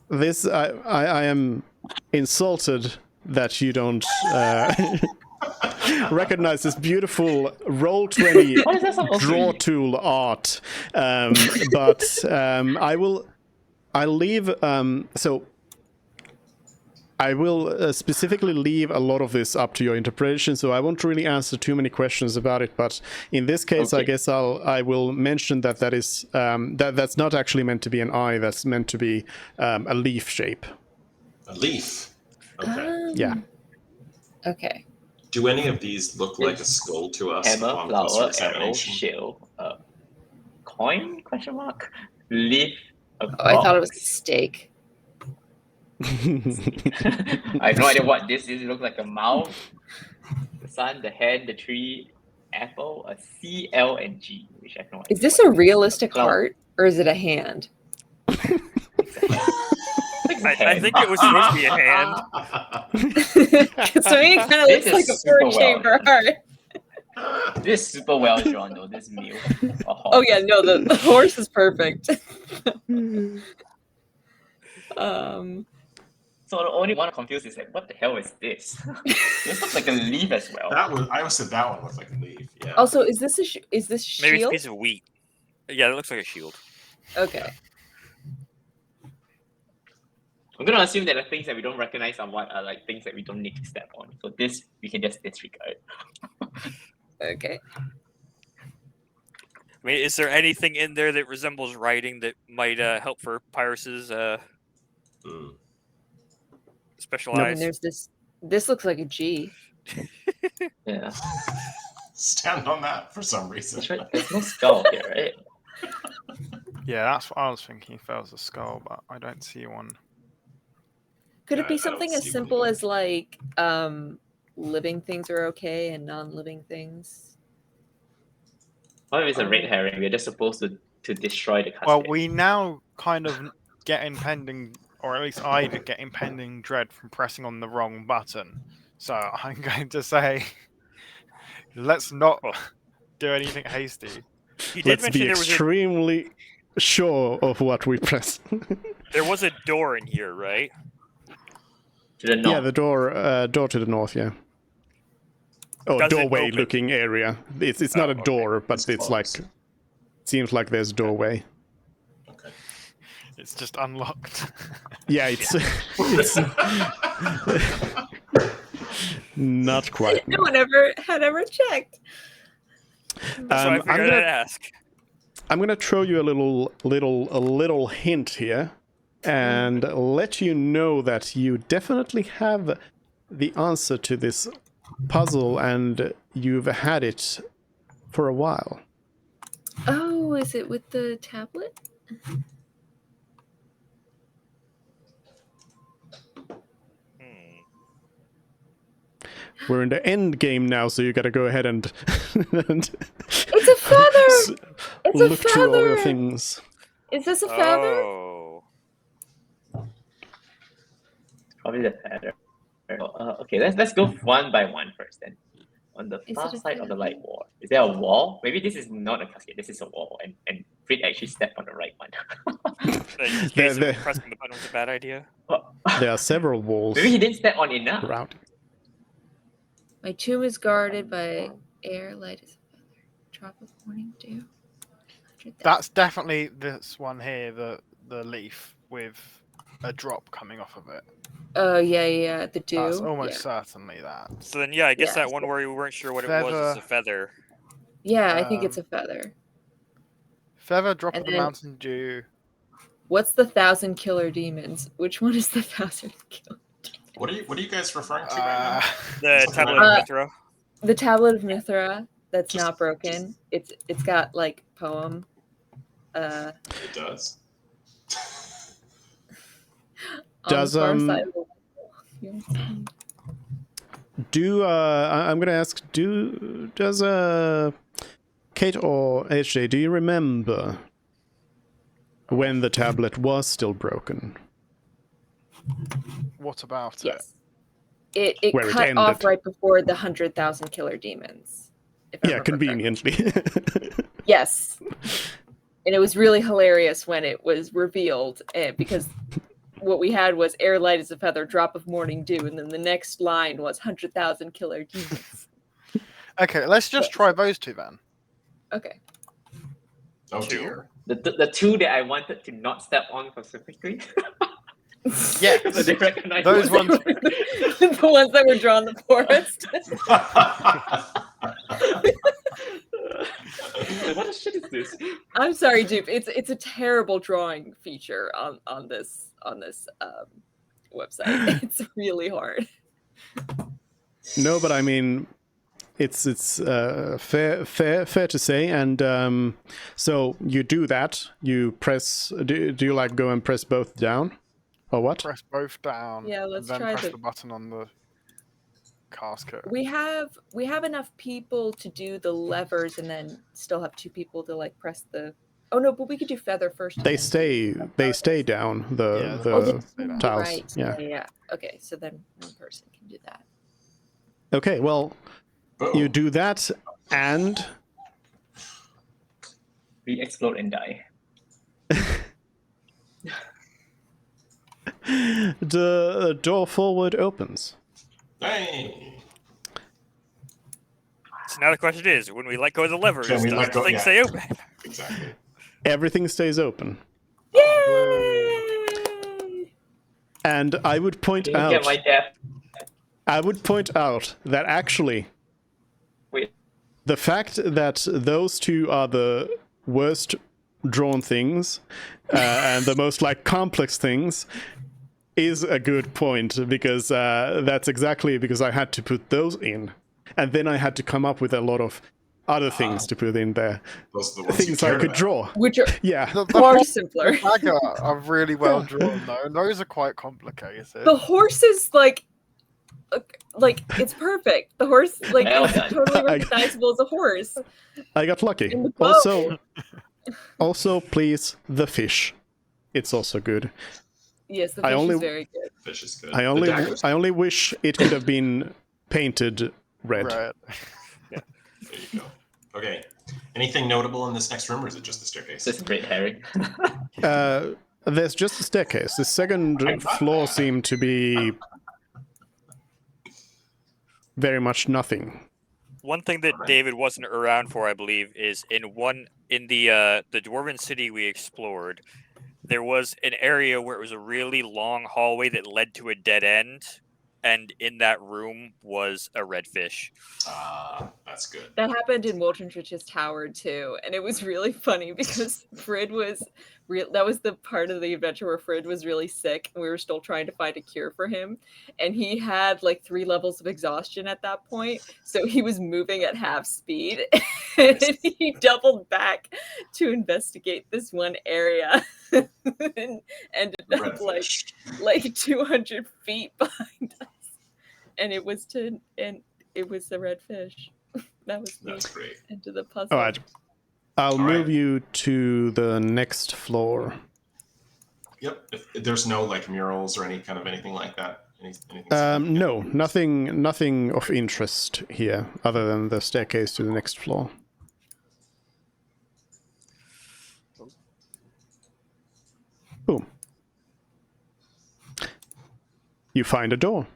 this I am insulted that you don't recognize this beautiful Roll20 What is that supposed to draw be? tool art. But I'll leave. So I will specifically leave a lot of this up to your interpretation, so I won't really answer too many questions about it. But in this case, I Okay. guess I will mention that that is that's not actually meant to be an eye. That's meant to be a leaf shape. A leaf. Okay. Yeah. Okay. Do any of these look like a skull to us Hammer, upon closer flower, arrow, examination? shield, coin? Question mark. Leaf. A Oh, I thought it was a box. steak. I have no idea what this is. It looks like a mouth, the sun, the hand, the tree, apple, a C, L, and G, which I have no idea. Is this what a it is. realistic Cloud. heart or is it a hand? I think it was supposed to be a hand. Because to me, it kind of This looks like a is super four-chamber well. heart. This is super well drawn though. This meal. Oh yeah, no, the horse is perfect. So the only one I'm confused is like, what the hell is this? This looks like a leaf as well. I always said that one looked like a leaf. Yeah. Also, is this is this Maybe it's a shield? piece of wheat. Yeah, it looks like a shield. Okay. I'm gonna assume that the things that we don't recognize are what are like things that we don't need to step on. So this we can just disregard. Okay. I mean, is there anything in there that resembles writing that might help for Pyrus's special I eyes? mean, there's this. This looks like a G. Yeah. Stand on that for some reason. That's right. There's no skull here, right? Yeah, that's what I was thinking if there was a skull, but I don't see one. Could Yeah, it be I don't something as see one simple either. as like living things are okay and non-living things? What if it's a red herring? We're just supposed to destroy the casket. Well, we now kind of get impending, or at least I did get impending dread from pressing on the wrong button. So I'm going to say, let's not do anything hasty. You did Let's mention be there was extremely sure of what we press. there was a door in here, right? to the north. Yeah, the door to the north. Yeah. Oh, Does it doorway open? looking area. It's not a okay. door, but It's it's like closed. seems like there's a doorway. Okay. It's just unlocked. Yeah, it's not quite. No one ever had ever checked. So I figured I'd ask. I'm gonna throw you a little hint here, and let you know that you definitely have the answer to this puzzle, and you've had it for a while. Oh, is it with the tablet? We're in the end game now, so you gotta go ahead and, and It's a feather. It's a look through all your feather. things. Is this a feather? Oh. Probably the feather. Okay, let's go one by one first then. On the Is far it a side of the feather? light wall, is there a wall? Maybe this is not a casket, this is a wall, and Frit actually stepped on the right one. In There- case there- pressing the button was a bad idea. There are several walls Maybe he didn't step on enough. around. My tomb is guarded by air, light as a feather. Drop of morning dew. 100,000. That's definitely this one here, the leaf with a drop coming off of it. Oh yeah, the dew. That's almost certainly that. So then, yeah, I guess Yeah. that one where we weren't sure what it was is a feather. Yeah, I think it's a feather. Feather, drop And of the then- mountain dew. What's the 1,000 killer demons? Which one is the 1,000 killer? What are you guys referring to right now? The tablet Uh, of Mithra. The tablet of Mithra that's Just- not broken. It's got like poem. It does. On Does, the far um, side of the wall. Yes. I'm gonna ask, does Kate or HJ, do you remember when the tablet was still broken? What about it? Yes. It Where it cut off ended. right before the 100,000 killer demons. If I Yeah, remember correctly. conveniently. Yes. And it was really hilarious when it was revealed because what we had was air light as a feather, drop of morning dew, and then the next line was 100,000 killer demons. Okay, let's just try those two then. Okay. Oh Two. dear. The two that I wanted to not step on specifically. Yeah, So they recognize those what ones. they were- The ones that were drawn in the forest. What the shit is this? I'm sorry, Dupe. It's a terrible drawing feature on this website. It's really hard. No, but I mean, it's fair to say. And so you do that. You press. Do you like go and press both down, or what? Press both down. Yeah, let's and then try press the- the button on the casket. We have enough people to do the levers, and then still have 2 people to like press the. Oh no, but we could do feather first. and They then stay down the Yeah, the Oh, they stay down. tiles. Right. Yeah. Yeah. Okay, so then one person can do that. Okay. Well, Boom. you do that, and We explode and die. the door forward opens. Hey. So now the question is, when we let go of the levers, Can we does let the go- thing yeah. stay open? Exactly. Everything stays open. Yay! And I would point Didn't get out. my death. I would point out that actually, Wait. the fact that those 2 are the worst drawn things and the most like complex things is a good point, because that's exactly because I had to put those in, and then I had to come up with a lot of other things to put in there, Those are the ones you things I cared could about. draw. Which are Yeah, The far horse simpler. and the dagger are really well drawn though, and those are quite complicated. The horse is like it's perfect. The horse like Well is done. totally I- recognizable as a horse. I got lucky. In the boat. Also, please, the fish. It's also good. Yes, the I fish only- is very good. Fish is good. I The only daggers? I only wish it could have been painted red. Right. There you go. Okay. Anything notable in this next room, or is it just the staircase? This is red herring. There's just a staircase. The second floor seemed to be very much nothing. One thing that David wasn't around for, I believe, is in the dwarven city we explored, there was an area where it was a really long hallway that led to a dead end, and in that room was a redfish. Ah, that's good. That happened in Woltentrich's tower too, and it was really funny because Frid was that was the part of the adventure where Frid was really sick and we were still trying to find a cure for him, and he had like 3 levels of exhaustion at that point, so he was moving at half speed and he doubled back to investigate this one area and ended up like 200 feet behind us, and it was the redfish. That was the That's great. end of the puzzle. All right. I'll All move right. you to the next floor. Yep. If there's no like murals or anything like that. Anything No, nothing of interest here other than the staircase to the next floor. Boom. You find a door.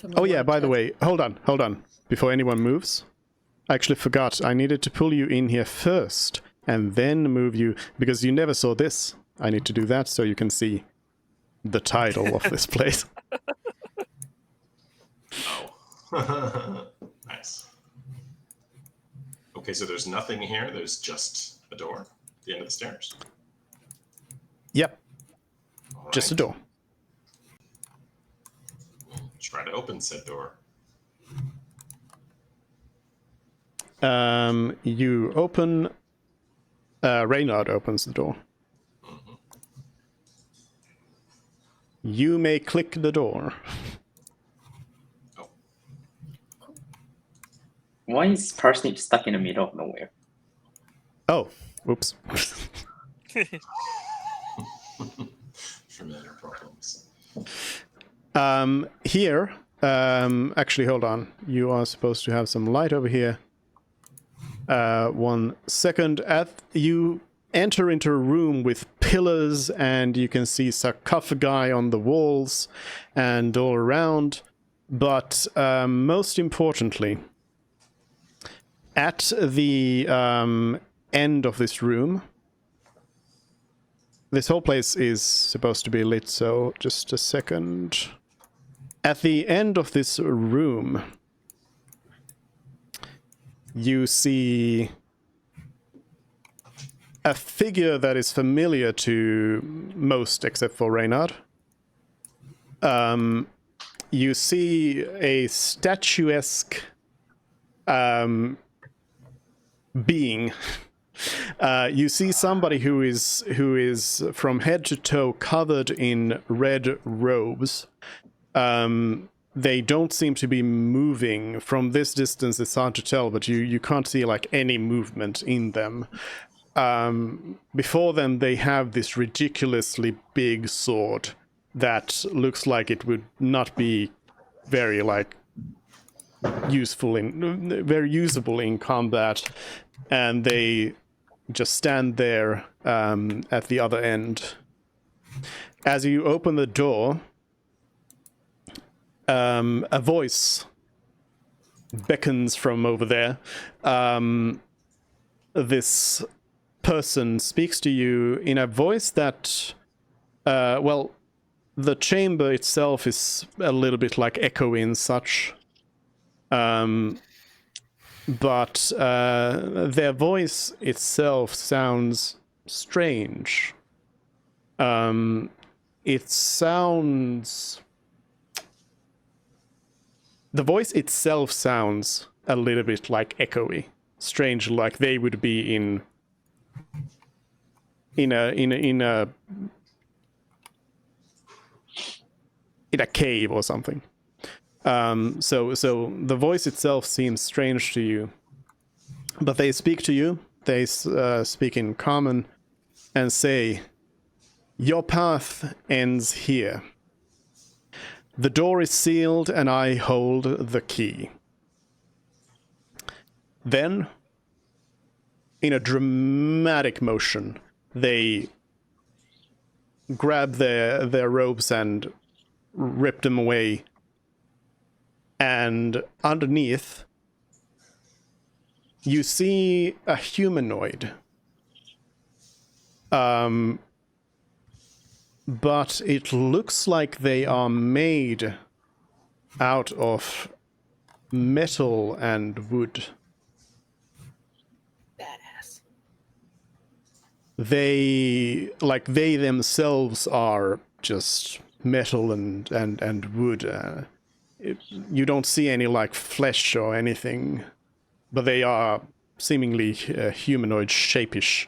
Someone Oh yeah, wanted by the to- way, hold on. Before anyone moves, I actually forgot. I needed to pull you in here first and then move you, because you never saw this. I need to do that so you can see the title of this place. Oh. Nice. Okay, so there's nothing here. There's just a door at the end of the stairs. Yep, All just a right. door. Try to open said door. You open. Reynard opens the door. Mhm. You may click the door. Why is Parsnip stuck in the middle of nowhere? Oh, oops. problems. Here, actually, hold on. You are supposed to have some light over here. 1 second. You enter into a room with pillars, and you can see sarcophagi on the walls and all around. But most importantly, at the end of this room, this whole place is supposed to be lit, so just a second. At the end of this room, you see a figure that is familiar to most except for Reynard. You see a statuesque being. You see somebody who is from head to toe covered in red robes. They don't seem to be moving. From this distance, it's hard to tell, but you can't see like any movement in them. Before them, they have this ridiculously big sword that looks like it would not be very very usable in combat, and they just stand there at the other end. As you open the door, a voice beckons from over there. This person speaks to you in a voice that, the chamber itself is a little bit like echoey and such. But their voice itself sounds strange. It sounds... The voice itself sounds a little bit like echoey. Strange, like they would be in a cave or something. So the voice itself seems strange to you, but they speak to you. They speak in common and say, "Your path ends here. The door is sealed, and I hold the key." Then, in a dramatic motion, they grab their robes and rip them away. And underneath, you see a humanoid. But it looks like they are made out of metal and wood. Badass. They themselves are just metal and wood. You don't see any like flesh or anything, but they are seemingly humanoid shapeish.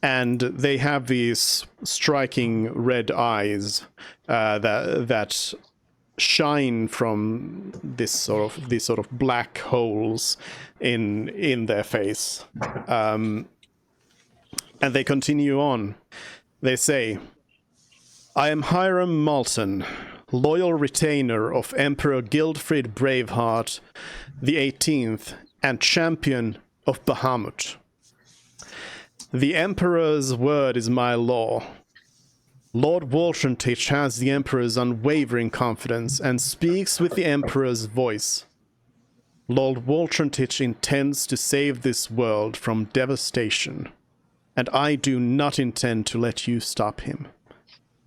And they have these striking red eyes that shine from these sort of black holes in their face. And they continue on. They say, "I am Hiram Malton, loyal retainer of Emperor Guildfrid Braveheart the 18th and champion of Bahamut. The Emperor's word is my law. Lord Walshantich has the Emperor's unwavering confidence and speaks with the Emperor's voice. Lord Walshantich intends to save this world from devastation, and I do not intend to let you stop him.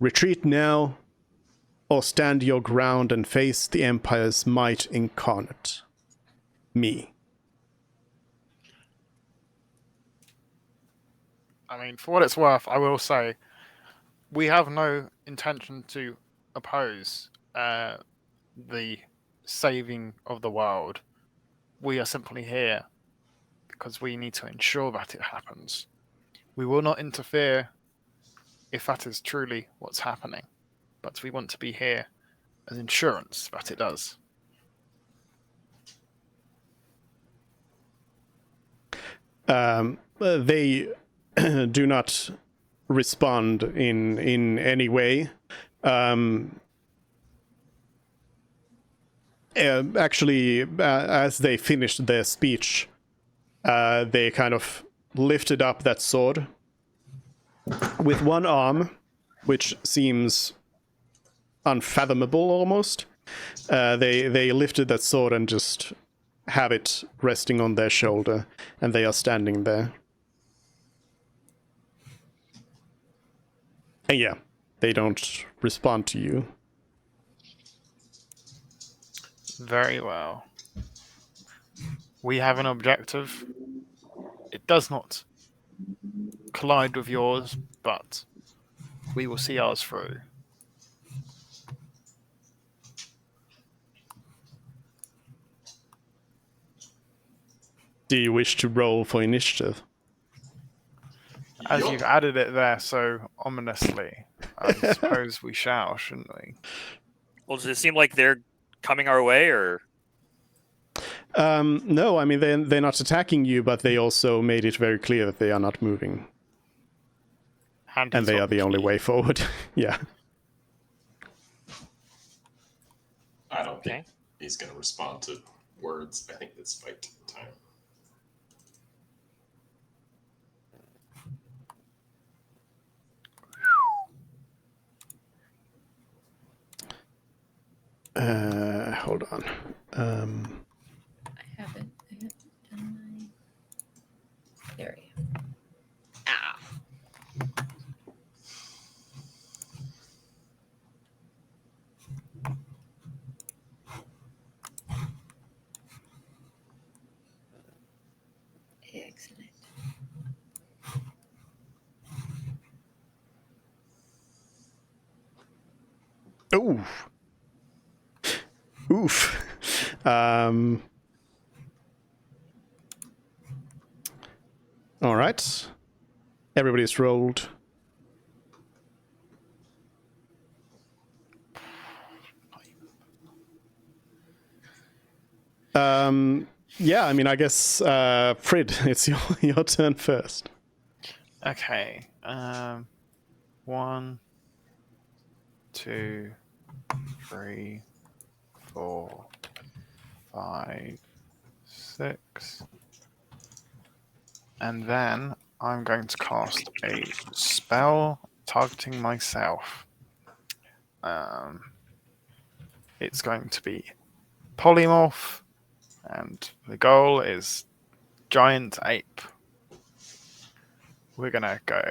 Retreat now, or stand your ground and face the Empire's might incarnate. Me." I mean, for what it's worth, I will say we have no intention to oppose the saving of the world. We are simply here because we need to ensure that it happens. We will not interfere if that is truly what's happening, but we want to be here as insurance that it does. They do not respond in any way. Actually, as they finished their speech, they kind of lifted up that sword with one arm, which seems unfathomable almost. They lifted that sword and just have it resting on their shoulder, and they are standing there. And yeah, they don't respond to you. Very well. We have an objective. It does not collide with yours, but we will see ours through. Do you wish to roll for initiative? As Yup. you've added it there so ominously, I suppose we shall, shouldn't we? Well, does it seem like they're coming our way, or No, I mean, they're not attacking you, but they also made it very clear that they are not moving. And he's they got are the only key. way forward. Yeah. I don't think Okay. he's going to respond to words. I think it's fight time. Hold on. I haven't done my. There we go. Ah. Excellent. Oof. Oof. All right. Everybody's rolled. Yeah, I mean, I guess, Frid, it's your turn first. Okay. 1, 2, 3, 4, 5, 6. And then I'm going to cast a spell targeting myself. It's going to be polymorph, and the goal is giant ape. We're gonna go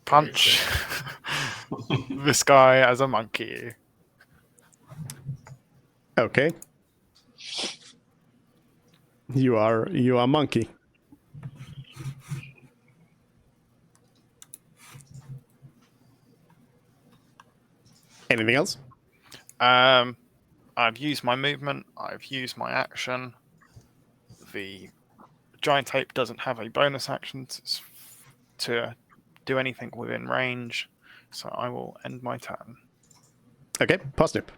punch this guy as a monkey. Okay. You are monkey. Anything else? I've used my movement. I've used my action. The giant ape doesn't have a bonus action to do anything within range, so I will end my turn. Okay, parsnip.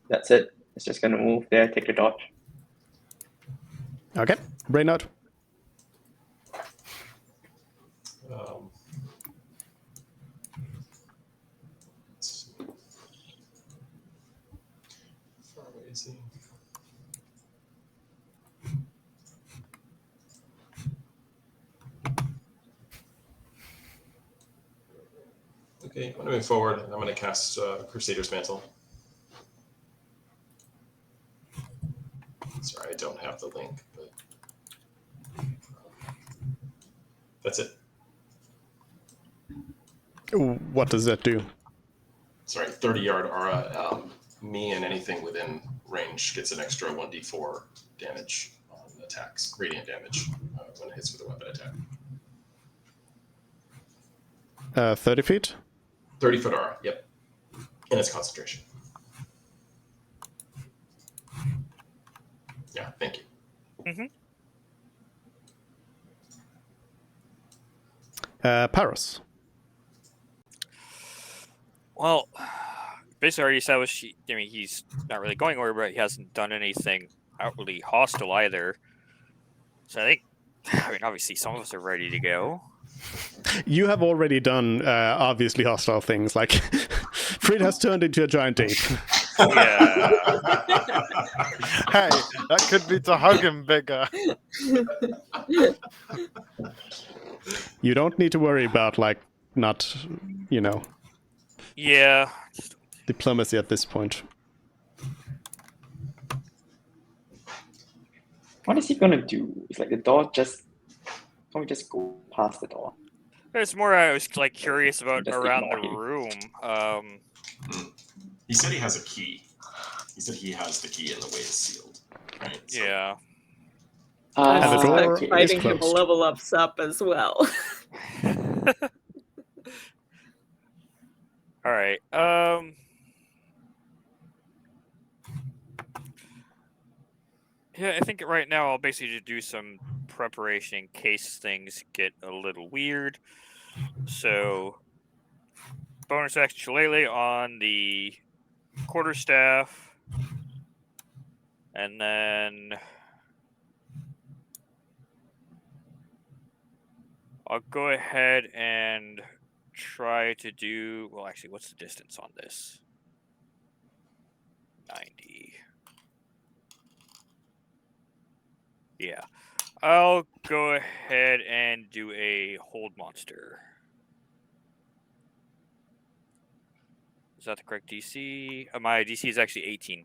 That's it. It's just gonna move there, take the dodge. Okay, brain out. Let's see. Far away is he? Okay, I'm going to move forward. I'm going to cast Crusader's Mantle. Sorry, I don't have the link, but that's it. What does that do? Sorry, 30-yard aura. Me and anything within range gets an extra 1d4 damage on attacks, radiant damage, when it hits with a weapon attack. 30 feet? 30-foot aura, yep. And it's concentration. Yeah, thank you. Paros. Well, basically already established. He's not really going anywhere, but he hasn't done anything outwardly hostile either. So I think, obviously some of us are ready to go. You have already done obviously hostile things, like Frid has turned into a giant ape. Yeah. Hey, that could be to hug him bigger. You don't need to worry about, like, not, Yeah. diplomacy at this point. What is he gonna do? It's like the door just. Can we just go past the door? It's more I was like curious about Just around the ignore him. room. He said he has a key. He said he has the key and the way is sealed. Right? So, Yeah. And the door okay. is Fighting him closed. level ups up as well. All right. Yeah, I think right now I'll basically just do some preparation in case things get a little weird. So, bonus action shillelagh on the quarterstaff, and then I'll go ahead and try to do. Well, actually, what's the distance on this? 90. Yeah. I'll go ahead and do a hold monster. Is that the correct DC? My DC is actually 18.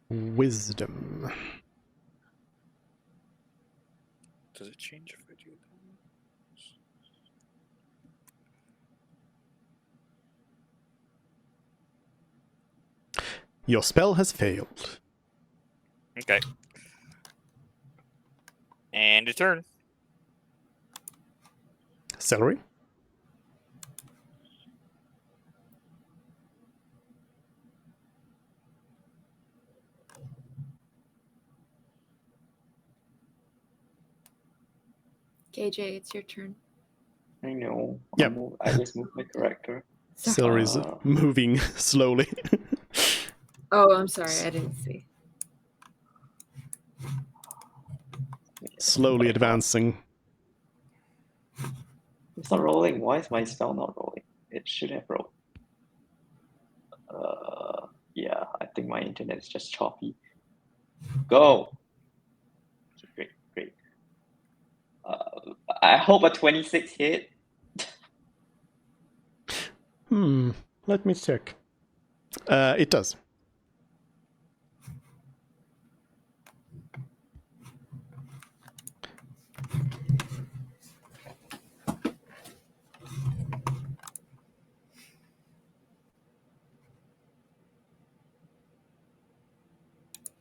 Wisdom. Does it change if I do that? Your spell has failed. Okay. And a turn. Celery? KJ, it's your turn. I know. Yep. I just moved my character. Celery's moving slowly. Oh, I'm sorry, I didn't see. Slowly advancing. It's not rolling. Why is my spell not rolling? It should have rolled. Yeah, I think my internet is just choppy. Go. Okay, great. I hope a 26 hit. Let me check. It does.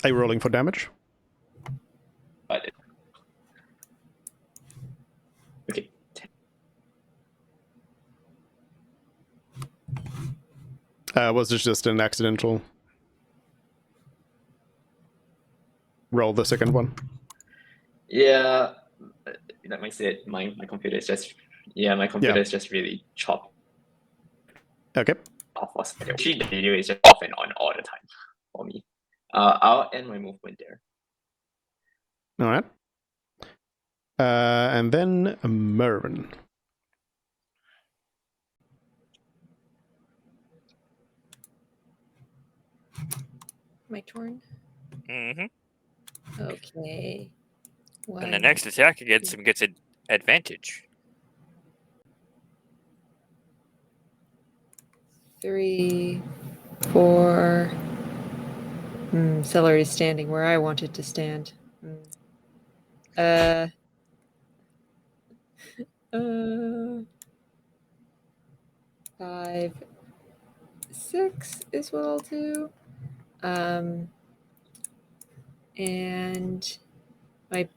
Are you rolling for damage? But okay. Was it just an accidental roll, the second one? Yeah, like I said, my computer is just my computer is just really chopped Okay. off. Actually, the video is just off and on all the time for me. I'll end my movement there. All right. And then Mervyn. My turn? Mm-hmm. Okay. And the next attack against him gets an advantage. 3, 4. Celery's standing where I wanted to stand. 5, 6 is what I'll do. And my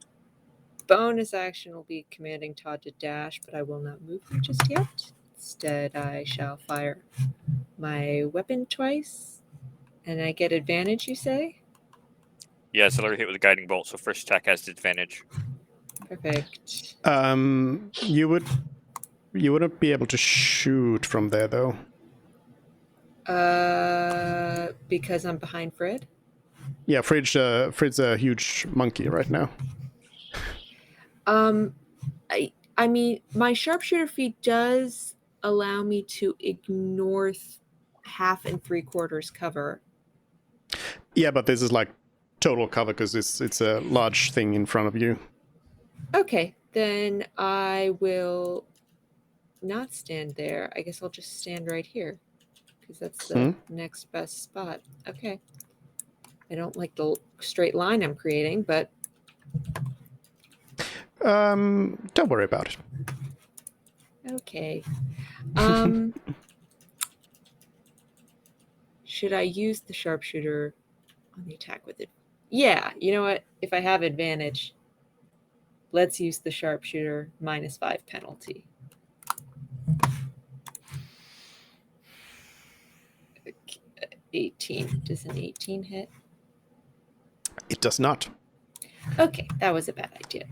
bonus action will be commanding Todd to dash, but I will not move him just yet. Instead, I shall fire my weapon twice, and I get advantage, you say? Yeah, it's another hit with a guiding bolt, so first attack has advantage. Perfect. You wouldn't be able to shoot from there though. Because I'm behind Fred? Yeah, Frid's a huge monkey right now. I mean, my sharpshooter feat does allow me to ignore half and 3/4 cover. Yeah, but this is like total cover because it's a large thing in front of you. Okay, then I will not stand there. I guess I'll just stand right here because that's the next best spot. Okay. I don't like the straight line I'm creating, but Don't worry about it. okay. Should I use the sharpshooter on the attack with it? Yeah, you know what? If I have advantage, let's use the sharpshooter -5 penalty. Okay, 18. Does an 18 hit? It does not. Okay, that was a bad idea.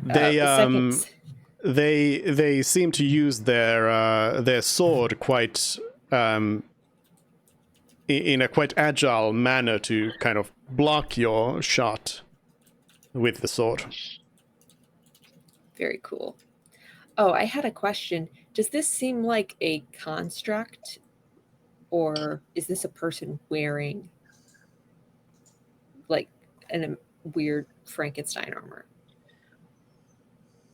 They seem to use their sword quite in a quite agile manner to kind of block your shot with the sword. Very cool. Oh, I had a question. Does this seem like a construct, or is this a person wearing like a weird Frankenstein armor?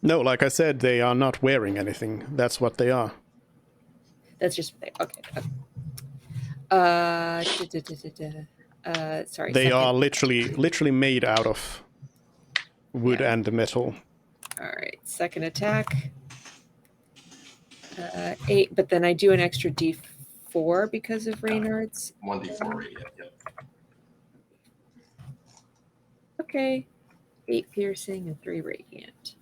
No, like I said, they are not wearing anything. That's what they are. That's just okay. Sorry. They second. are literally made out of wood and metal. All right, second attack. 8, but then I do an extra D4 because of Reynard's. 1d4 radiant. Yep. Okay. 8 piercing and 3 radiant.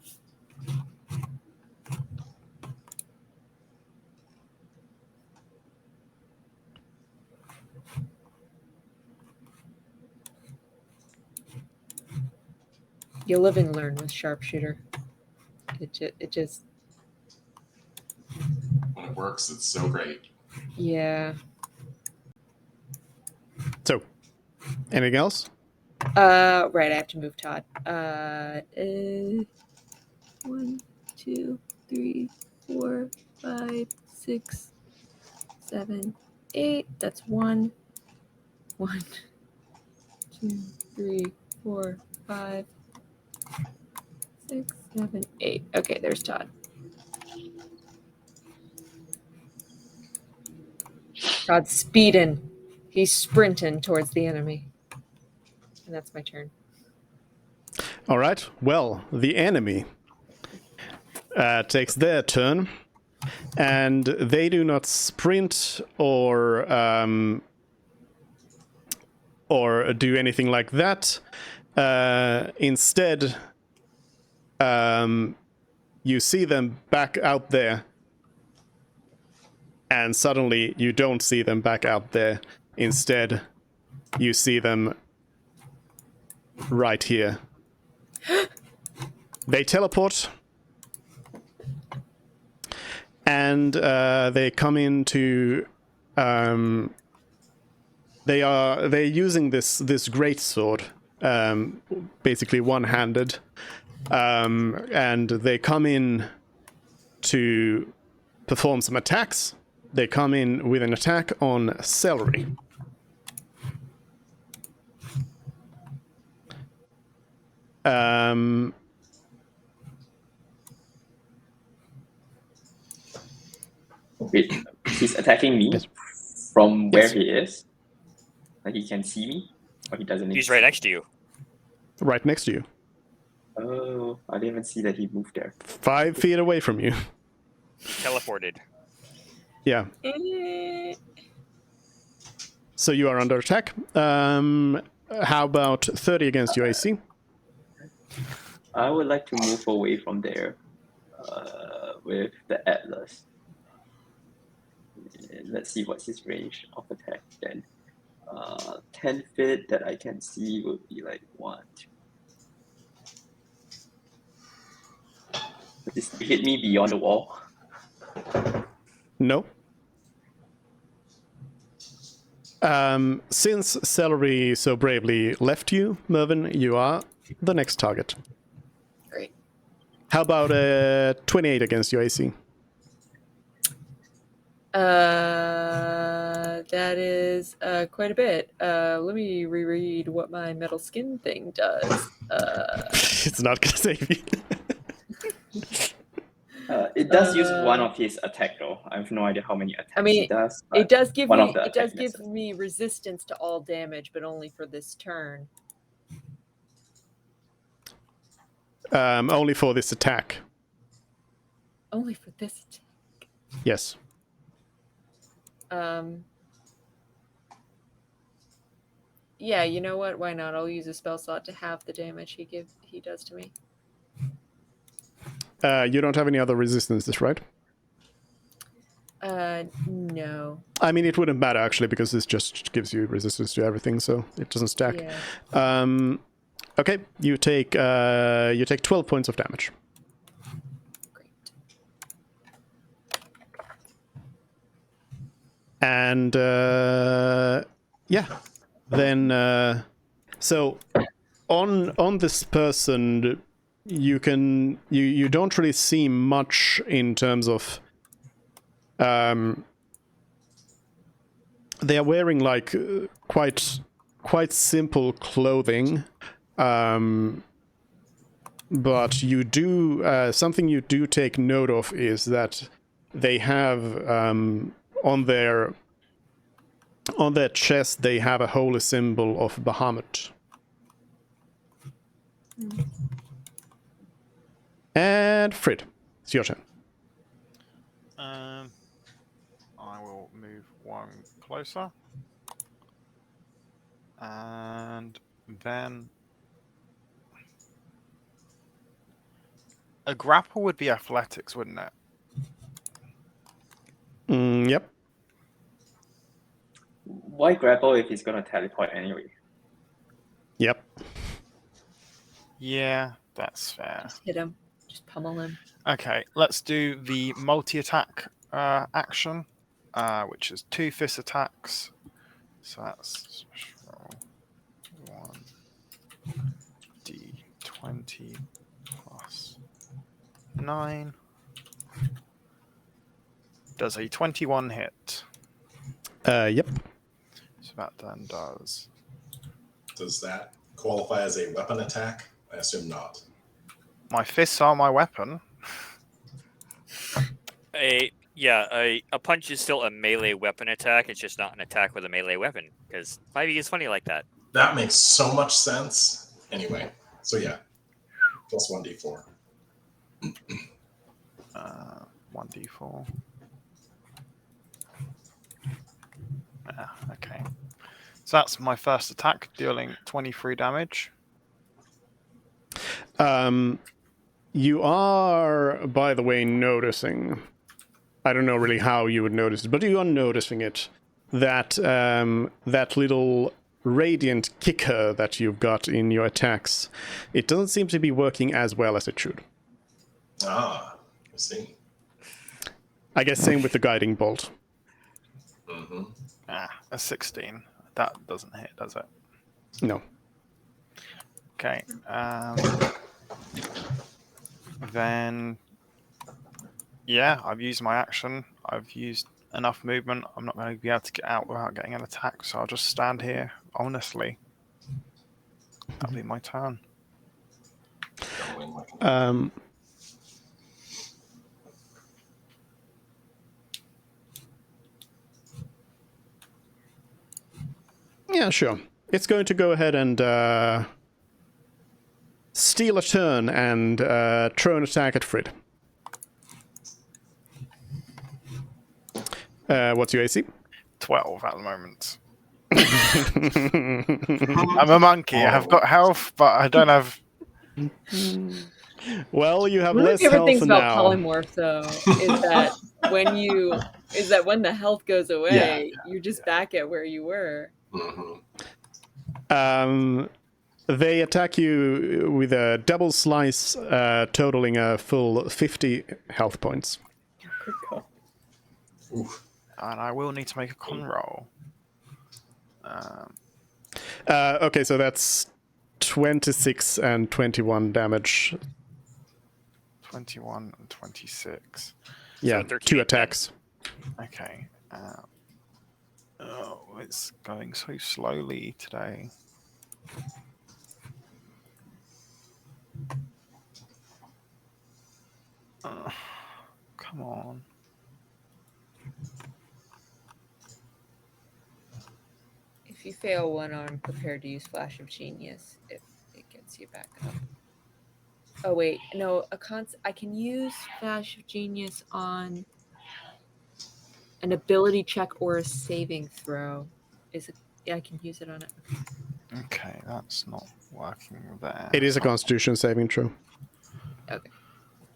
You live and learn with sharpshooter. It just When it works, it's so great. yeah. So, anything else? Right, I have to move Todd. 1, 2, 3, 4, 5, 6, 7, 8. That's 1. 1, 2, 3, 4, 5, 6, 7, 8. Okay, there's Todd. Todd's speeding. He's sprinting towards the enemy. And that's my turn. All right. Well, the enemy takes their turn, and they do not sprint or do anything like that. Instead, you see them back out there, and suddenly you don't see them back out there. Instead, you see them right here. They teleport, and they come into. They're using this greatsword, basically one-handed, and they come in to perform some attacks. They come in with an attack on Celery. Wait, he's attacking me Yes. from where Yes. he is? Like he can see me? Or he doesn't? He's right next to you. Right next to you. Oh, I didn't even see that he moved there. 5 feet away from you. Teleported. Yeah. So you are under attack. How about 30 against your AC? I would like to move away from there with the Atlas. Let's see what's his range of attack then. 10 feet that I can see would be like 1, 2. Does this hit me beyond the wall? No. Since Celery so bravely left you, Mervyn, you are the next target. Great. How about 28 against your AC? That is quite a bit. Let me reread what my metal skin thing does. It's not going to save you. It does use one of his attack though. I have no idea how many attacks mean, it does. It does give one me of the it does attack give misses. me resistance to all damage, but only for this turn. Only for this attack. Only for this attack. Yes. Yeah, you know what? Why not? I'll use a spell slot to halve the damage he does to me. You don't have any other resistances, right? No. I mean, it wouldn't matter actually because this just gives you resistance to everything, so it doesn't stack. Yeah. Okay, you take 12 points of damage. Great. And yeah, then so on this person, you don't really see much in terms of they are wearing like quite simple clothing, but you do something you do take note of is that they have on their chest they have a holy symbol of Bahamut. And Frid, it's your turn. I will move one closer. And then a grapple would be athletics, wouldn't it? Yep. Why grapple if he's gonna teleport anyway? Yep. Yeah, that's fair. Just hit him. Just pummel him. Okay, let's do the multi-attack action, which is 2 fist attacks. So that's 1d20 plus 9. Does a 21 hit? Yep. So that then does. Does that qualify as a weapon attack? I assume not. My fists are my weapon. A punch is still a melee weapon attack. It's just not an attack with a melee weapon because 5e is funny like that. That makes so much sense. Anyway, so yeah, plus 1d4. 1d4. Okay. So that's my first attack, dealing 23 damage. You are, by the way, noticing. I don't know really how you would notice it, but you are noticing it. That that little radiant kicker that you've got in your attacks, it doesn't seem to be working as well as it should. Ah, I see. I guess same with the guiding bolt. Mm-hmm. A 16. That doesn't hit, does it? No. Okay. Then, yeah, I've used my action. I've used enough movement. I'm not going to be able to get out without getting an attack, so I'll just stand here, honestly. That'll be my turn. Yeah, sure. It's going to go ahead and steal a turn and throw an attack at Frid. What's your AC? 12 at the moment. I'm a monkey. I've got health, but I don't have Well, you have One of my less favorite health things about now. polymorph, though, is that when the health goes away, you're just back at where you were. They attack you with a double slice, totaling a full 50 health points. Good call. Oof. And I will need to make a con roll. Okay, so that's 26 and 21 damage. 21 and 26. Yeah, 13 2 and 10. attacks. Okay. Oh, it's going so slowly today. Come on. If you fail one arm, prepare to use Flash of Genius if it gets you back up. Oh wait, no, I can use Flash of Genius on an ability check or a saving throw. Yeah, I can use it on it. Okay, that's not working there. It is a Constitution saving throw. Okay.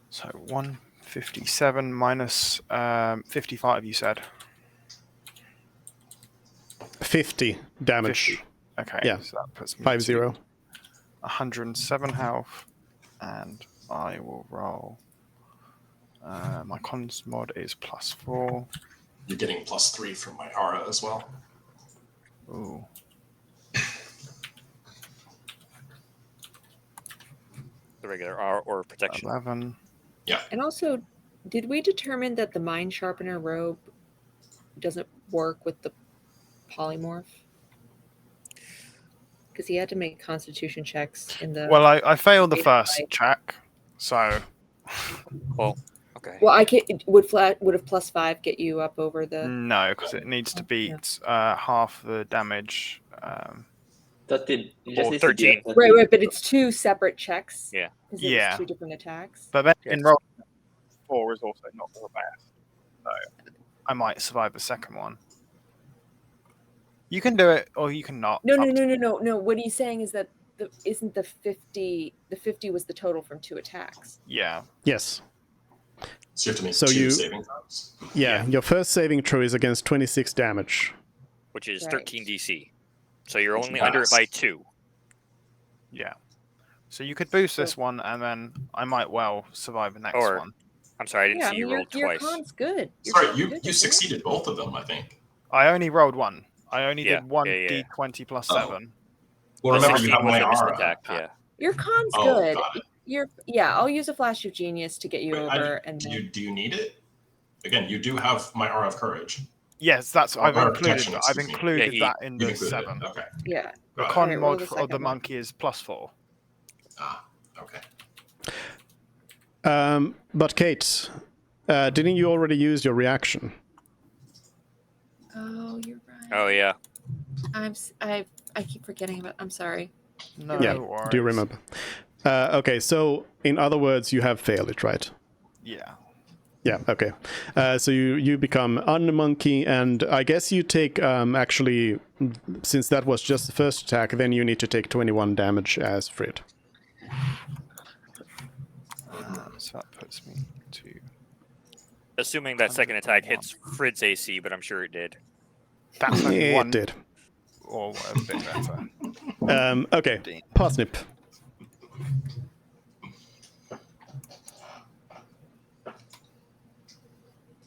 So 157 minus 55, you said? 50 damage. 50. Okay, Yeah. so that puts me 50. to 107 health, and I will roll. My cons mod is +4. You're getting +3 from my aura as well. Ooh. The regular R or protection. 11. And also, did we determine that the Mind Sharpener robe doesn't work with the polymorph? Because he had to make Constitution checks in the. Well, I failed the Base first fight. check, so Well, okay. Well, would a +5 get you up over the? no, because it needs to beat half the damage. 13. You just Or need to be at 13. 13. Right, but it's 2 separate checks. Yeah. Because Yeah. it's 2 different attacks. But then Yes. in roll 4 is also not the best, so I might survive the second one. You can do it, or you can not. No. Up to- No. What he's saying is that isn't the 50? The 50 was the total from 2 attacks. Yeah. Yes. So you have to make So 2 you- saving throws. Yeah, your first saving throw is against 26 damage. Which is Right. 13 DC. So you're only Nice. under it by 2. Yeah. So you could boost this one, and then I might well survive the next Or- one. I'm sorry, I didn't Yeah, see you your rolled twice. con's good. Your Sorry, con's you good, isn't it? succeeded both of them, I think. I only rolled one. I only Yeah, did one yeah. D20 plus Oh. 7. Well, The remember you 16 have was my the missed aura. attack, yeah. Your con's Oh, good. got it. I'll use a Flash of Genius to get you Wait, over, and do then you need it? Again, you do have my aura of courage. Yes, that's I've Or included. protection, I've excuse me. included Yeah, that in You the included 7. it. Okay. yeah. The Got it. con Alright, roll mod the of the second one. monkey is +4. Ah, okay. But Kate, didn't you already use your reaction? Oh, you're right. Oh, yeah. I keep forgetting about. I'm sorry. No Yeah, worries. do you remember? Okay, so in other words, you have failed it, right? Yeah. Yeah, okay. So you become unmonkey, and I guess you take, actually, since that was just the first attack, then you need to take 21 damage as Frid. So that puts me to. Assuming that second attack hits Frid's AC, but I'm sure it did. That's only It one. did. Or a bit better. Okay, Parsnip.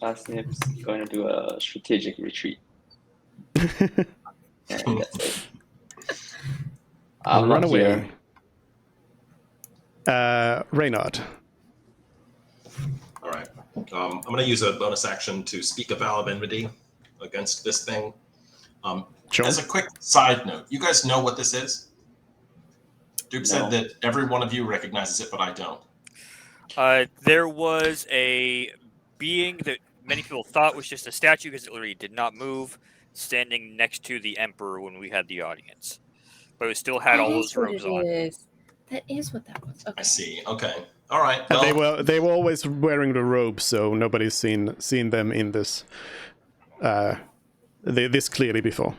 Parsnip's going to do a strategic retreat. And that's it. I'm Run not away. here. Reynard. All right. I'm going to use a bonus action to speak a vow of enmity against this thing. Sure. As a quick side note, you guys know what this is? Duke No. said that every one of you recognizes it, but I don't. There was a being that many people thought was just a statue because it literally did not move, standing next to the emperor when we had the audience. But it still had all those robes on. That is what that was. I Okay. see. Okay. All right. And Well, they were always wearing the robes, so nobody's seen them in this this clearly before,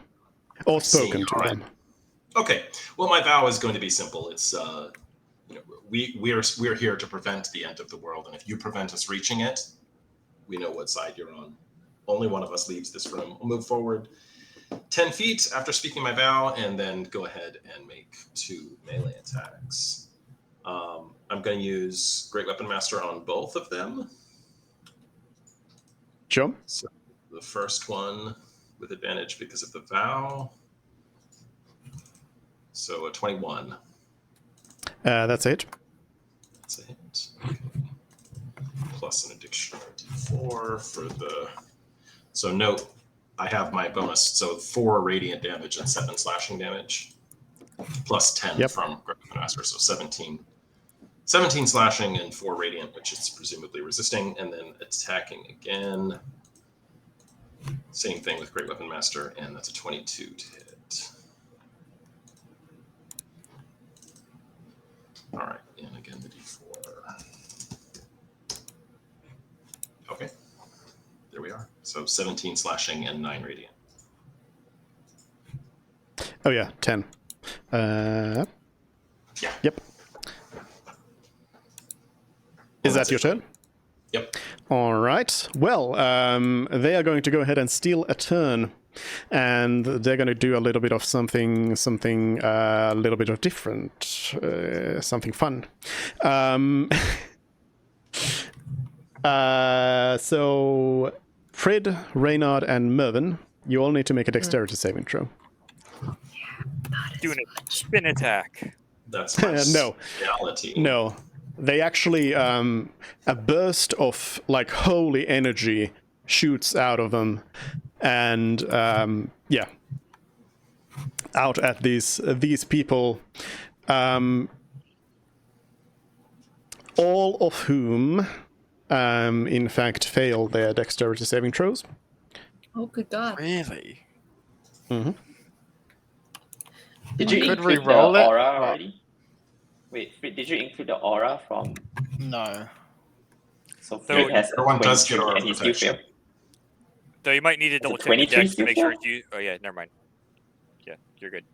or see. spoken to All right. them. Okay. Well, my vow is going to be simple. It's we're here to prevent the end of the world, and if you prevent us reaching it, we know what side you're on. Only one of us leaves this room. We'll move forward 10 feet after speaking my vow, and then go ahead and make 2 melee attacks. I'm going to use Great Weapon Master on both of them. Sure. So the first one with advantage because of the vow. So a 21. That's it. That's a hit. Okay. Plus an additional d4 for the. So note, I have my bonus. So 4 radiant damage and 7 slashing damage, plus 10 from Great Weapon Master. So 17. 17 slashing and 4 radiant, which it's presumably resisting, and then attacking again. Same thing with Great Weapon Master, and that's a 22 to hit. All right, and again the d4. Okay, there we are. So 17 slashing and 9 radiant. Oh yeah, 10. Yeah. Yep. Is that your turn? Yep. All right. Well, they are going to go ahead and steal a turn, and they're going to do a little bit of something, a little bit of different, something fun. So, Fred, Reynard, and Mervyn, you all need to make a dexterity saving throw. Doing a spin attack. That's my No. reality. No. They actually, a burst of like holy energy shoots out of them, and out at these people, all of whom, in fact, fail their dexterity saving throws. Oh, good God. Really? Mm-hmm. Did you Could include the re-roll it, aura but- already? Wait, did you include the aura from? No. So So Fred has a everyone does get 23 aura and he still protection. failed. Though you might need to Is it double check the 23 dex to make sure still? it's you. Oh yeah, never mind. Yeah, you're good.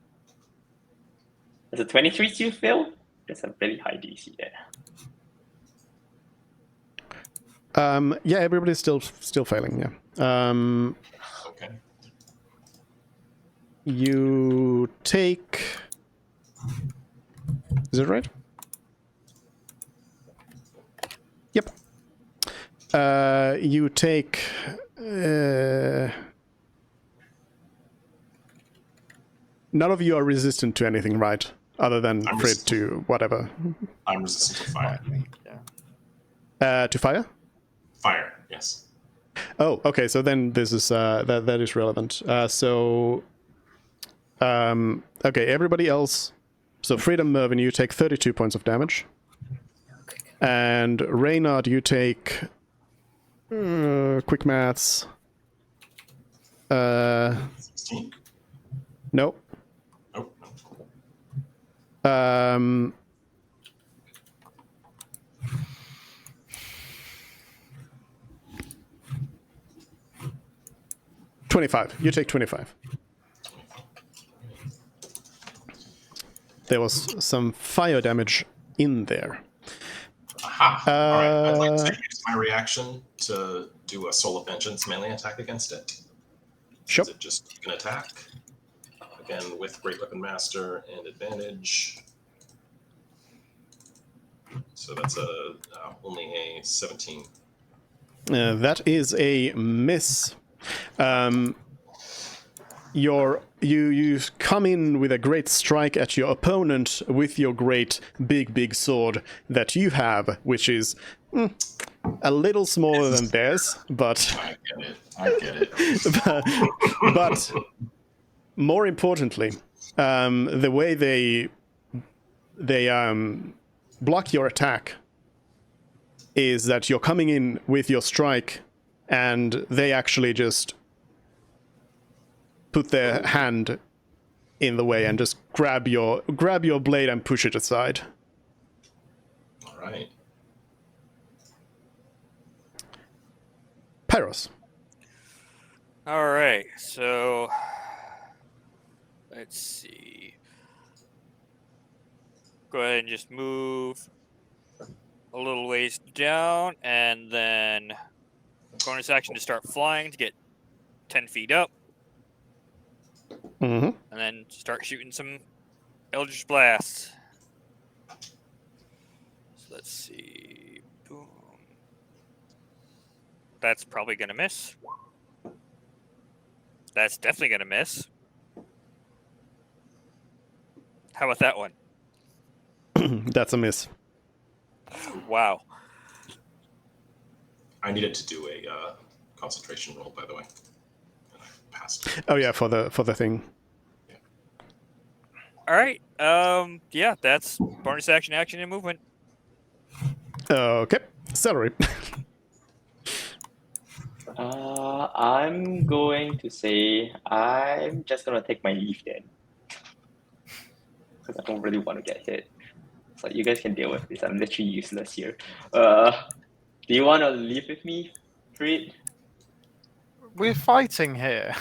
Is it 23 still fail? That's a very high DC there. Yeah, everybody's still failing. Yeah. Okay. You take. Is it right? Yep. You take. None of you are resistant to anything, right? Other than I'm Fred resistant. to whatever. I'm resistant to fire. Yeah. To fire? Fire, yes. Oh, okay. So then this is that is relevant. Okay, everybody else. So Freedom Mervyn, you take 32 points of damage, and Reynard, you take quick maths. 16. No. Oh, no. 25. You take 25. There was some fire damage in there. Aha! All right. I'd like to use my reaction to do a Soul of Vengeance melee attack against it. Sure. Is it just an attack? Again, with Great Weapon Master and advantage. So that's only a 17. That is a miss. You come in with a great strike at your opponent with your great big sword that you have, which is a little smaller than theirs, but I get it. but more importantly, the way they block your attack is that you're coming in with your strike, and they actually just put their hand in the way and just grab your blade and push it aside. All right. Pyros. All right, so let's see. go ahead and just move a little ways down, and then bonus action to start flying to get 10 feet up, Mm-hmm. and then start shooting some Eldritch Blasts. So let's see. Boom. That's probably going to miss. That's definitely going to miss. How about that one? That's a miss. Wow. I needed to do a concentration roll, by the way. And I passed. Oh yeah, for the thing. All right. Yeah, that's bonus action, and movement. Okay. Celery. I'm going to say I'm just gonna take my leave then, because I don't really want to get hit. So you guys can deal with this. I'm literally useless here. Do you want to leave with me, Freed? We're fighting here.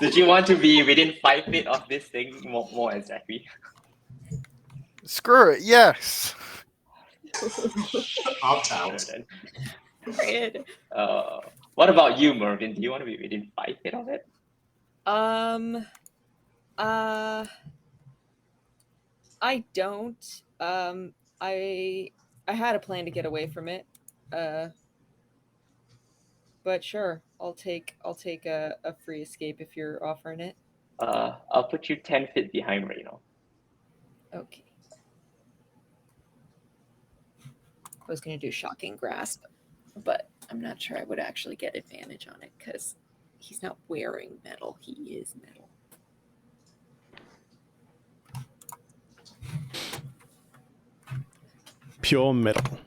Did you want to be within 5 feet of this thing more exactly? Screw it, yes. Opt Sure, out. then. Great. What about you, Mervin? Do you want to be within 5 feet of it? I don't. I had a plan to get away from it. But sure, I'll take a free escape if you're offering it. I'll put you 10 feet behind right now. Okay. I was gonna do shocking grasp, but I'm not sure I would actually get advantage on it because he's not wearing metal. He is metal. Pure metal.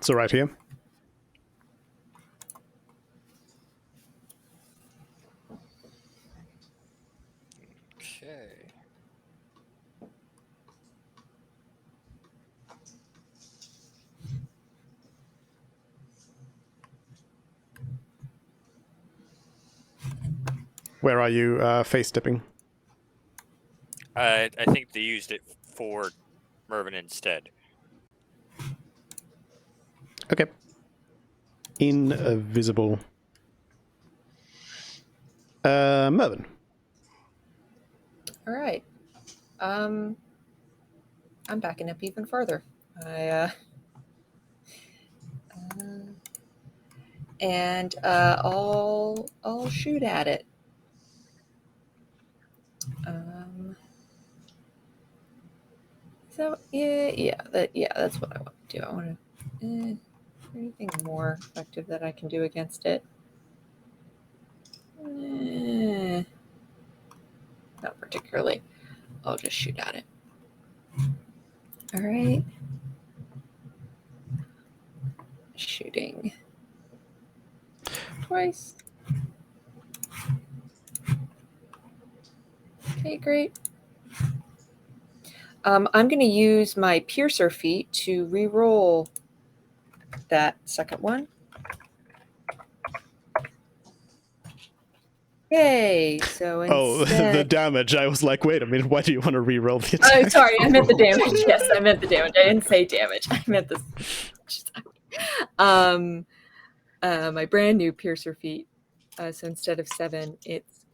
So right here. Okay. Where are you face dipping? I think they used it for Mervin instead. Okay. Invisible. Mervin. All right. I'm backing up even further. I'll shoot at it. So that's what I want to do. I want to. Anything more effective that I can do against it? Not particularly. I'll just shoot at it. All right. Shooting twice. Okay, great. I'm going to use my piercer feat to re-roll that second one. Yay! So instead... Oh, the damage. I was like, wait a minute, why do you want to re-roll the attack? Oh, sorry, I meant the damage. Yes, I meant the damage. I didn't say damage. I meant this. My brand new piercer feat. So instead of 7, it's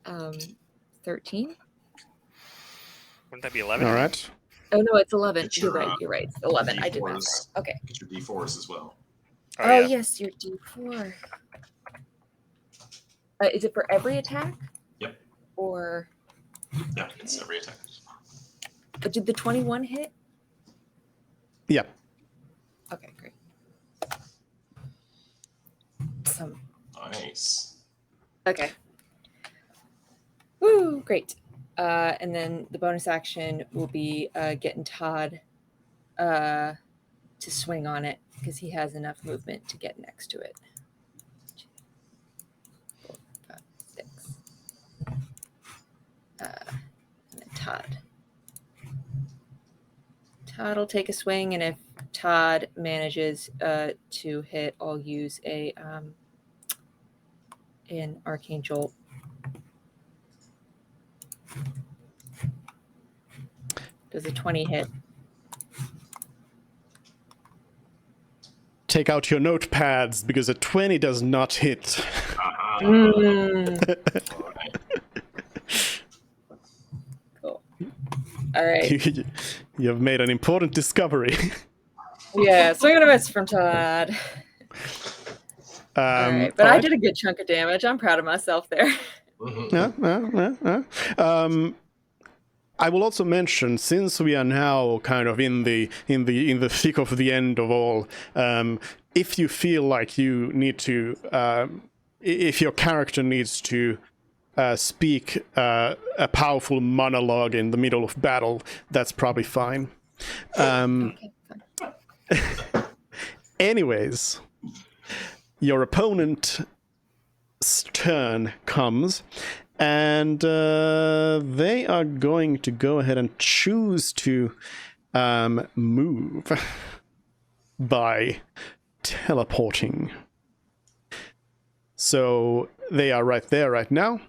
13. Wouldn't that be 11? All right. Oh no, it's 11. Get You're your, right. You're right. It's 11. I did math wrong. D4s. Okay. Get your D4s as well. Oh, Oh yeah. yes, your D4. Is it for every attack? Yep. Or Yeah, it's every attack. did the 21 hit? Yeah. Okay, great. Awesome. Nice. Okay. Woo, great. And then the bonus action will be getting Todd to swing on it because he has enough movement to get next to it. 2, 4, 5, 6. And then Todd. Todd will take a swing, and if Todd manages to hit, I'll use an arcane jolt. Does a 20 hit? Take out your notepads because a 20 does not hit. Cool. All right. You have made an important discovery. Yeah, swing and a miss from Todd. All right, but I did a good chunk of damage. I'm proud of myself there. I will also mention, since we are now kind of in the thick of the end of all, if you feel like you need to, if your character needs to speak a powerful monologue in the middle of battle, that's probably fine. Anyways, your opponent's turn comes, and they are going to go ahead and choose to move by teleporting. So they are right there right now.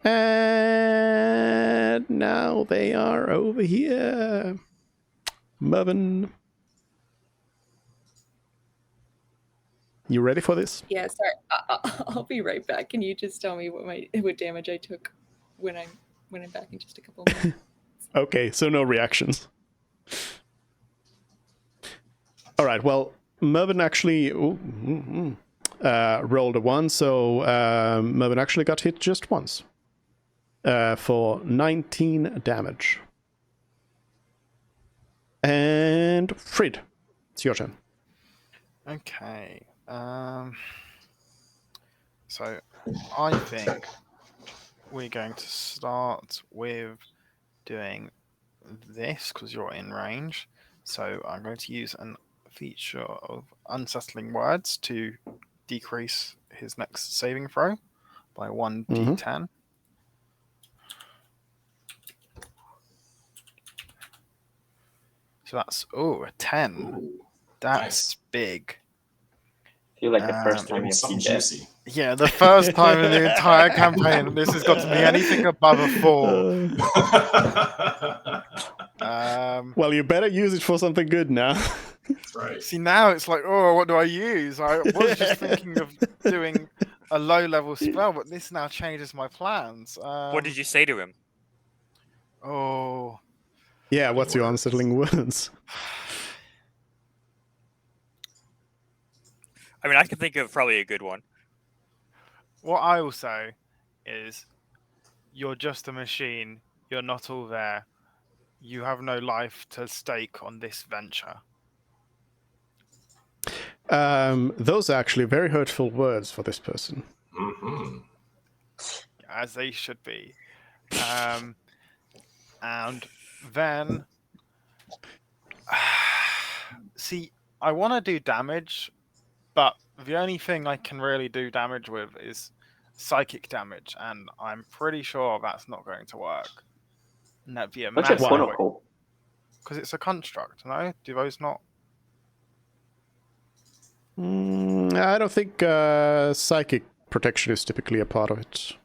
And now they are over here. Mervin. You ready for this? Yeah, sorry. I'll be right back. Can you just tell me what damage I took when I'm back in just a couple of minutes? Okay, so no reactions. All right, well, Mervin actually rolled a 1, so Mervin actually got hit just once for 19 damage. And Frid, it's your turn. Okay. So I think we're going to start with doing this because you're in range. So I'm going to use a feature of unsettling words to decrease his next saving throw by 1d10. So that's a 10. That's Nice. big. I feel like the first time you've Something seen that. juicy. Yeah, the first time in the entire campaign this has got to be anything above a 4. Well, you better use it for something good now. That's right. See, now it's like, oh, what do I use? I was just thinking of doing a low-level spell, but this now changes my plans. What did you say to him? Oh, Yeah, what's your unsettling words? I mean, I can think of probably a good one. what I will say is, you're just a machine. You're not all there. You have no life to stake on this venture. Those are actually very hurtful words for this person. As they should be. And then, see, I want to do damage, but the only thing I can really do damage with is psychic damage, and I'm pretty sure that's not going to work. And that'd be a What's your massive protocol? because it's a construct, no? Do those not? I don't think psychic protection is typically a part of it.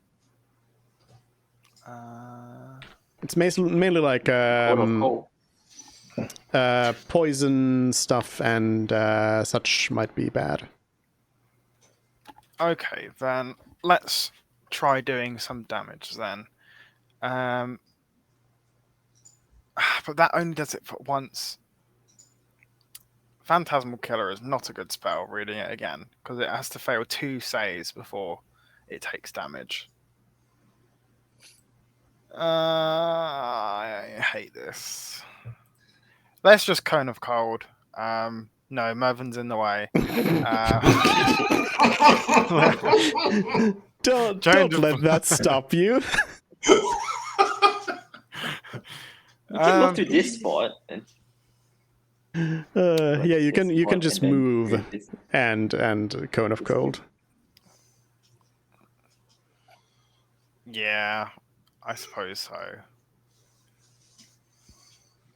It's mainly like Protocol. poison stuff and such might be bad. Okay, then let's try doing some damage then. But that only does it for once. Phantasmal Killer is not a good spell, reading it again, because it has to fail 2 saves before it takes damage. I hate this. Let's just Cone of Cold. No, Mervin's in the way. Don't let that stop you. You can move to this spot. Yeah, you can just move and Cone of Cold. Yeah, I suppose so.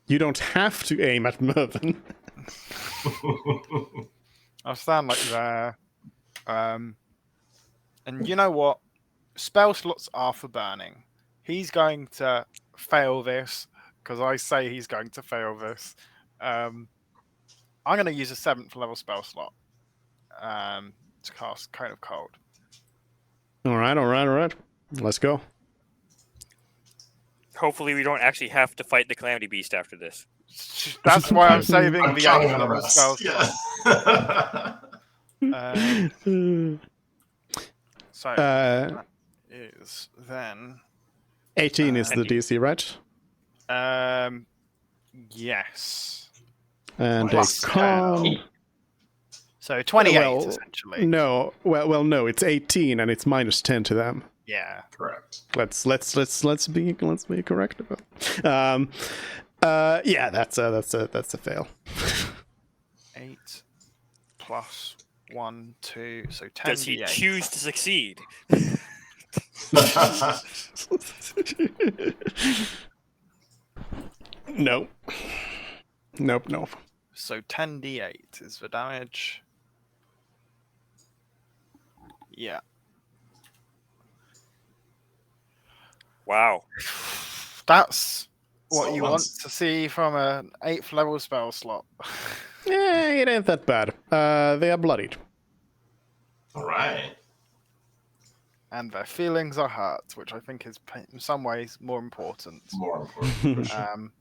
You don't have to aim at Mervin. I'll stand like there. And you know what? Spell slots are for burning. he's going to fail this because I say he's going to fail this. I'm going to use a 7th level spell slot to cast Cone of Cold. All right. Let's go. Hopefully, we don't actually have to fight the Calamity Beast after this. That's why I'm saving I'm the counting 8th on the level spell rest. slot. Yeah. So that is then 18 is the DC, right? Yes. And Plus a con. 8. So 28 Well, essentially. No, well, no, it's 18 and it's minus 10 to them. Yeah. Correct. Let's be correct about. Yeah, that's a fail. 8 plus 1, 2, so 10. Does he choose to succeed? No. Nope. So 10d8 is the damage. Yeah. Wow. That's what So you once- want to see from an 8th level spell slot. It ain't that bad. They are bloodied. All right. And their feelings are hurt, which I think is in some ways more important. More important. For sure.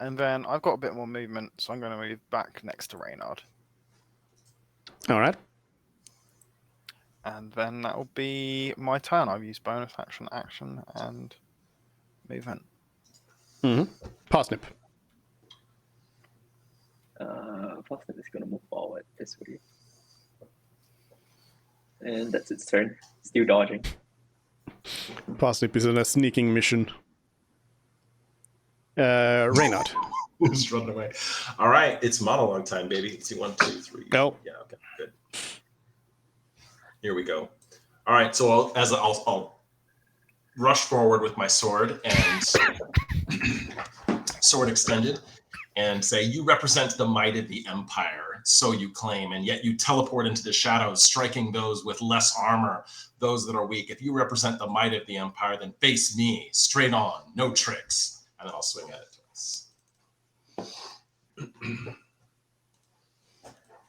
And then I've got a bit more movement, so I'm going to move back next to Reynard. All right. And then that will be my turn. I've used bonus action, and movement. Parsnip. Parsnip is gonna move forward this way. And that's its turn. Still dodging. Parsnip is in a sneaking mission. Reynard. Just running away. All right, it's monologue time, baby. Let's see, 1, 2, 3. No. Yeah. Okay. Good. Here we go. All right. So I'll rush forward with my sword and sword extended, and say, "You represent the might of the Empire, so you claim, and yet you teleport into the shadows, striking those with less armor, those that are weak. If you represent the might of the Empire, then face me, straight on, no tricks." And then I'll swing at it twice.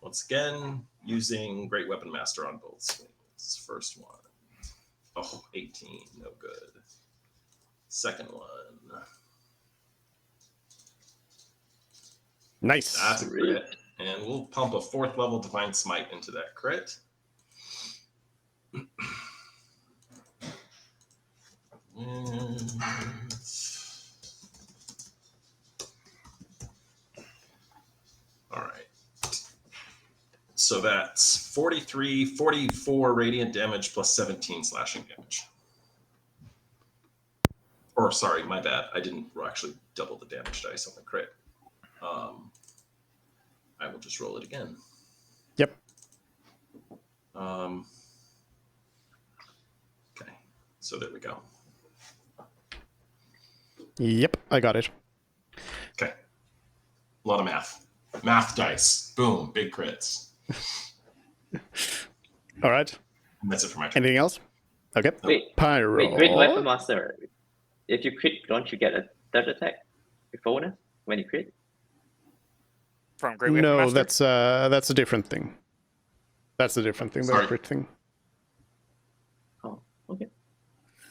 Once again, using Great Weapon Master on both swings. First one. Oh, 18, no good. Second one. Nice. That's a crit. And we'll pump a 4th level Divine Smite into that crit. All right. So that's 44 radiant damage plus 17 slashing damage. Or sorry, my bad. I didn't actually double the damage dice on the crit. I will just roll it again. Yep. Okay. So there we go. Yep, I got it. Okay. A lot of math. Math dice. Boom. Big crits. All right. And that's it for my turn. Anything else? Okay. Wait, Pyro. wait, Great Weapon Master. If you crit, don't you get a third attack with bonus when you crit? From Great Weapon No, Master? that's a different thing. That's a different thing. That's Sorry. a crit thing. Oh, okay.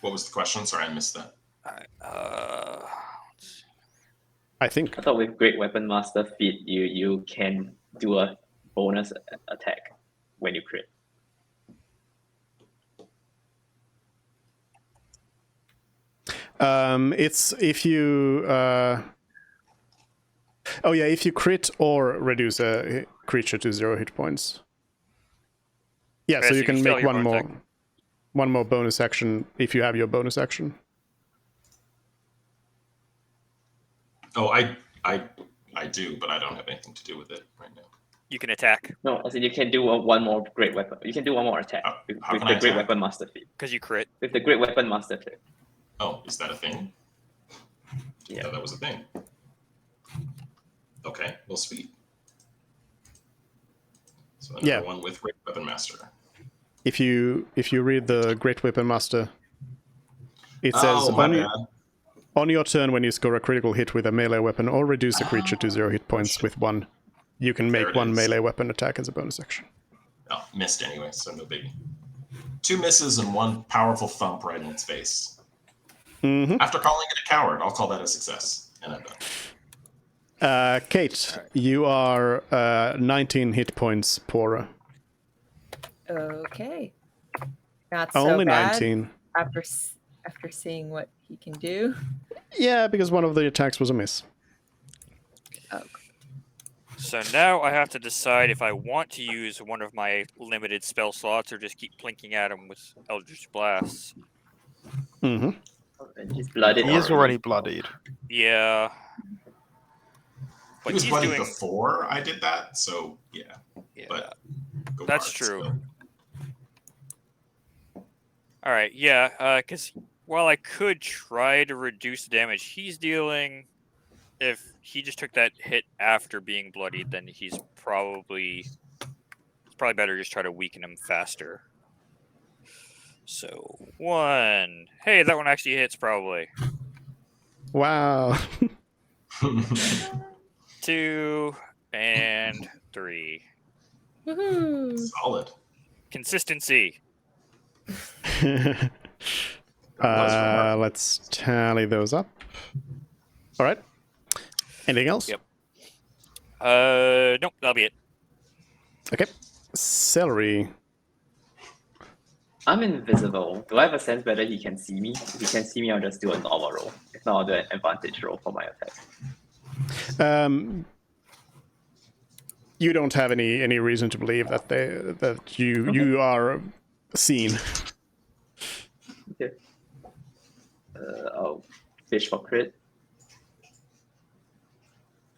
What was the question? Sorry, I missed that. I think. I thought with Great Weapon Master feat, you can do a bonus attack when you crit. It's if you. Oh yeah, if you crit or reduce a creature to 0 hit points. Yeah, Okay, so so you you can can still make your one bonus more bonus action if you have your bonus action. Oh, I do, but I don't have anything to do with it right now. You can attack No, I said you can do one more Great Weapon. You can do one more attack with How can the I Great attack? Weapon Master feat. because you crit. With the Great Weapon Master feat. Oh, is that a thing? Yeah. Yeah, that was a thing. Okay, well, sweet. So another Yeah. one with Great Weapon Master. If you read the Great Weapon Master. It says Oh, my bad. on your turn, when you score a critical hit with a melee weapon or reduce a creature to 0 hit points shit. with 1, you can There make it 1 is. melee weapon attack as a bonus action. Oh, missed anyway, so no biggie. 2 misses and 1 powerful thump right in its face. Mm-hmm. After calling it a coward, I'll call that a success. And I'm done. Kate, you are 19 hit points poorer. Okay. Not so Only bad 19. after seeing what he can do. Yeah, because one of the attacks was a miss. Oh, So now I have to decide if I want to use one of my limited spell slots or just keep plinking at him with Eldritch Blasts. Mm-hmm. And he's blooded. He is already bloodied. Yeah. He was bloody before I did that, so yeah. But go That's hard true. still. All right, yeah, because while I could try to reduce the damage he's dealing, if he just took that hit after being bloodied, then it's probably better just try to weaken him faster. So 1. Hey, that one actually hits probably. Wow. 2 and 3. woohoo! Solid. Consistency. Let's tally those up. All right. Anything else? Yep. Nope, that'll be it. Okay. Celery. I'm invisible. Do I have a sense whether he can see me? If he can see me, I'll just do a normal roll. If not, I'll do an advantage roll for my attack. You don't have any reason to believe that you are seen. Okay. I'll fish for crit.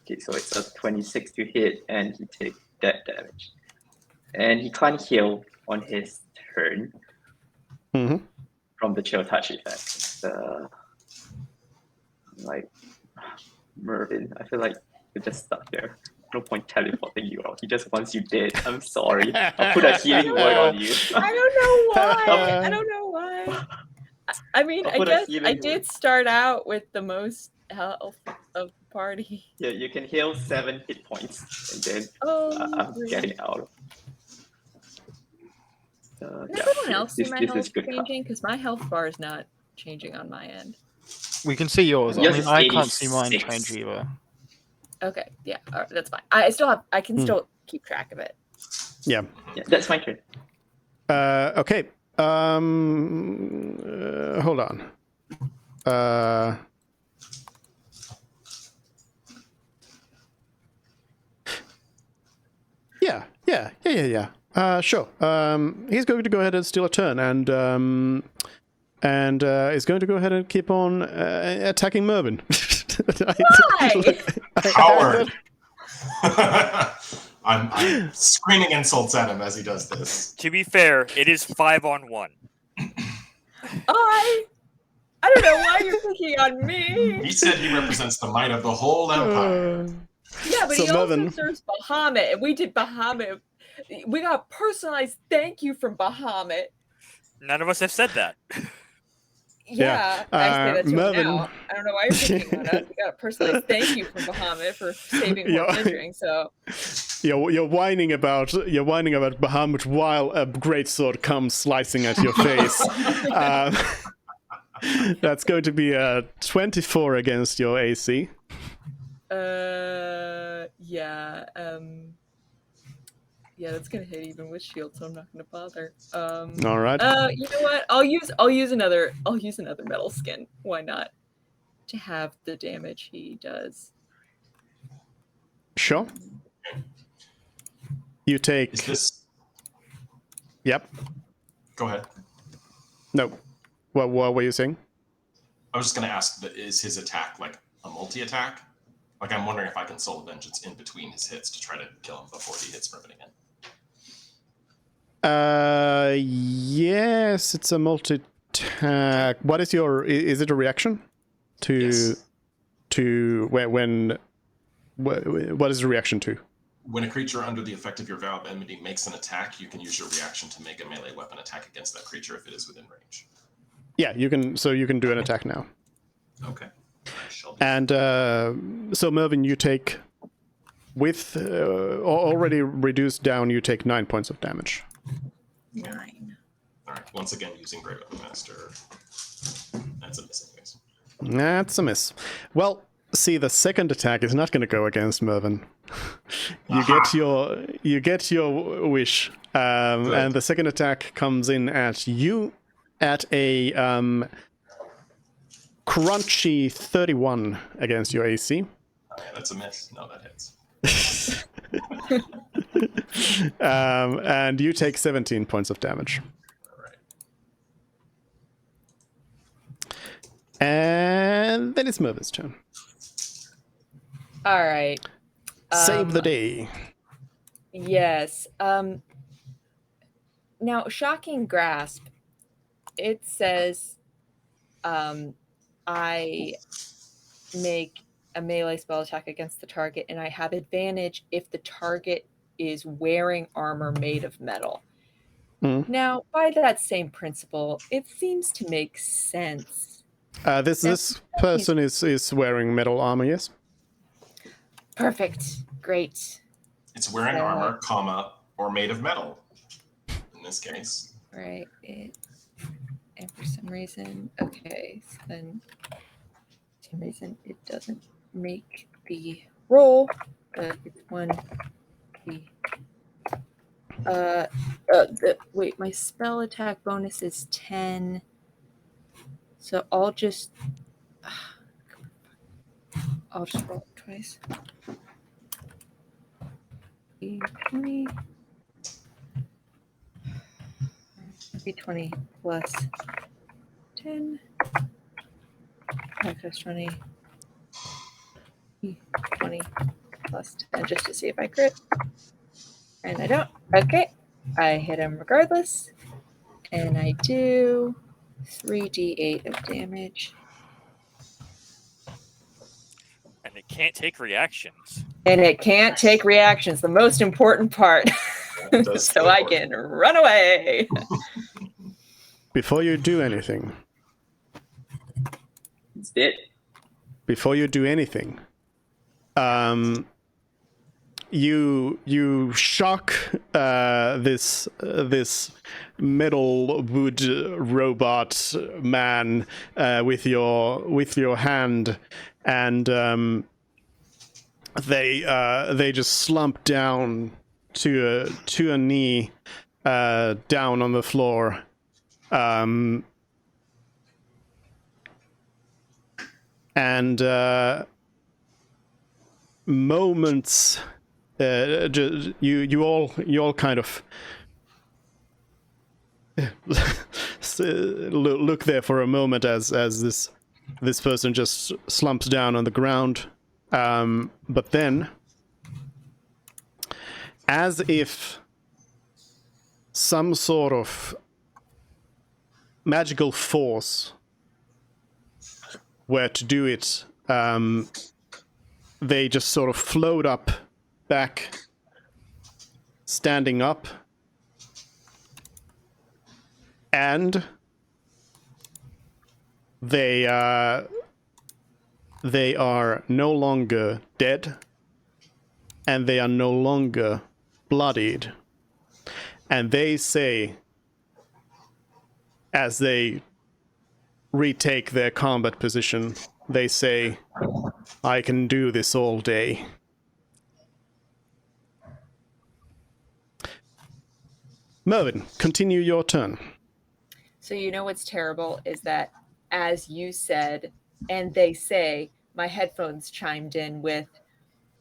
Okay, so it's a 26 to hit, and he takes that damage. And he can't heal on his turn Mm-hmm. from the chill touch effect. Like, Mervin, I feel like you're just stuck there. No point teleporting you out. He just wants you dead. I'm sorry. I'll put a healing word on you. I don't know why. I don't know why. I mean, I'll I put a guess healing I word. did start out with the most health of the party. Yeah, you can heal 7 hit points, and then Oh, I'm great. getting out. Can Yeah, everyone else see this my is health good. changing? Because my health bar is not changing on my end. We can see yours. Yours I mean, is I can't see mine 86. change either. Okay, yeah, all right, that's fine. I can still keep track of it. Yeah. Yeah, that's my turn. Okay. Hold on. Yeah. Sure. He's going to go ahead and steal a turn, and is going to go ahead and keep on attacking Mervin. Why? Howard! I'm screaming insults at him as he does this. To be fair, it is 5-on-1. I don't know why you're picking on me. He said he represents the might of the whole empire. Yeah, but So he Mervin- also serves Bahamut, and we did Bahamut. We got a personalized thank you from Bahamut. None of us have said that. Yeah, I say that to Mervin- him now. I don't know why you're picking on us. We got a personalized thank you from Bahamut for saving more Yeah. injuring. So You're whining about Bahamut while a greatsword comes slicing at your face. That's going to be a 24 against your AC. Yeah, that's gonna hit even with shield, so I'm not gonna bother. All right. You know what? I'll use another metal skin. Why not? To have the damage he does. Sure. You take. Is this? Yep. Go ahead. No. What were you saying? I was just going to ask, is his attack like a multi-attack? Like, I'm wondering if I can Soul of Vengeance in between his hits to try to kill him before he hits Mervin again. Yes, it's a multi-attack. What is your? Is it a reaction to? Yes. To when? What is the reaction to? When a creature under the effect of your vow of enmity makes an attack, you can use your reaction to make a melee weapon attack against that creature if it is within range. Yeah, you can. So you can do an attack now. Okay. I shall do And so Mervin, you take with already reduced down. You take 9 points of damage. 9. All right. Once again, using Great Weapon Master. That's a miss, anyways. That's a miss. Well, see, the second attack is not going to go against Mervin. You get your wish, and the second attack comes in at you at a crunchy 31 against your AC. Oh, yeah, that's a miss. No, that hits. And you take 17 points of damage. All right. And then it's Mervin's turn. All right. Save the day. Yes. Now, Shocking Grasp, it says I make a melee spell attack against the target, and I have advantage if the target is wearing armor made of metal. Mm. Now, by that same principle, it seems to make sense. This person is wearing metal armor, yes? Perfect. Great. It's wearing armor, comma, or made of metal. In this case. Right. And for some reason, okay, so then for some reason it doesn't make the roll, but it's 1d. Wait, my spell attack bonus is 10. So I'll just roll it twice. 20. 20 plus 10. 5 plus 20. 20 plus 10, just to see if I crit. And I don't. Okay. I hit him regardless. And I do 3d8 of damage. And it can't take reactions. And it can't take reactions, the most important part. So I can run away. Before you do anything. It's dead. Before you do anything. You shock this metal wood robot man with your hand, and they just slump down to a knee down on the floor. And moments. You all kind of look there for a moment as this person just slumps down on the ground, but then, as if some sort of magical force were to do it, they just sort of float up, back, standing up, and they are no longer dead, and they are no longer bloodied, and they say, as they retake their combat position, they say, "I can do this all day." Mervin, continue your turn. So you know what's terrible is that, as you said, and they say, my headphones chimed in with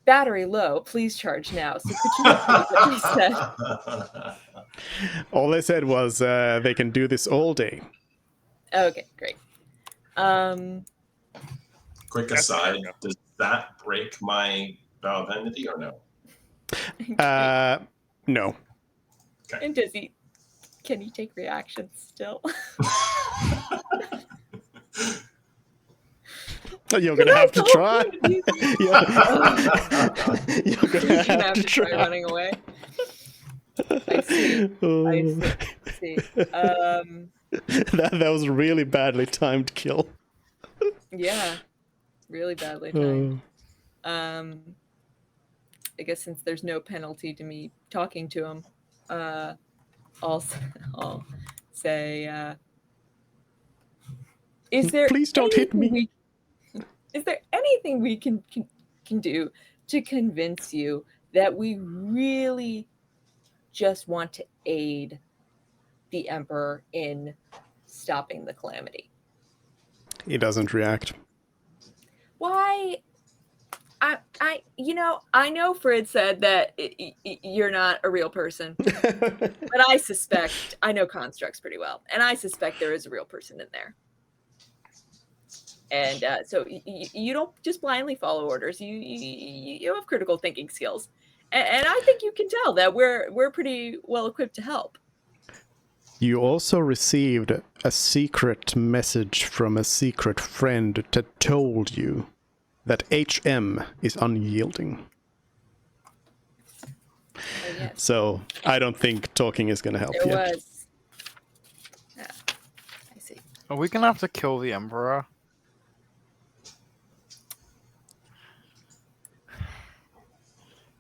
battery low, please charge now. So could you repeat what they said? All they said was they can do this all day. Okay, great. Quick aside, does that break my vow of enmity or no? No. And can he take reactions still? You're gonna have to try. You're gonna have to try running away. I see. that was a really badly timed kill. Yeah, really badly timed. I guess since there's no penalty to me talking to him, I'll say, is there Please don't hit me. Is there anything we can do to convince you that we really just want to aid the Emperor in stopping the calamity? He doesn't react. Why? I know Frid said that you're not a real person, but I know constructs pretty well, and I suspect there is a real person in there. And so you don't just blindly follow orders. You have critical thinking skills, and I think you can tell that we're pretty well equipped to help. You also received a secret message from a secret friend that told you that HM is unyielding. Oh, yes. So I don't think talking is going to help There you. was. Yeah, I see. Are we gonna have to kill the Emperor?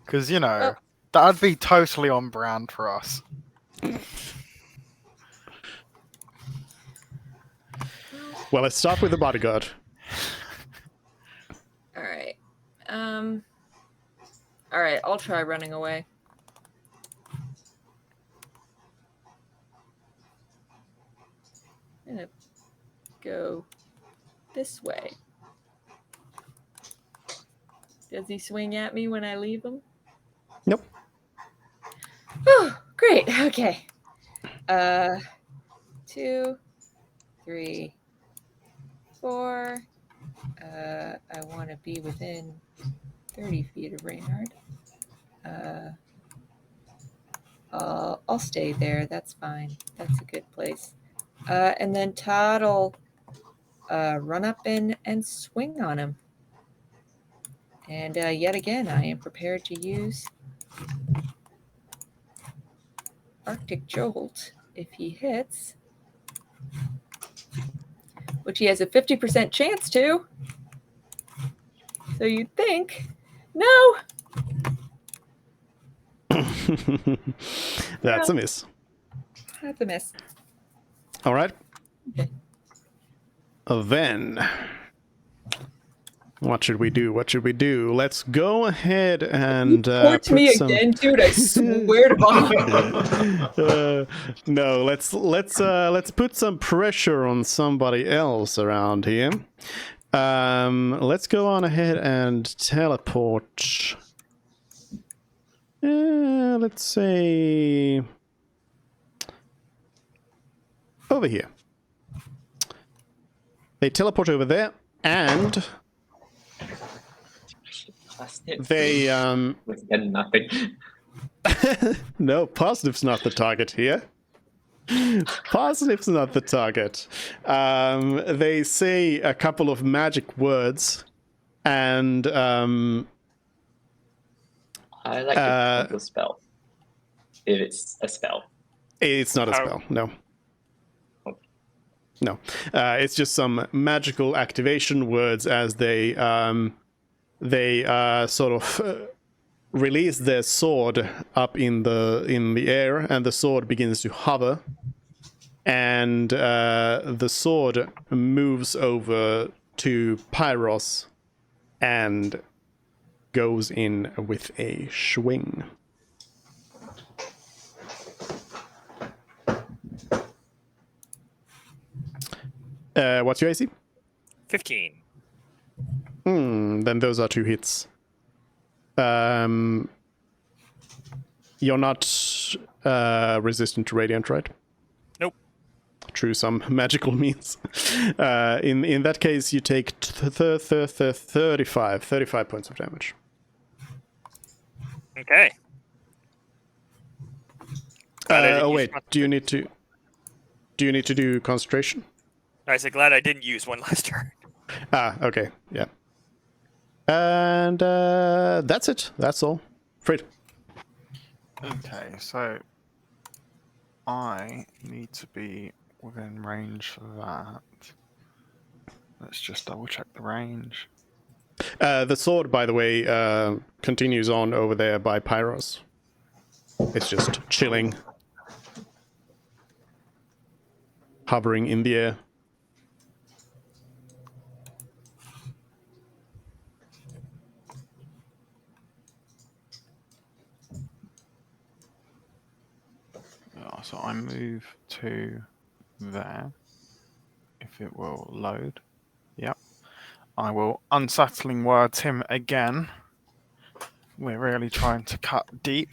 Because, that'd be totally on brand for us. Well, let's start with the bodyguard. All right. All right, I'll try running away. I'm gonna go this way. Does he swing at me when I leave him? Nope. Oh, great. Okay. 2, 3, 4. I want to be within 30 feet of Reynard. I'll stay there. That's fine. That's a good place. And then Todd will run up and swing on him. And yet again, I am prepared to use Arctic Jolt if he hits, which he has a 50% chance to. So you'd think, no. That's a miss. That's a miss. All right. Okay. Then, what should we do? Let's go ahead and Point to me again, dude. I swear to God. No, let's put some pressure on somebody else around here. Let's go on ahead and teleport. Let's say over here. They teleport over there, and they nothing. No, positive's not the target here. Positive's not the target. They say a couple of magic words, and I like to the spell. If it's a spell. It's not a spell, no. No. It's just some magical activation words as they sort of release their sword up in the air, and the sword begins to hover, and the sword moves over to Pyros and goes in with a swing. What's your AC? 15. Then those are 2 hits. You're not resistant to radiant, right? Nope. Through some magical means. In that case, you take 35 points of damage. Okay. Wait. Do you need to do concentration? I said, glad I didn't use one last turn. Okay. Yeah. And that's it. That's all. Fred. Okay, so I need to be within range for that. Let's just double check the range. The sword, by the way, continues on over there by Pyros. It's just chilling, hovering in the air. So I move to there. If it will load. Yep. I will unsettling words him again. We're really trying to cut deep.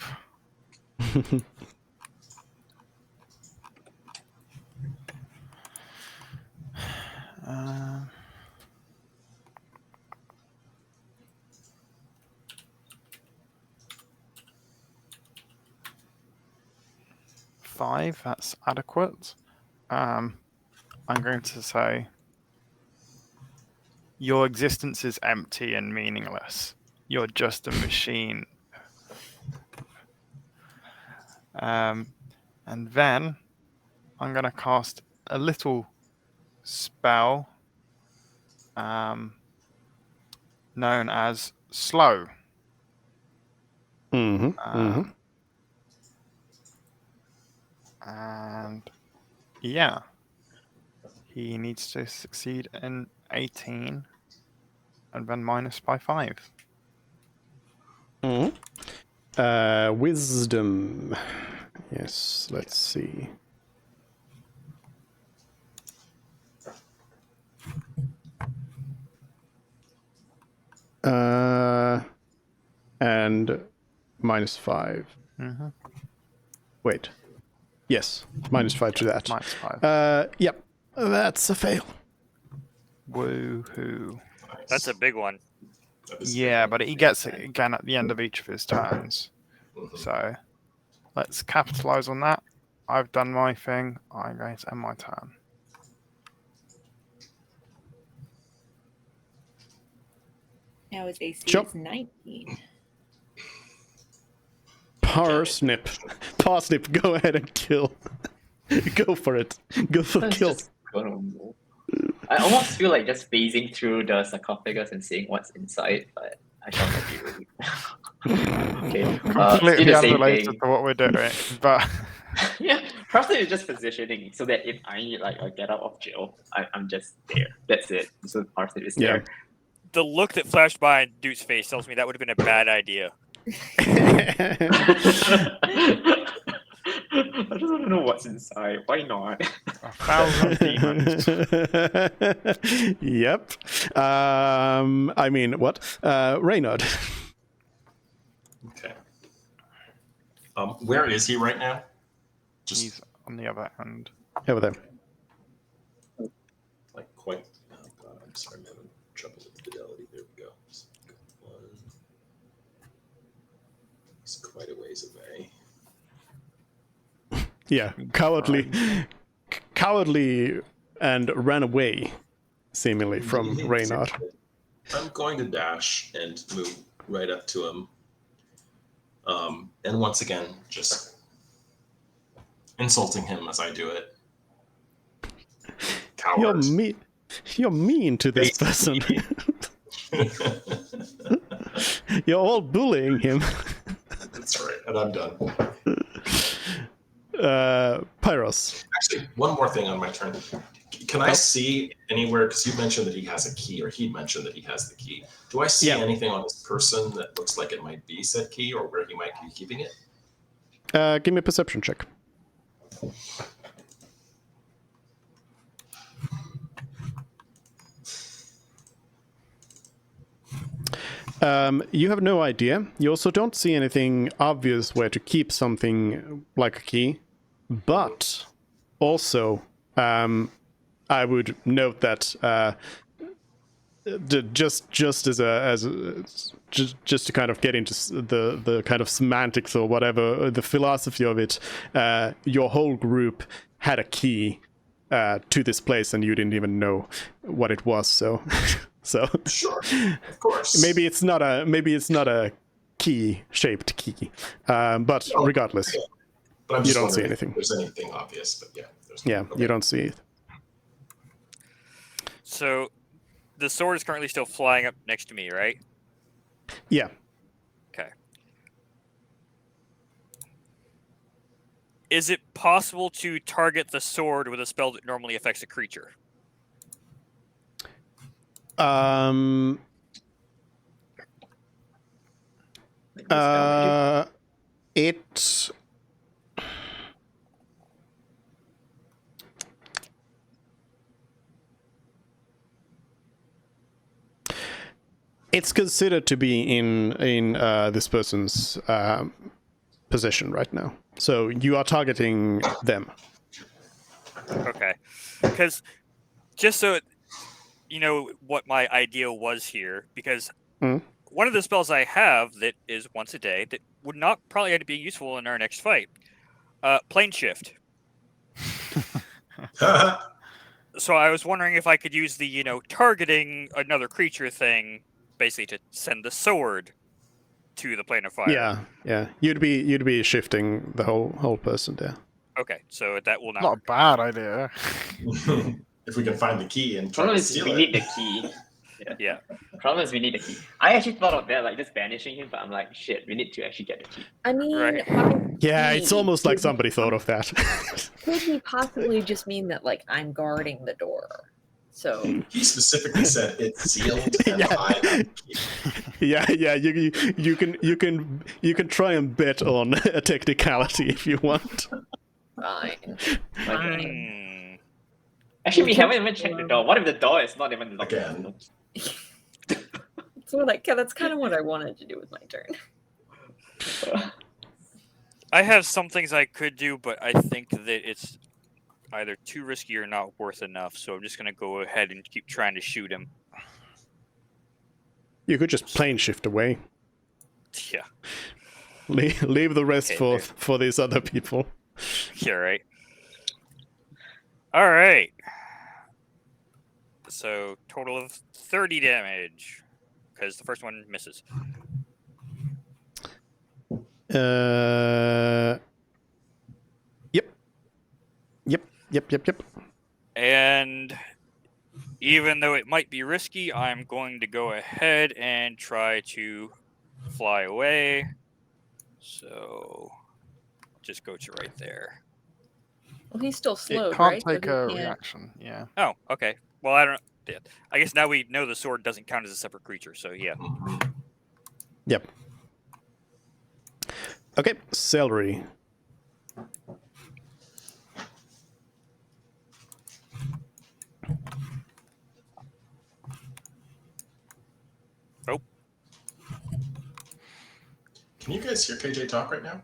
5, that's adequate. I'm going to say your existence is empty and meaningless. You're just a machine. And then I'm going to cast a little spell known as Slow. And yeah, he needs to succeed in 18 and then minus by 5. Wisdom. Yes, let's see. And minus 5. Wait. Yes, minus 5 to that. Minus 5. Yep, that's a fail. Woohoo. That's a big one. Yeah, but he gets it again at the end of each of his turns. So let's capitalize on that. I've done my thing. I'm going to end my turn. Now his AC Sure. is 19. Parsnip, go ahead and kill. Go for it. Go for Let's kill. just go to move. I almost feel like just phasing through the sarcophagus and seeing what's inside, but I shall not be really. Okay, do Completely the same unrelated thing. to what we're doing, but Yeah, perhaps it's just positioning so that if I need like a get out of jail, I'm just there. That's it. So Parsnip is Yeah. there. The look that flashed by on Dude's face tells me that would have been a bad idea. I just want to know what's inside. Why not? 1,000 demons. Yep. I mean, what? Reynard. Okay. Where is he right now? Just He's on the other end. Over there. like quite. Oh God, I'm sorry, I'm having trouble with fidelity. There we go. One. He's quite a ways away. Yeah, cowardly, and ran away, seemingly, from Reynard. I'm going to dash and move right up to him. And once again, just insulting him as I do it. Coward. You're mean to this person. You're all bullying him. That's right, and I'm done. Pyros. Actually, one more thing on my turn. Can I see anywhere, because you mentioned that he has a key, or he mentioned that he has the key. Do I see anything on this person that looks like it might be said key, or where he might be keeping it? Give me a perception check. You have no idea. You also don't see anything obvious where to keep something like a key. But also, I would note that just to kind of get into the kind of semantics or whatever, the philosophy of it, your whole group had a key to this place, and you didn't even know what it was. So, Sure, of course. maybe it's not a key shaped key, but regardless. But I'm You just don't see wondering anything. if there's anything obvious. But yeah, there's Yeah, okay. you don't see it. So the sword is currently still flying up next to me, right? Yeah. Okay. Is it possible to target the sword with a spell that normally affects a creature? Like dispel magic. It. It's considered to be in this person's position right now. So you are targeting them. Okay. Because just so you know what my ideal was here, because Mm. one of the spells I have that is once a day that would not probably end up being useful in our next fight. Plane shift. So I was wondering if I could use the, targeting another creature thing, basically to send the sword to the plane of fire. Yeah. You'd be shifting the whole person there. Okay, so that will not Not a work. bad idea. If we can find the key and try Problem to is steal we it. need the key. Yeah. Problem is we need the key. I actually thought of that, like just banishing him, but I'm like, shit, we need to actually get the key. I mean, Right. by Yeah, it's key, almost like could somebody he thought of that. Could he possibly just mean that, like, I'm guarding the door? So He specifically said it's sealed and Yeah. I have the key. Yeah. You can try and bet on a technicality if you want. fine. Hmm. Actually, we Okay. haven't even checked the door. What if the door is not even locked? Again. That's kind of what I wanted to do with my turn. I have some things I could do, but I think that it's either too risky or not worth enough, so I'm just going to go ahead and keep trying to shoot him. You could just plane shift away. Yeah. Leave the rest Okay, for these other people. Yeah, right. All right. So total of 30 damage because the first one misses. Yep. And even though it might be risky, I'm going to go ahead and try to fly away. So just go to right there. Well, he's still slowed, It can't right? So take he a can't- reaction. Yeah. Oh, okay. Well, I don't. I guess now we know the sword doesn't count as a separate creature. So yeah. Yep. Okay, celery. Oh. Can you guys hear KJ talk right now?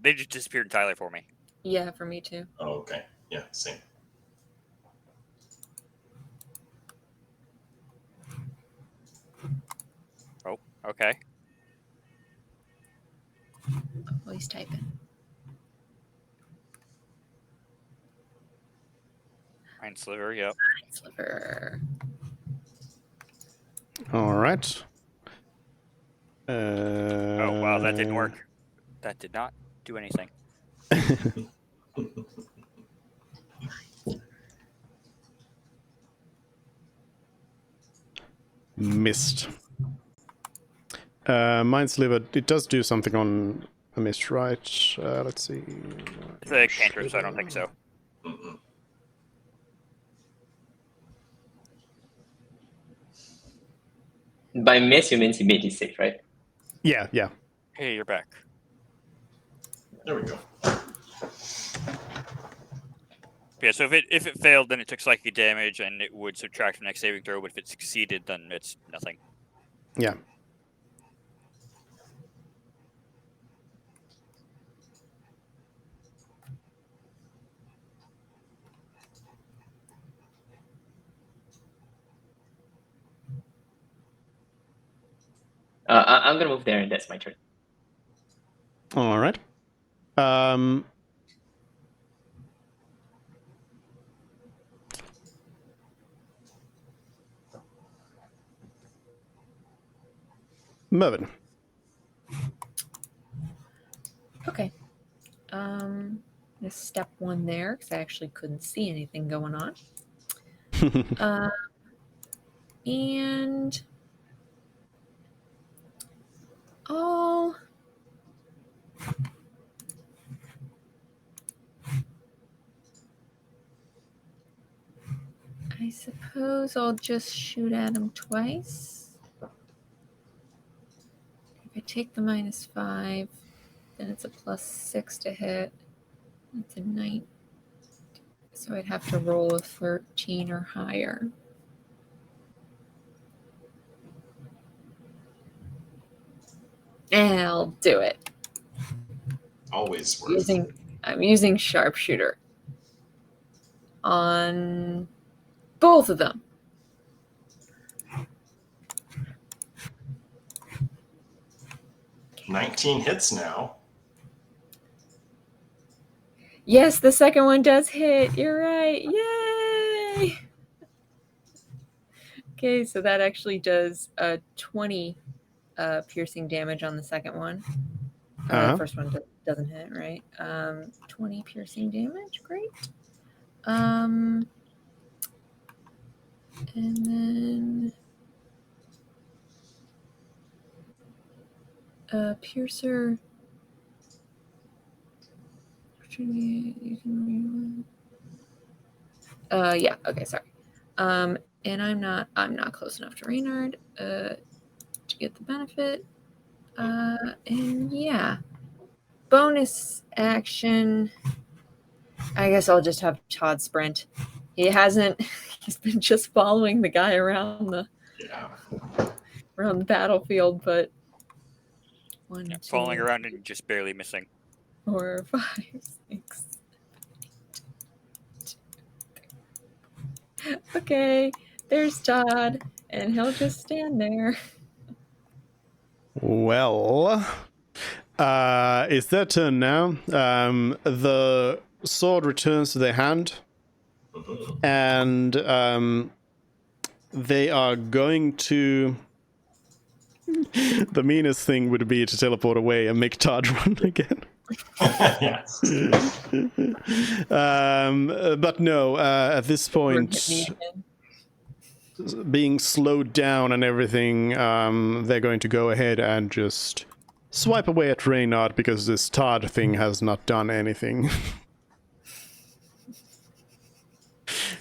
They just disappeared entirely for me. Yeah, for me too. Oh, okay. Yeah, same. Oh, okay. Oh, he's typing. Mind Sliver, yep. Sliver. All right. Oh, wow, that didn't work. That did not do anything. Missed. Mind Sliver, it does do something on a miss, right? Let's see. It's a cantrip, so I don't think so. Mm-mm. By miss, you means he made his save, right? Yeah. Hey, you're back. There we go. Yeah, so if it failed, then it took psychic damage, and it would subtract from next saving throw. But if it succeeded, then it's nothing. Yeah. I'm gonna move there, and that's my turn. All right. Mervyn. Okay. gonna step 1 there because I actually couldn't see anything going on. And I suppose I'll just shoot at him twice. If I take the -5, then it's a +6 to hit. That's a 9. So I'd have to roll a 13 or higher. And I'll do it. Always worth. I'm using sharpshooter on both of them. Okay. 19 hits now. Yes, the second one does hit. You're right. Yay! Okay, so that actually does 20 piercing damage on the second one. The first one doesn't hit, right? 20 piercing damage. Great. And then piercer. You can yeah, okay, sorry. And I'm not close enough to Reynard to get the benefit. And yeah. Bonus action. I guess I'll just have Todd sprint. He's been just following the guy around the battlefield, but 1, 2, falling around and just barely missing. 4, 5, 6. Okay, there's Todd, and he'll just stand there. Well, it's their turn now. The sword returns to their hand, and they are going to... The meanest thing would be to teleport away and make Todd run again. Yes. But no, at this point, being slowed down and everything, they're going to go ahead and just swipe away at Reynard because this Todd thing has not done anything.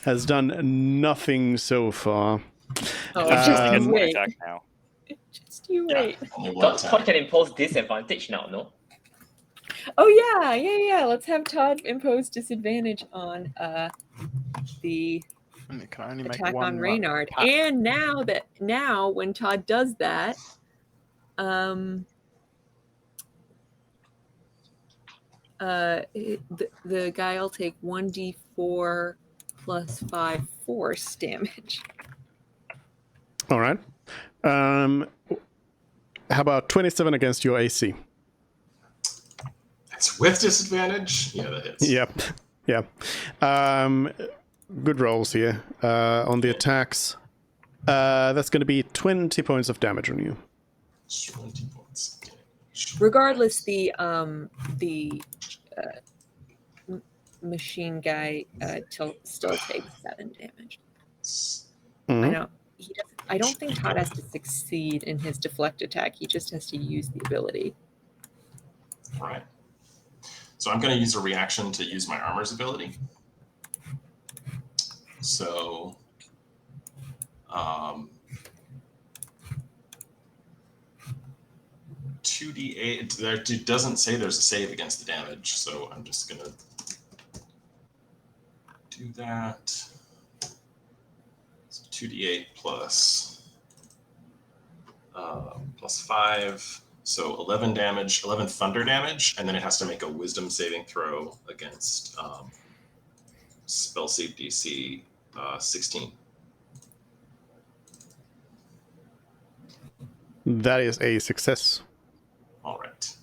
Has done nothing so far. Oh, Just just gets you one wait. attack now. Just you wait. Todd can impose disadvantage now, no? Oh yeah. Let's have Todd impose disadvantage on the And it can only make attack one on Reynard. attack. And now when Todd does that, the guy will take 1d4 plus 5 force damage. All right. How about 27 against your AC? That's with disadvantage? Yeah, that hits. Yep. Yeah. Good rolls here. On the attacks. That's going to be 20 points of damage on you. 20 points. Regardless, the machine guy still takes 7 damage. Mhm. I don't think Todd has to succeed in his deflect attack. He just has to use the ability. All right. So I'm going to use a reaction to use my armor's ability. So, 2d8. It doesn't say there's a save against the damage, so I'm just going to do that. So 2d8 plus 5. So 11 damage, 11 thunder damage, and then it has to make a wisdom saving throw against spell save DC 16. That is a success. All right.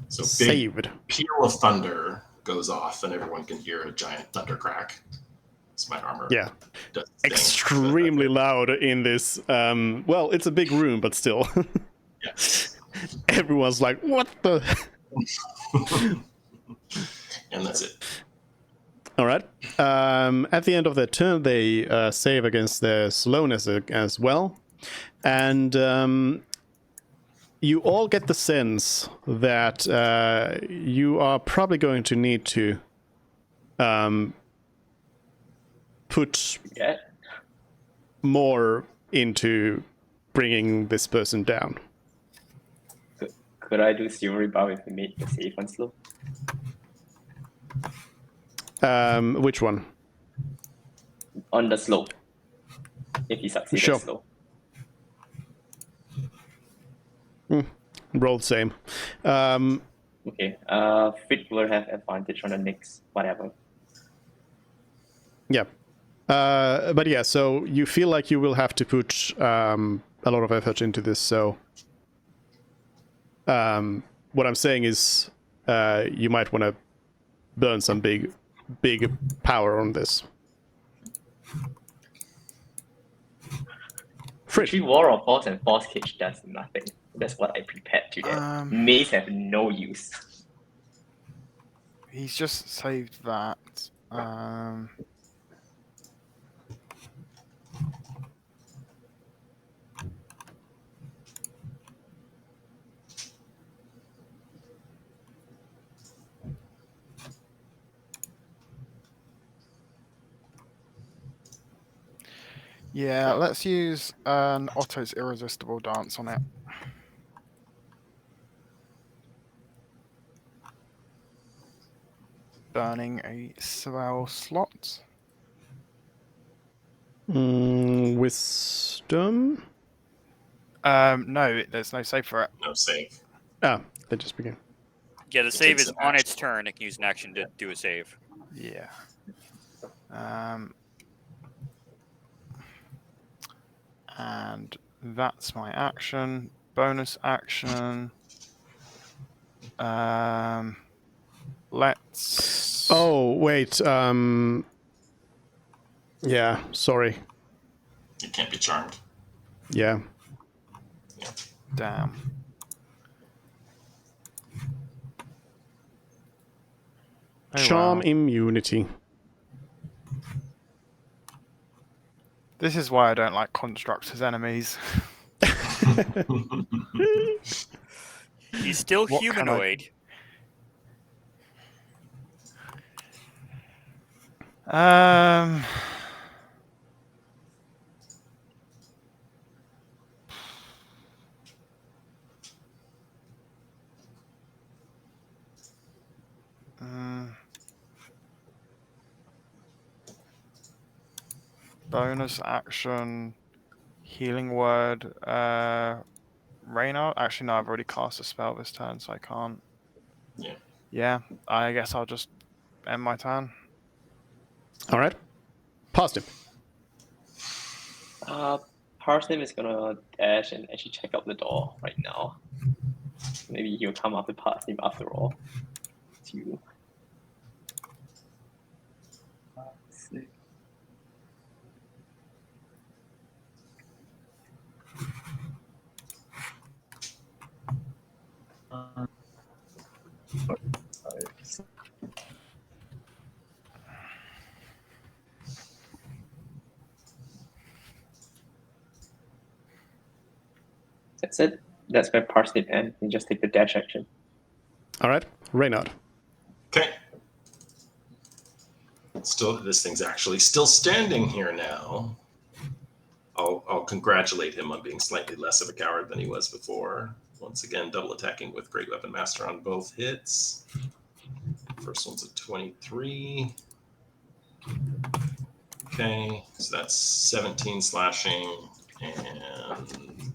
So big Saved. peal of thunder goes off, and everyone can hear a giant thunder crack. It's my armor. Yeah. Does its thing. Extremely loud in this. Well, it's a big room, but still. Yes. Everyone's like, what the? And that's it. All right. At the end of their turn, they save against their slowness as well. And you all get the sense that you are probably going to need to put Yeah. more into bringing this person down. Could I do zero rebound if we make the save on slow? Which one? On the slow. If he succeeds Sure. at slow. Rolled same. Okay. Fit will have advantage on the next whatever. Yeah. But yeah, so you feel like you will have to put a lot of effort into this, so what I'm saying is you might want to burn some big power on this. Tree War of Force and Force Cage does nothing. That's what I prepared to that. Mace have no use. He's just saved that. Yeah, let's use an Otto's Irresistible Dance on it. Burning a spell slot. Wisdom? No, there's no save for it. No save. Ah, they just begin. Yeah, the It save takes is an on action. its turn. It can use an action to do a save. Yeah. And that's my action. Bonus action. Let's. Oh, wait. Yeah, sorry. It can't be charmed. Yeah. Damn. Oh, Charm well. immunity. This is why I don't like constructs as enemies. He's still What can I- humanoid. Bonus action, healing word, Reynard. Actually, no, I've already cast a spell this turn, so I can't. Yeah. Yeah, I guess I'll just end my turn. All right. Past him. Parsnip is gonna dash and actually check out the door right now. Maybe he'll come after Parsnip after all. To That's it. That's where Parsnip ends. You just take the dash action. All right. Reynard. Okay. Still, this thing's actually still standing here now. I'll congratulate him on being slightly less of a coward than he was before. Once again, double attacking with Great Weapon Master on both hits. First one's a 23. Okay, so that's 17 slashing and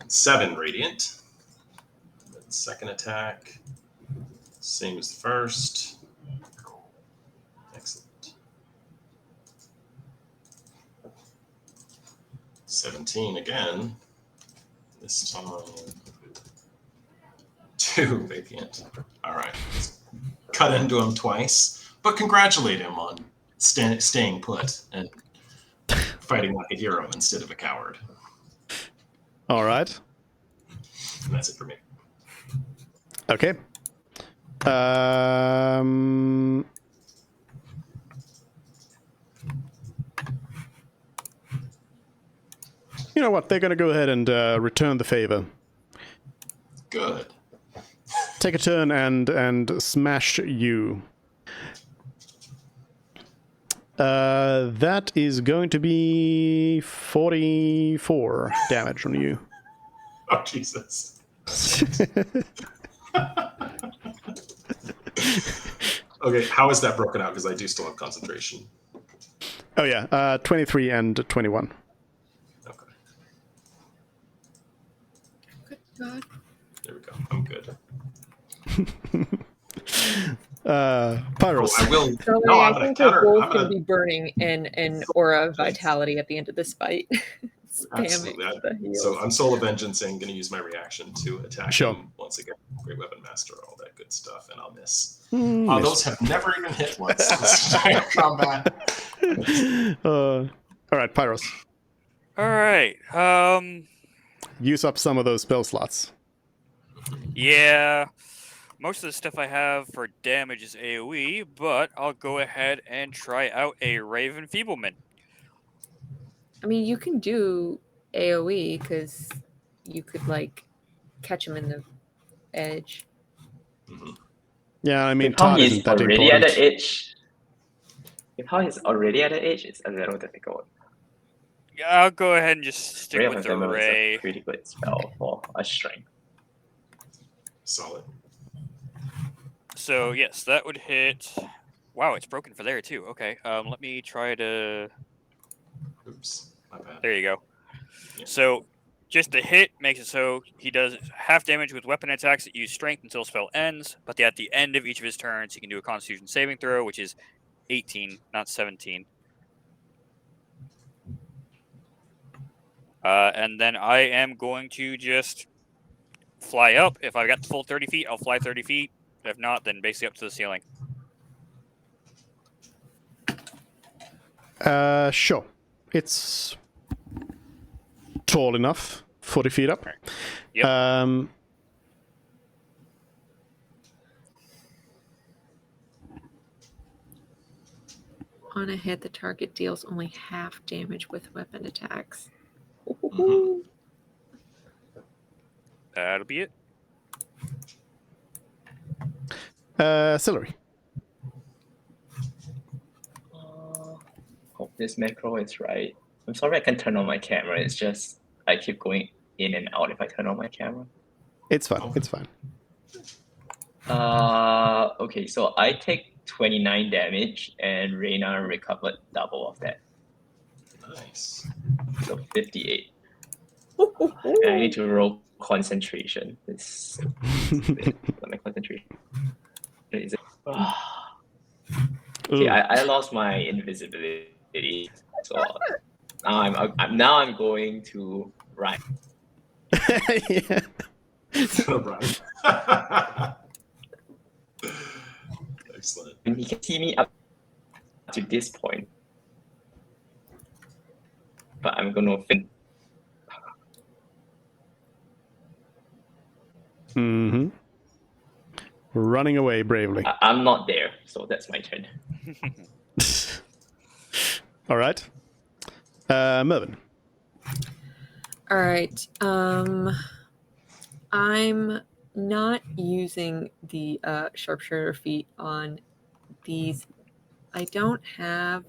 7 radiant. Then second attack, same as the first. Excellent. 17 again. This time 2 radiant. All right. Cut into him twice, but congratulate him on staying put and fighting like a hero instead of a coward. All right. And that's it for me. Okay. You know what? They're going to go ahead and return the favor. Good. Take a turn and smash you. That is going to be 44 damage on you. Oh, Jesus. Okay, how is that broken out? Because I do still have concentration. Oh yeah, 23 and 21. Okay. Good God. There we go. I'm good. Pyros. Oh, I will. So No, I I'm gonna think we're counter. both I'm going gonna to be burning an aura of vitality at the end of this fight. Spamming absolutely. the heals. So I'm Soul of Vengeancing, going to use my reaction to attack Sure. him once again. Great Weapon Master, all that good stuff, and I'll miss. Miss. Those have never even hit once. This giant combat. All right, Pyros. All right. Use up some of those spell slots. Yeah. Most of the stuff I have for damage is AoE, but I'll go ahead and try out a Rave Enfeeblement. I mean, you can do AoE because you could like catch him in the edge. Mhm. Yeah, I mean, If how Todd he's isn't that already important. at the edge. If how he's already at the edge, it's a little difficult. Yeah, I'll go ahead and just stick Ray with of the Ephemeral is Ray. a pretty good spell for a strength. Solid. So yes, that would hit. Wow, it's broken for there too. Okay, let me try to. Oops, my bad. There you go. Yeah. So just the hit makes it so he does half damage with weapon attacks that use strength until spell ends, but at the end of each of his turns, he can do a Constitution saving throw, which is 18, not 17. And then I am going to just fly up. If I've got the full 30 feet, I'll fly 30 feet. If not, then basically up to the ceiling. Sure. It's tall enough. 40 feet up. Right. Yep. On a hit, the target deals only half damage with weapon attacks. Mhm. That'll be it. Celery. Hope this macro is right. I'm sorry I can't turn on my camera. It's just I keep going in and out if I turn on my camera. It's fine. It's fine. Okay, so I take 29 damage and Reyna recovered double of that. Nice. So 58. And I need to roll concentration. It's my concentration. Is it? Okay, Ooh. I lost my invisibility. So now I'm going to run. Yeah. Right. Excellent. And he can see me up to this point. But I'm gonna Mm-hmm. Running away bravely. I'm not there, so that's my turn. All right. Mervin. All right. I'm not using the sharpshooter feat on these. I don't have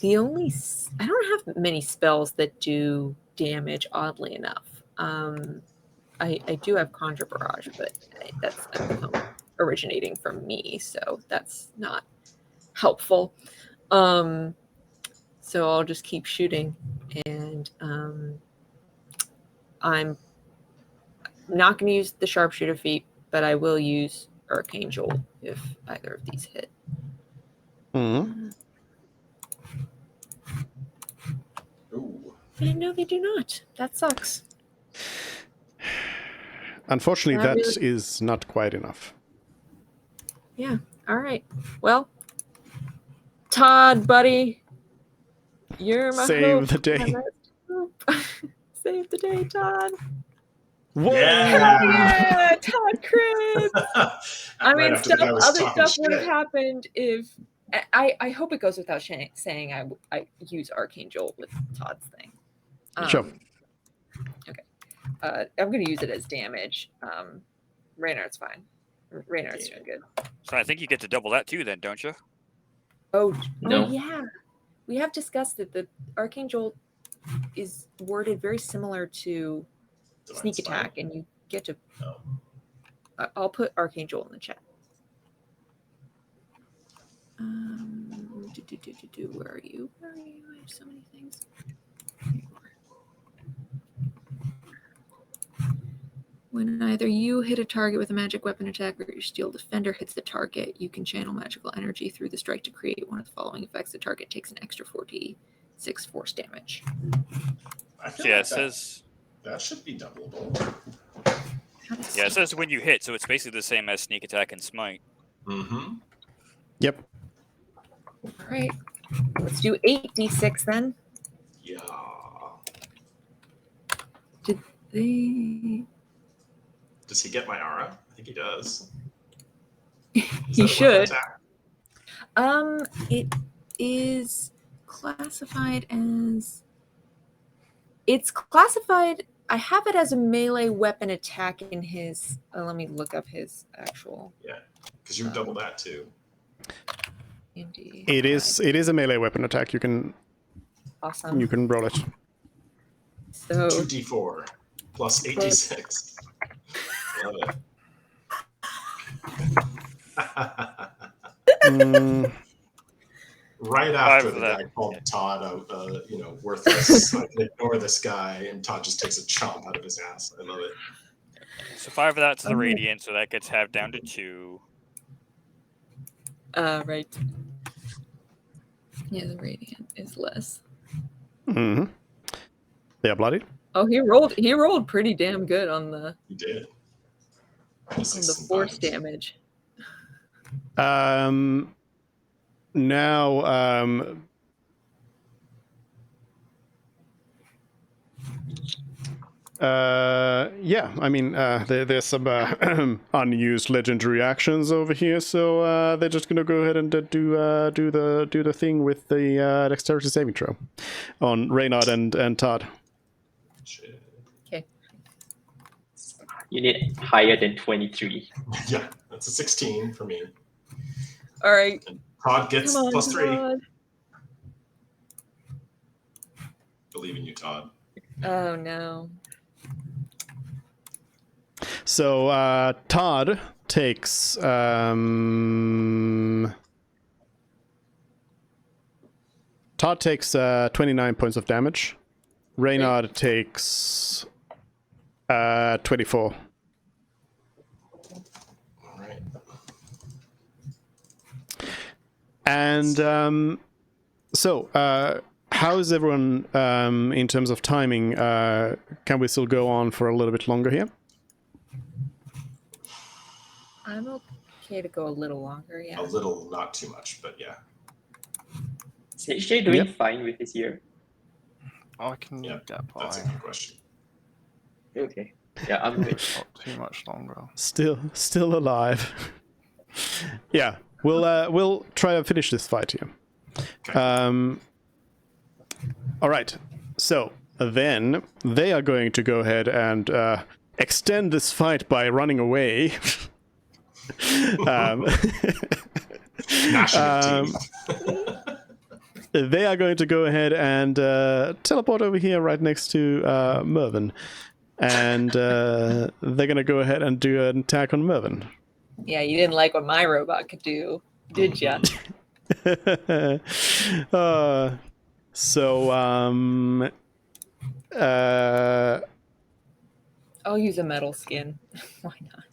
I don't have many spells that do damage, oddly enough. I do have Conjure Barrage, but that's originating from me, so that's not helpful. So I'll just keep shooting, and I'm not going to use the sharpshooter feat, but I will use Arcane Jolt if either of these hit. Mm-hmm. Ooh. And no, they do not. That sucks. Unfortunately, That that really- is not quite enough. Yeah. All right. Well, Todd, buddy, you're my Save hope. the day. My last hope. Save the day, Todd. Whoa! Yeah! Yeah, Todd. God, Chris. I mean, after the guy was other talking stuff would have shit. happened if. I hope it goes without saying I use Arcane Jolt with Todd's thing. Sure. Okay. I'm going to use it as damage. Reynard's fine. Reynard's doing good. So I think you get to double that too, then, don't you? Oh No. yeah. We have discussed that the Arcane Jolt is worded very similar to Divine Sneak Smite. Attack, and you get to. Oh. I'll put Arcane Jolt in the chat. Where are you? Where are you? I have so many things. When either you hit a target with a magic weapon attack or your steel defender hits the target, you can channel magical energy through the strike to create one of the following effects. The target takes an extra 4d6 force damage. I feel Yeah, like it says. that should be doubleable. Yeah, it says when you hit, so it's basically the same as sneak attack and smite. Mm-hmm. Yep. All right. Let's do 8d6 then. Yeah. Did they? Does he get my aura? I think he does. He Is that a weapon should. attack? It is classified as. It's classified. I have it as a melee weapon attack in his. Let me look up his actual. Yeah, because you would double that too. Indeed. It is a melee weapon attack. You can Awesome. roll it. So 2d4 plus 8d6. Love it. Mm, Right after Five the of that. guy called Todd, worthless. I can ignore this guy, and Todd just takes a chomp out of his ass. I love it. So 5 of that's the Oh. radiant, so that gets halved down to 2. right. Yeah, the radiant is less. mm-hmm. They are bloodied. Oh, he rolled pretty damn good on the You did. force damage. Now, yeah, I mean, there's some unused legendary actions over here, so they're just gonna go ahead and do the thing with the dexterity saving throw on Reynard and Todd. Shit. Okay. You need higher than 23. Yeah, that's a 16 for me. All right. Todd gets Come on, +3. Todd. Believe in you, Todd. Oh no. So Todd takes 29 points of damage. Reynard takes 24. All right. And so how's everyone in terms of timing? Can we still go on for a little bit longer here? I'm okay to go a little longer, yeah. A little, not too much, but yeah. Is HJ doing Yep. fine with this year? I can Yeah, get by. That's a good question. Okay. Yeah, I'm good. Not too much longer. Still alive. Yeah, we'll try and finish this fight here. Okay. All right. So then they are going to go ahead and extend this fight by running away. Gnashing of teeth. They are going to go ahead and teleport over here right next to Mervyn. And they're going to go ahead and do an attack on Mervyn. Yeah, you didn't like what my robot could do, did ya? So, I'll use a metal skin. Why not?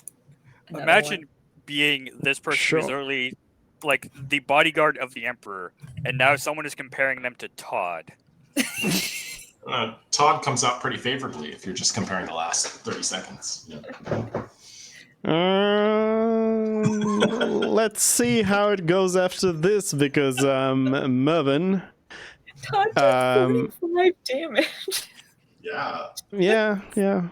Another Imagine one. being this person Sure. who's literally like the bodyguard of the Emperor, and now someone is comparing them to Todd. Todd comes out pretty favorably if you're just comparing the last 30 seconds. Yeah. Let's see how it goes after this, because Mervyn. Todd took 45 damage. Yeah. Yeah.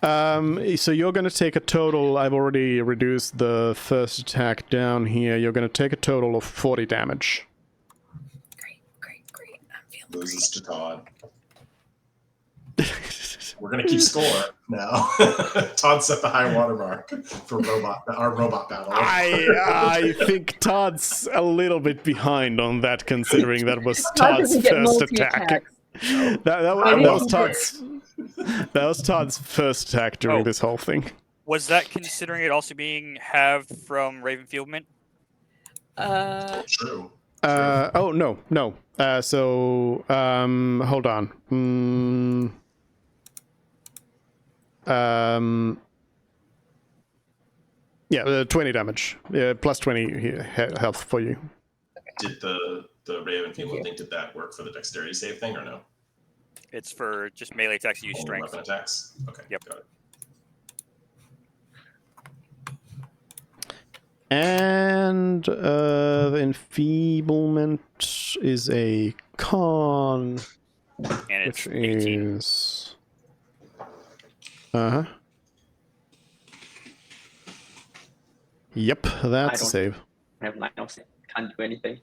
So you're going to take a total. I've already reduced the first attack down here. You're going to take a total of 40 damage. Great. I'm feeling Loses to Todd. We're gonna keep score now. Todd set the high water mark for our robot battle. I think Todd's a little bit behind on that, considering that was Todd Todd's doesn't get first attack. multi-attacks. That was Todd's first attack during Oh. this whole thing. Was that considering it also being halved from Ravenfieldment? True. Oh no. Hold on. Yeah, 20 damage. Plus 20 health for you. Did the Ravenfield thing, did that work for the dexterity save thing or no? It's for just melee attacks that use Only strength. weapon attacks? Okay, Yep. got it. And the enfeeblement is a con, And it's which 18. is... Uh-huh. Yep, that's a don't- save. I have line of sight. Can't do anything.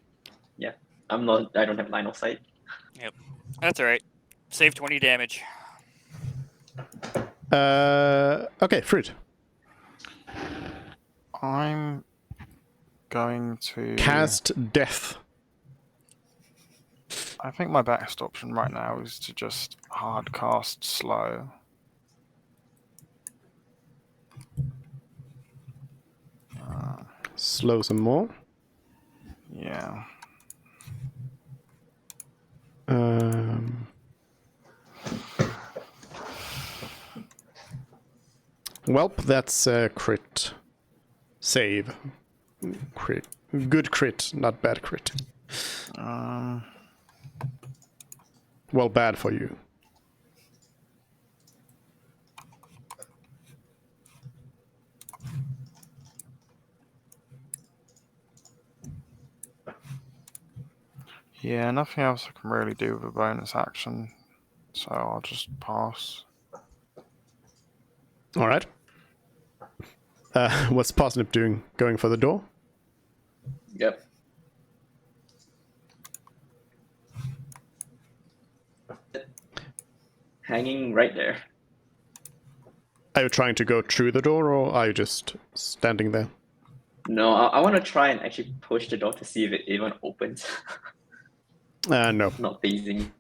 Yeah. I don't have line of sight. That's alright. Save 20 damage. Okay, Fruit. I'm going to Cast Death. I think my best option right now is to just hard cast slow. Slow some more. Yeah. Welp, that's a crit. Save. Crit. Good crit, not bad crit. Well, bad for you. Yeah, nothing else I can really do with a bonus action, so I'll just pass. All right. What's Parsnip doing? Going for the door? Yep. Hanging right there. Are you trying to go through the door, or are you just standing there? No, I want to try and actually push the door to see if it even opens. No. Not phasing.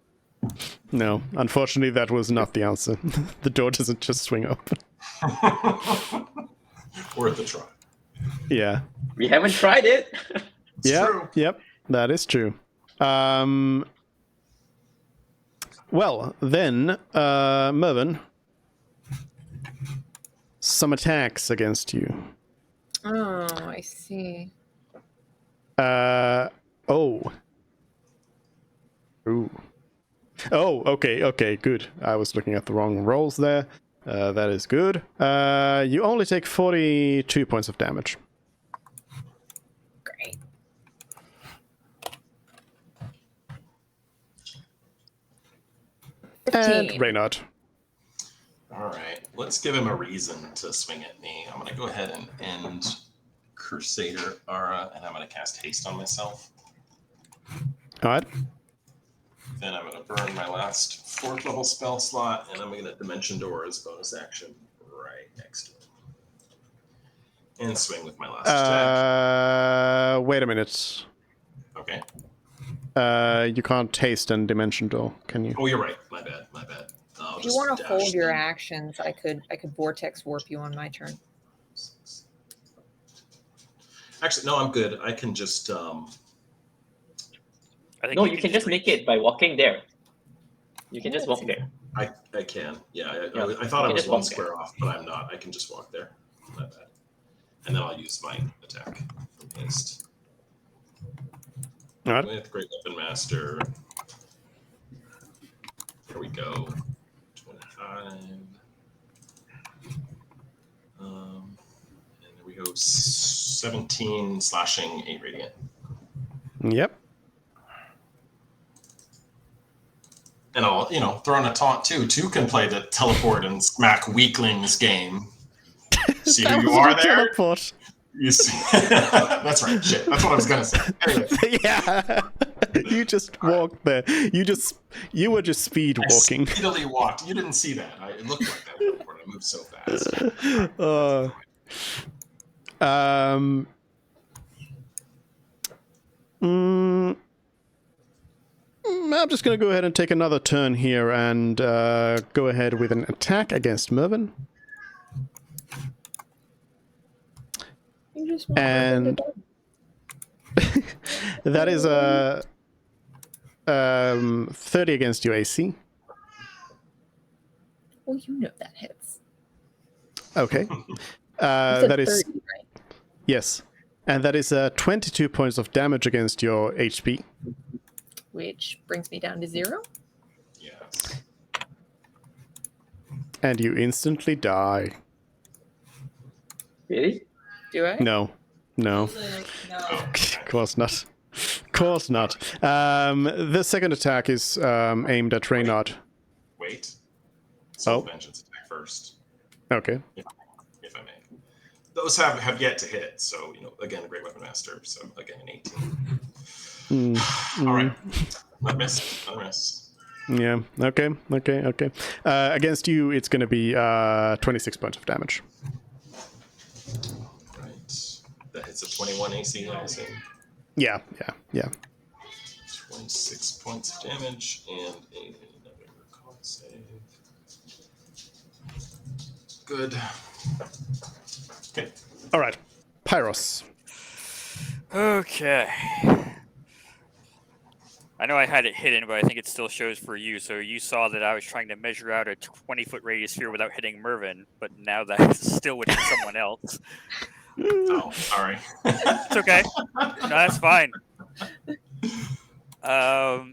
No. Unfortunately, that was not the answer. The door doesn't just swing open. Worth a try. Yeah. We haven't tried it. It's Yep. true. Yep. That is true. Well, then, Mervyn, some attacks against you. Oh, I see. Oh. Ooh. Oh, okay, good. I was looking at the wrong rolls there. That is good. You only take 42 points of damage. Great. And 15. Reynard. All right, let's give him a reason to swing at me. I'm going to go ahead and end Crusader Aura, and I'm going to cast Haste on myself. All right. Then I'm going to burn my last 4th level spell slot, and I'm going to Dimension Door as bonus action right next to it. And swing with my last attack. Wait a minute. Okay. You can't taste and Dimension Door, can you? Oh, you're right. My bad. I'll If you just want to dash hold your then. actions, I could vortex warp you on my turn. Actually, no, I'm good. I can just I think No, you can just make it by walking there. You can just walk there. I can. Yeah, Yeah, I thought you I can was just one walk there. square off, but I'm not. I can just walk there. My bad. And then I'll use my attack from Haste. All right. With Great Weapon Master. Here we go. 25. And there we go. 17 slashing, 8 radiant. Yep. And I'll, throw in a taunt too. Two can play the teleport and smack weaklings game. See who you are there? Teleport. You see? That's right. Shit. That's what I was gonna say. Anyway. Yeah. You just walked there. You were just speed walking. I speedily walked. You didn't see that. It looked like that teleport. I moved so fast. I'm just going to go ahead and take another turn here and go ahead with an attack against Mervyn. You just want And that is a 30 against your AC. Well, you know that hits. Okay. You said That is 30, right? yes, and that is 22 points of damage against your HP. Which brings me down to 0. Yes. And you instantly die. Really? Do I? No. No. Of course not. Of course not. The second attack is aimed at Reynard. Wait. Soul Oh. Vengeance attack first, Okay. if I may. Those have yet to hit. So again, a Great Weapon Master. So again, an 18. All right. Not miss. Not miss. Yeah. Okay. Against you, it's going to be 26 points of damage. Right. That hits a 21 AC, I assume. Yeah. 26 points of damage and another con save. Good. Okay. All right. Pyros. Okay. I know I had it hidden, but I think it still shows for you. So you saw that I was trying to measure out a 20-foot radius sphere without hitting Mervyn, but now that still would hit someone else. Oh, sorry. It's okay. No, that's fine. So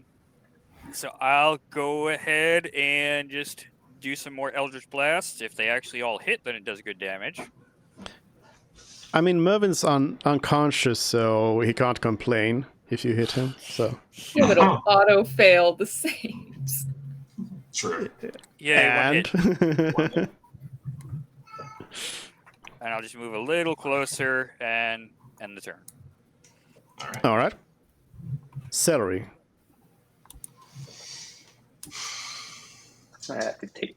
I'll go ahead and just do some more Eldritch Blasts. If they actually all hit, then it does good damage. I mean, Mervyn's unconscious, so he can't complain if you hit him. So. Yeah, but it'll auto fail the saves. True. Yeah, one hit. And And I'll just move a little closer and end the turn. All right. all right. Celery. I have to take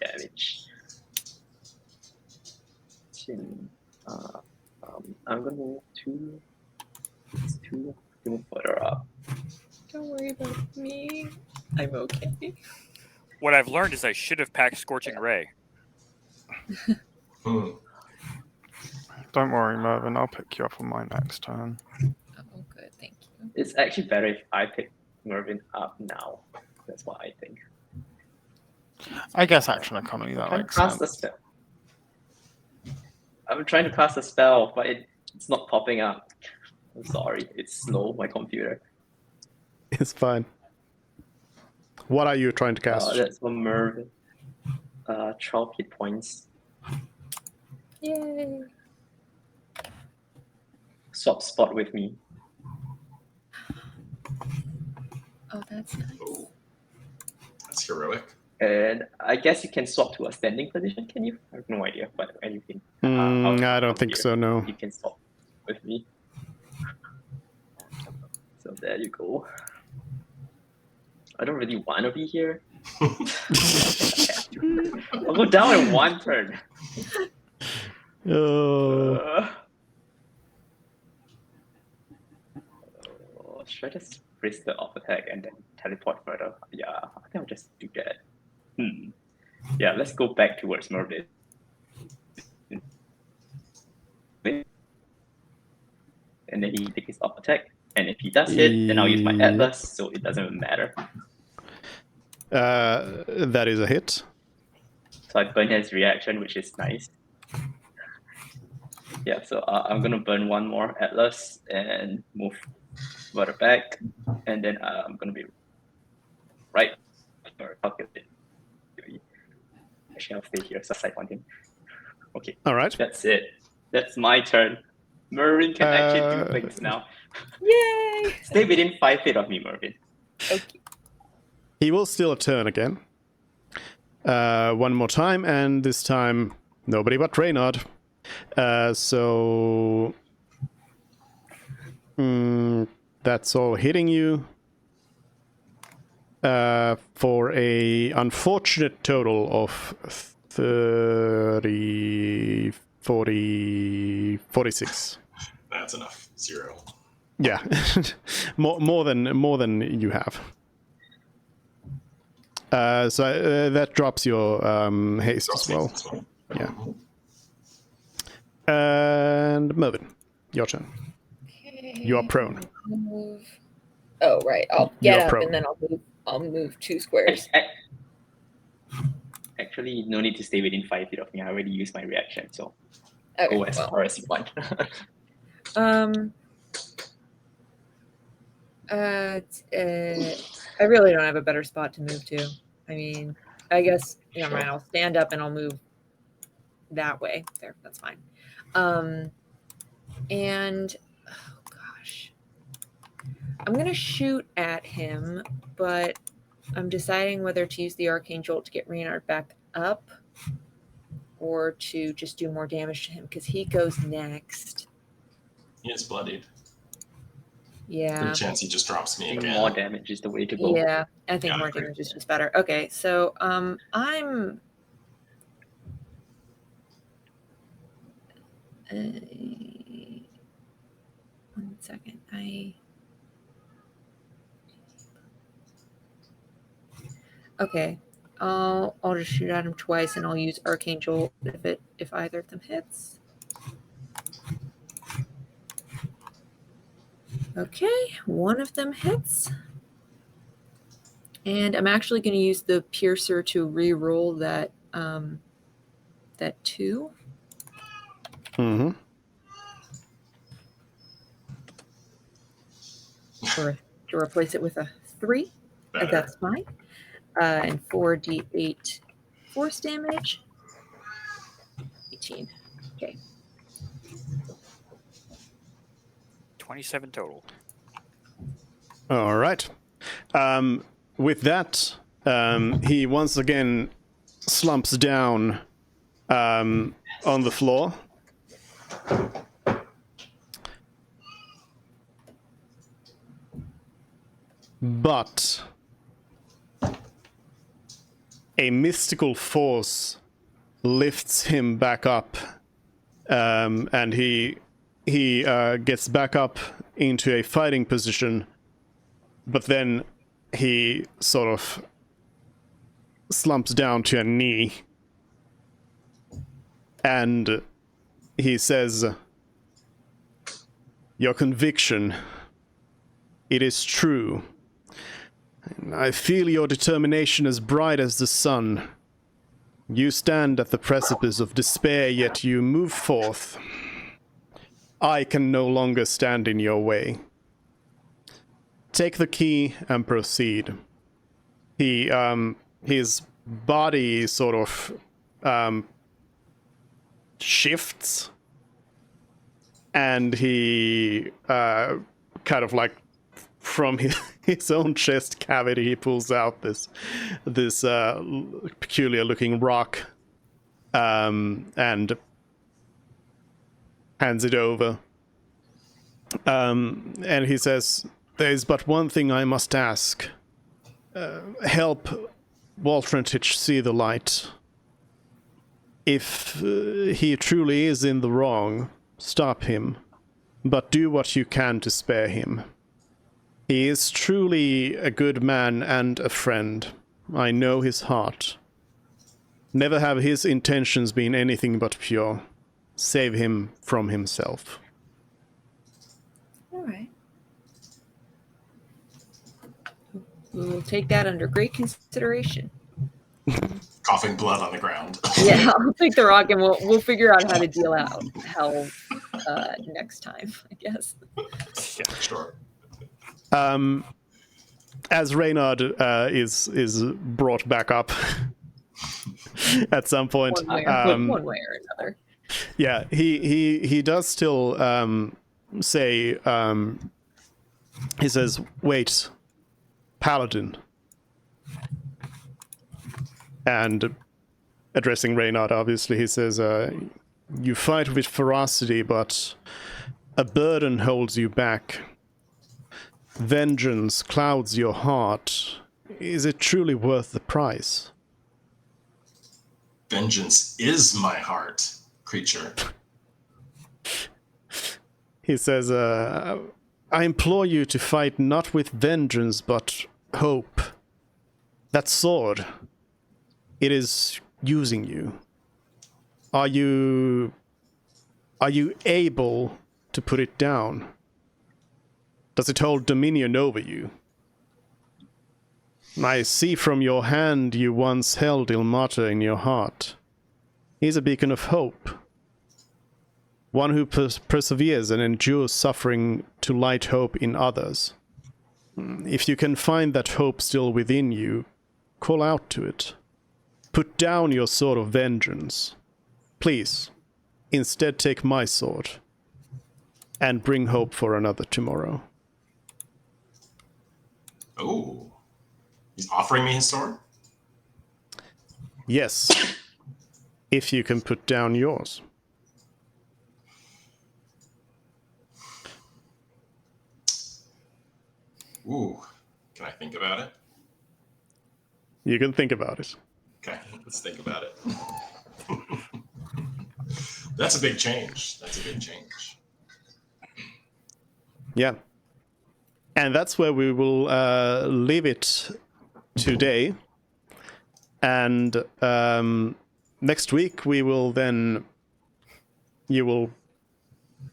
damage. I'm gonna move two further up. Don't worry about me. I'm okay. What I've learned is I should have packed Scorching Ray. Hmm. Don't worry, Mervyn. I'll pick you up on my next turn. Oh, good. Thank you. It's actually better if I pick Mervyn up now. That's what I think. I guess action economy, that I'm makes trying to sense. cast a spell. I'm trying to cast a spell, but it's not popping up. I'm sorry, it's slow, my computer. It's fine. What are you trying to cast? That's for Mervyn. 12 hit points. Yay. Swap spot with me. Oh, that's nice. Oh, that's heroic. And I guess you can swap to a standing position, can you? I have no idea, but anything. I don't think so, no. You can swap with me. So there you go. I don't really want to be here. I'll go down in one turn. Should I just risk the off attack and then teleport further? Yeah, I think I'll just do that. Yeah, let's go back towards Mervyn. And then he takes his off attack. And if he does hit, then I'll use my Atlas, so it doesn't matter. That is a hit. So I burn his reaction, which is nice. Yeah, so I'm gonna burn one more Atlas and move further back, and then I'm gonna be right. Actually, I'll stay here, so I on him. Okay. All right. That's it. That's my turn. Mervyn can actually do things now. Yay! Stay within 5 feet of me, Mervyn. Okay. He will steal a turn again. One more time, and this time nobody but Reynard. So that's all hitting you. For a unfortunate total of 30, 40, 46. That's enough. 0. Yeah, more than you have. So that drops your haste as well. Yeah. And Mervyn, your turn. Okay. You are prone. Move. Oh right, I'll get You're up prone. and then I'll move 2 squares. Actually, no need to stay within 5 feet of me. I already used my reaction, so Okay, go as far as you want. I really don't have a better spot to move to. I mean, I guess never mind. I'll stand up and I'll move that way. There, that's fine. And oh gosh, I'm gonna shoot at him, but I'm deciding whether to use the arcane jolt to get Reynard back up, or to just do more damage to him because he goes next. He is bloodied. Yeah. Good chance he just drops me again. More damage is the way to go. Yeah, I think Yeah, I more agree. damage is just better. Okay, so I'm 1 second. Okay, I'll just shoot at him twice, and I'll use Arcane Jolt if either of them hits. Okay, one of them hits, and I'm actually going to use the Piercer to re-roll that 2. Mm-hmm. Or to replace it with a 3. Better. That's fine. And 4d8 force damage. 18. Okay. 27 total. All right. With that, he once again slumps down on the floor. But a mystical force lifts him back up, and he gets back up into a fighting position, but then he sort of slumps down to a knee, and he says, "Your conviction, it is true. I feel your determination as bright as the sun. You stand at the precipice of despair, yet you move forth. I can no longer stand in your way. Take the key and proceed." His body sort of shifts, and he kind of like from his own chest cavity, he pulls out this peculiar looking rock, and hands it over. And he says, "There's but one thing I must ask. Help Waltrentich see the light. If he truly is in the wrong, stop him, but do what you can to spare him. He is truly a good man and a friend. I know his heart. Never have his intentions been anything but pure. Save him from himself." All right. We'll take that under great consideration. Coughing blood on the ground. Yeah, I'll take the rock, and we'll figure out how to deal out hell next time, I guess. Yeah, sure. As Reynard is brought back up at some point, One way or another. yeah, he does still say, he says, "Wait, Paladin, And addressing Reynard, obviously, he says, you fight with ferocity, but a burden holds you back. Vengeance clouds your heart. Is it truly worth the price? Vengeance is my heart, creature. He says, I implore you to fight not with vengeance, but hope. That sword, it is using you. Are you able to put it down? Does it hold dominion over you? I see from your hand you once held Ilmata in your heart. He's a beacon of hope. One who perseveres and endures suffering to light hope in others. If you can find that hope still within you, call out to it. Put down your sword of vengeance. Please, instead take my sword and bring hope for another tomorrow. Oh, he's offering me his sword? Yes, if you can put down yours. Ooh, can I think about it? You can think about it. Okay, let's think about it. That's a big change. That's a big change. Yeah. And that's where we will leave it today. And next week we will then...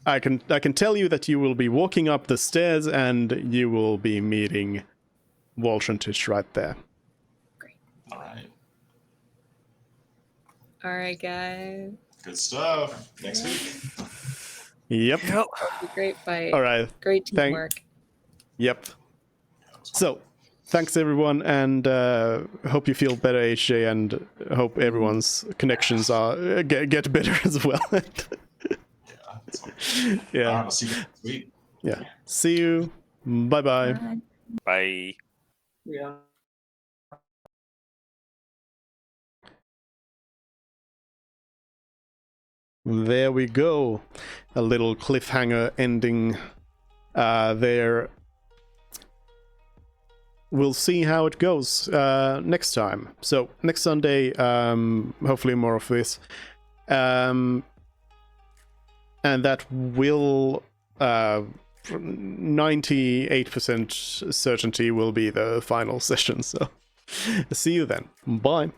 I can tell you that you will be walking up the stairs and you will be meeting Walshantich right there. All right. All right, guys. Good stuff. Next week. Yep. Great fight. All right. Great teamwork. Yep. So, thanks everyone, and hope you feel better, HJ, and hope everyone's connections are get better as well. Yeah. I'll see you next week. Yeah. See you. Bye-bye. Bye. Bye. Yeah. There we go. A little cliffhanger ending there. We'll see how it goes next time. So, next Sunday, hopefully more of this. And that will 98% certainty will be the final session. So, see you then. Bye.